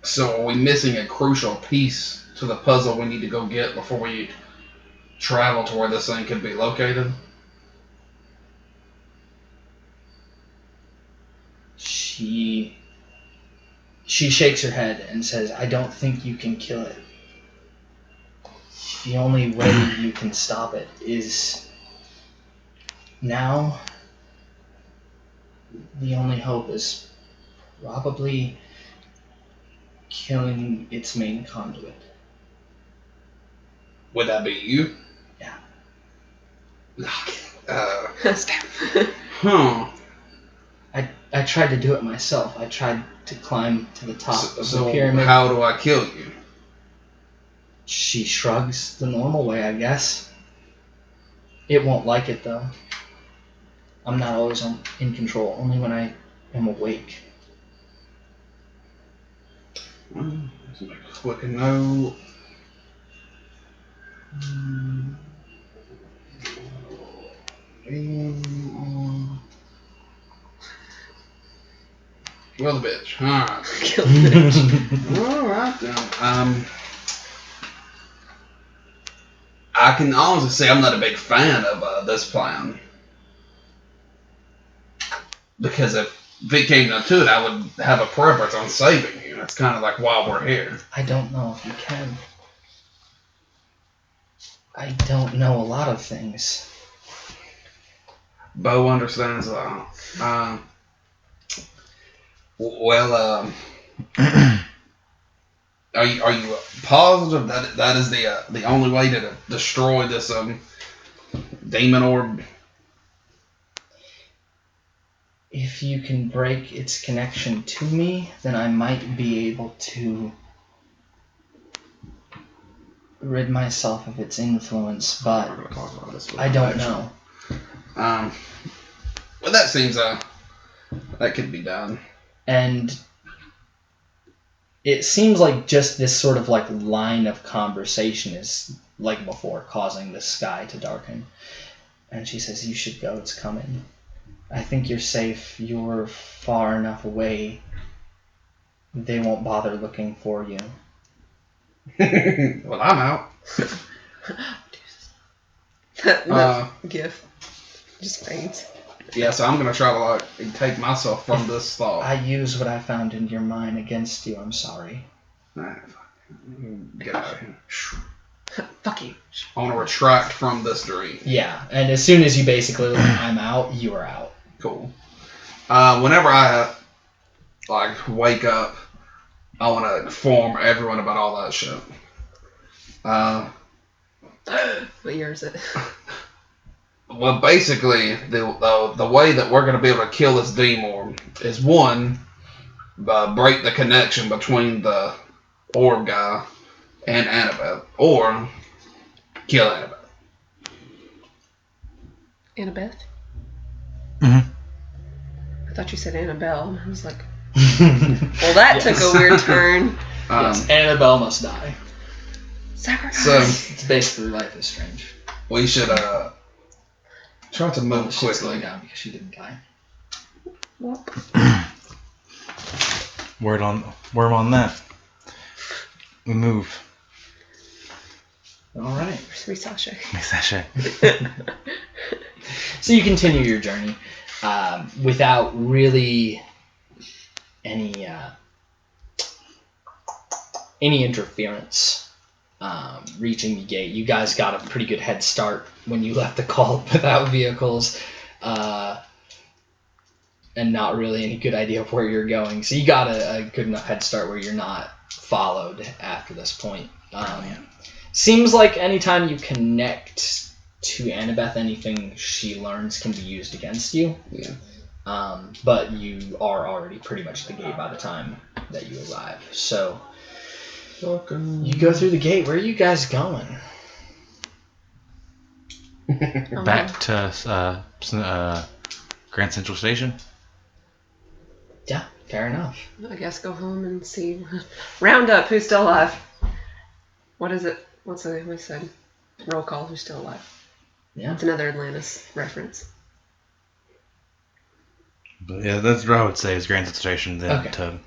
So are we missing a crucial piece to the puzzle we need to go get before we travel to where this thing could be located? She shakes her head and says, I don't think you can kill it. The only way you can stop it is now. The only hope is Probably killing its main conduit. Would that be you? Yeah. Stab. Huh. I tried to do it myself. I tried to climb to the top of So the pyramid. how do I kill you? She shrugs the normal way, I guess. It won't like it, though. I'm not always in control, only when I am awake. Let's make a quick note. Well, the bitch. Alright. Kill the bitch. Alright then. I can honestly say I'm not a big fan of this plan. Because if it came down to it, I would have a preference on saving you. That's kind of like why we're here. I don't know if you can. I don't know a lot of things. Bo understands that. Well, are you positive that that is the only way to destroy this demon orb? If you can break its connection to me, then I might be able to rid myself of its influence, but I don't know. Well, that seems that could be done. And it seems like just this sort of like line of conversation is like before causing the sky to darken. And she says, "You should go, it's coming. I think you're safe. You're far enough away. They won't bother looking for you." Well, I'm out. That gif just faints. Yeah, so I'm gonna try to like take myself from this thought. I use what I found in your mind against you. I'm sorry. Get out of here. Fuck you. I want to retract from this dream. Yeah, and as soon as you basically like, I'm out, you are out. Cool. Whenever I like wake up, I want to inform everyone about all that shit. What year is it? Well, basically, the way that we're gonna be able to kill this demon is one, break the connection between the orb guy and Annabeth, or kill Annabeth. Annabeth? Mm-hmm. I thought you said Annabelle. I was like, well, that took a weird turn. Yes, Annabelle must die. Sacrifice. So It's basically Life is Strange. we should try to move She's quickly. going down because she didn't die. Word on that. We move. All right. Where's Sasha? Sasha. So you continue your journey without really any interference. Reaching the gate, you guys got a pretty good head start when you left the cult without vehicles, and not really any good idea of where you're going. So you got a good enough head start where you're not followed after this point. Seems like anytime you connect to Annabeth, anything she learns can be used against you. Yeah. But you are already pretty much at the gate by the time that you arrive. So you go through the gate. Where are you guys going? Back to Grand Central Station. Yeah, fair enough. I guess go home and see. Round up who's still alive. What is it? What's we said? Roll call who's still alive. Yeah. It's another Atlantis reference. But yeah, that's what I would say is Grand Central Station. Then Okay. to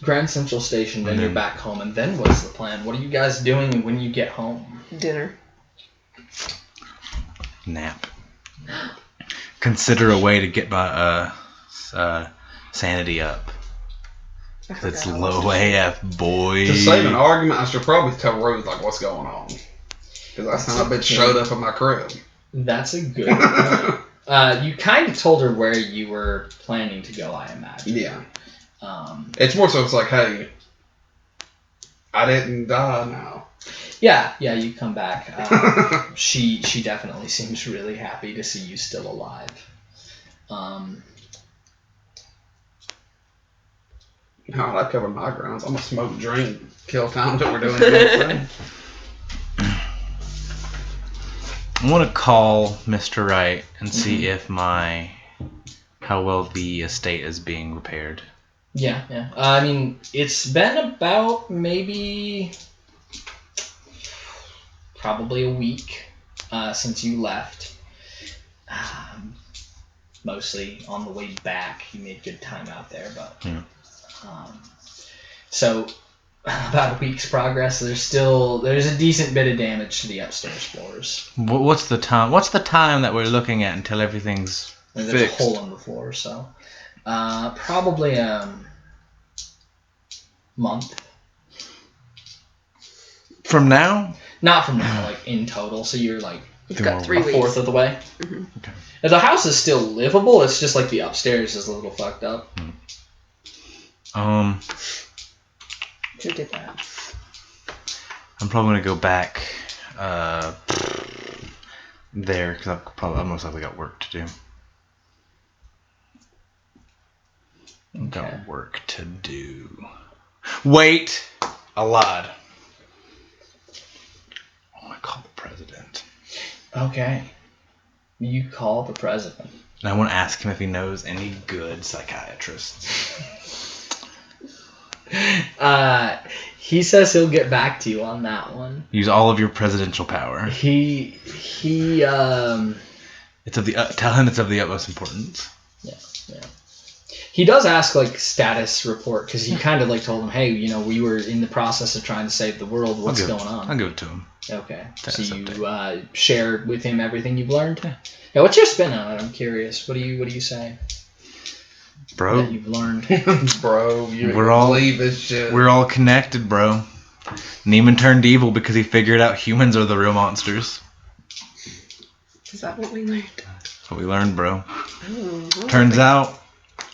Grand Central Station, then you're back home, and then what's the plan? What are you guys doing when you get home? Dinner. nap. Consider a way to get my sanity up. It's low AF, boy. To save an argument, I should probably tell Ruth like what's going on. Because last time that bitch showed up at my crib. That's a good point. You kind of told her where you were planning to go, I imagine. Yeah. It's more so it's like, hey, I didn't die now. Yeah, you come back. She definitely seems really happy to see you still alive. No, I covered my grounds. I'm gonna smoke, drink, kill time that we're doing the thing. I want to call Mr. Wright and see if how well the estate is being repaired. Yeah. I mean, it's been about maybe probably a week since you left. Mostly on the way back, you made good time out there, but so about a week's progress. There's a decent bit of damage to the upstairs floors. What's the time? What's the time that we're looking at until everything's There's fixed? a hole in the floor, so probably month. From now? Not from now, like in total. So you're like You've got 3 a weeks. fourth of the way. Mm-hmm. Okay. The house is still livable. It's just like the upstairs is a little fucked up. Who did that? I'm probably gonna go back there because I most likely got work to do. Got work to do. Wait, I lied. I want to call the president. Okay. You call the president. And I want to ask him if he knows any good psychiatrists. He says he'll get back to you on that one. Use all of your presidential power. He It's of the tell him it's of the utmost importance. Yeah. He does ask like status report because he kind of like told him, hey, we were in the process of trying to save the world. What's going on? I'll give it to him. Okay. Status so you update. Shared with him everything you've learned. Yeah. What's your spin on it? I'm curious. What do you say? Bro, That you've learned. Bro, you We're all- believe this shit. we're all connected, bro. Neiman turned evil because he figured out humans are the real monsters. Is that what we learned? That's what we learned, bro. Oh, Turns out,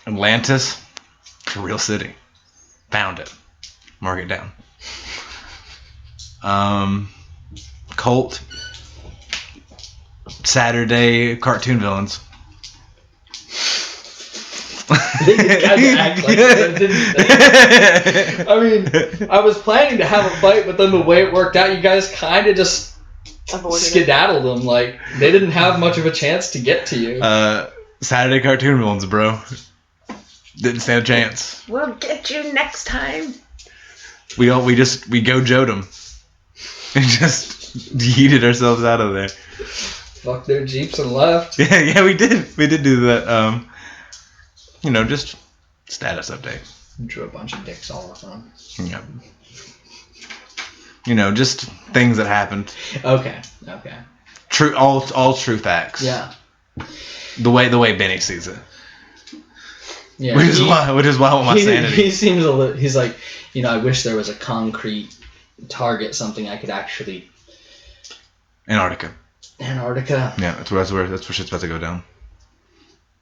Atlantis, it's a real city. Found it. Mark it down. Cult. Saturday cartoon villains. They did kind of act like that, didn't they? I mean, I was planning to have a fight, but then the way it worked out, you guys kind of just avoided it. skedaddled them. Like, they didn't have much of a chance to get to you. Saturday cartoon villains, bro. Didn't stand a chance. We'll get you next time. We go-joed them. And just yeeted ourselves out of there. Fuck their jeeps and left. Yeah, we did. We did do that. Just status update. Drew a bunch of dicks all over them. Yeah. Just things that happened. Okay. True, all true facts. Yeah. The way Benny sees it. Yeah. Which is why I want my sanity. He seems a little. He's like, I wish there was a concrete target, something I could actually. Antarctica. Yeah, that's where shit's about to go down.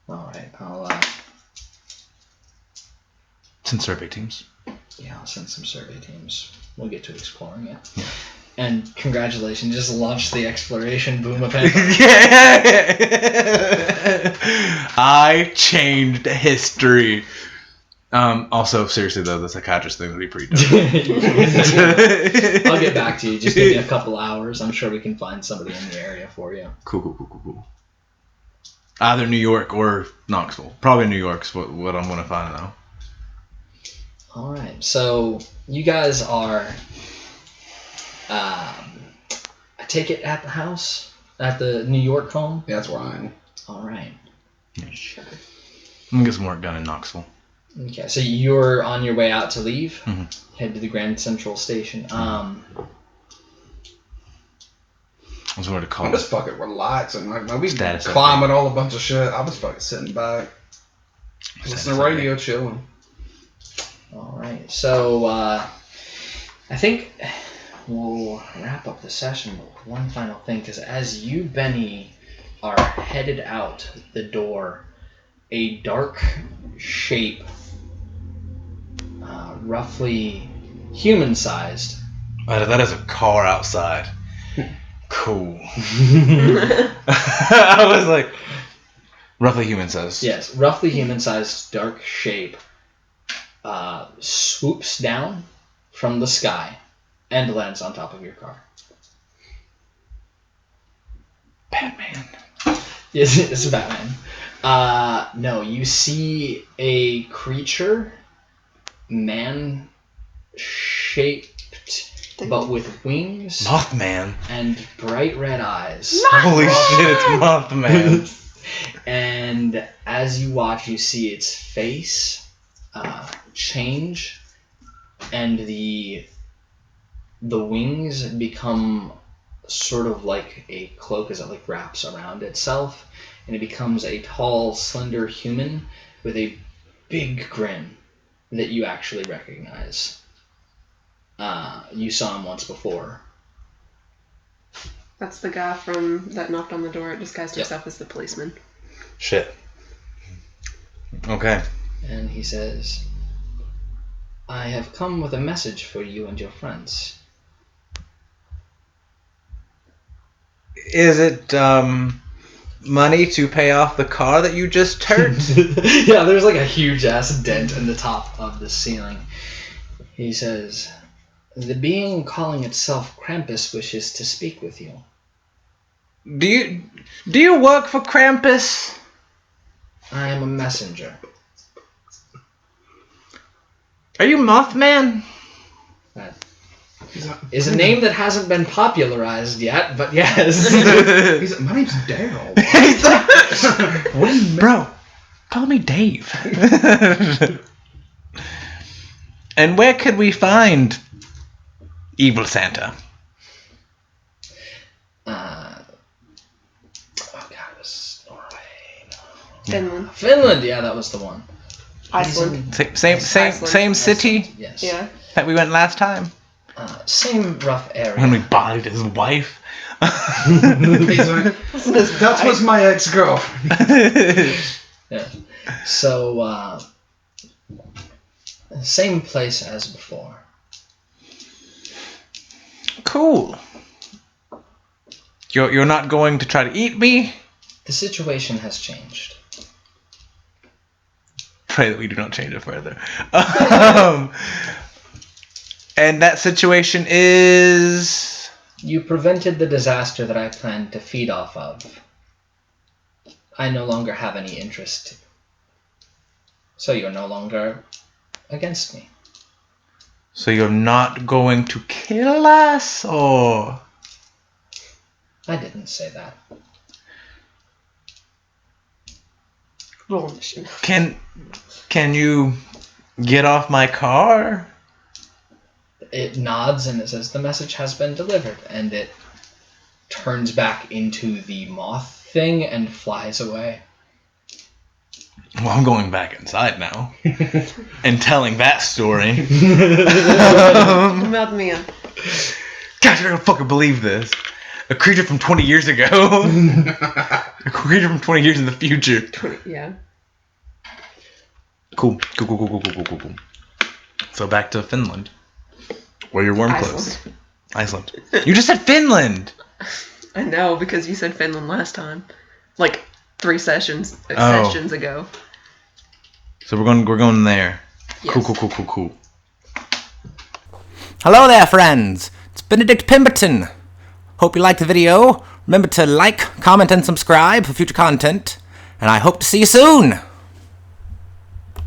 All right. Send survey teams. I'll send some survey teams. We'll get to exploring it. Yeah. And congratulations, just launched the exploration boom event. I changed history. Also, seriously though, the psychiatrist thing would be pretty dope. I'll get back to you. Just give me a couple hours. I'm sure we can find somebody in the area for you. Cool. Either New York or Knoxville. Probably New York's what I'm gonna find though. All right. So you guys are. I take it at the house, at the New York home. Yeah, that's where I am. All right. Yeah. Sure. I'm gonna get some work done in Knoxville. Okay, so you're on your way out to leave. Mm-hmm. Head to the Grand Central Station. I was going to call I'm just fucking relaxing. Like, we Status climbing all a bunch of shit. I was fucking sitting back, listening to radio, chilling. All right. So I think we'll wrap up the session with one final thing, because as you, Benny, are headed out the door, a dark shape roughly human-sized. That is a car outside. Cool. I was like, roughly human sized. Yes, roughly human-sized dark shape swoops down from the sky and lands on top of your car. Batman. Yes, it's Batman. No, you see a creature, man-shaped, but with wings Mothman. and bright red eyes. Holy shit, it's Mothman. And as you watch, you see its face change, and the wings become sort of like a cloak as it like wraps around itself, and it becomes a tall, slender human with a big grin that you actually recognize. You saw him once before. That's the guy from that knocked on the door. It disguised himself as the policeman. Shit. Okay. And he says, I have come with a message for you and your friends. Is it money to pay off the car that you just turned? Yeah, there's like a huge ass dent in the top of the ceiling. He says, the being calling itself Krampus wishes to speak with you. Do you work for Krampus? I am a messenger. Are you Mothman? That is a name that hasn't been popularized yet, but yes. My name's Daryl. Bro, call me Dave. And where could we find Evil Santa? Finland. Finland, yeah, that was the one. Iceland. Same Iceland. city Yes. Yeah. that we went last time Same rough area. when we bodied his wife. He's like, that was my ex-girlfriend. Yeah. So, same place as before. Cool. You're not going to try to eat me? The situation has changed. Pray that we do not change it further. And that situation is... You prevented the disaster that I planned to feed off of. I no longer have any interest. So you're no longer against me. So you're not going to kill us, or... I didn't say that. Roll mission. Can you get off my car? It nods and it says the message has been delivered, and it turns back into the moth thing and flies away. Well, I'm going back inside now and telling that story. Mouth me up. Gosh, you're gonna fucking believe this. A creature from 20 years ago. A creature from 20 years in the future. 20, yeah. Cool. So back to Finland. Where your worm clothes. Iceland. You just said Finland! I know, because you said Finland last time. Like 3 sessions ago. So we're going there. Yes. Cool. Hello there, friends. It's Benedict Pemberton. Hope you liked the video. Remember to like, comment, and subscribe for future content. And I hope to see you soon.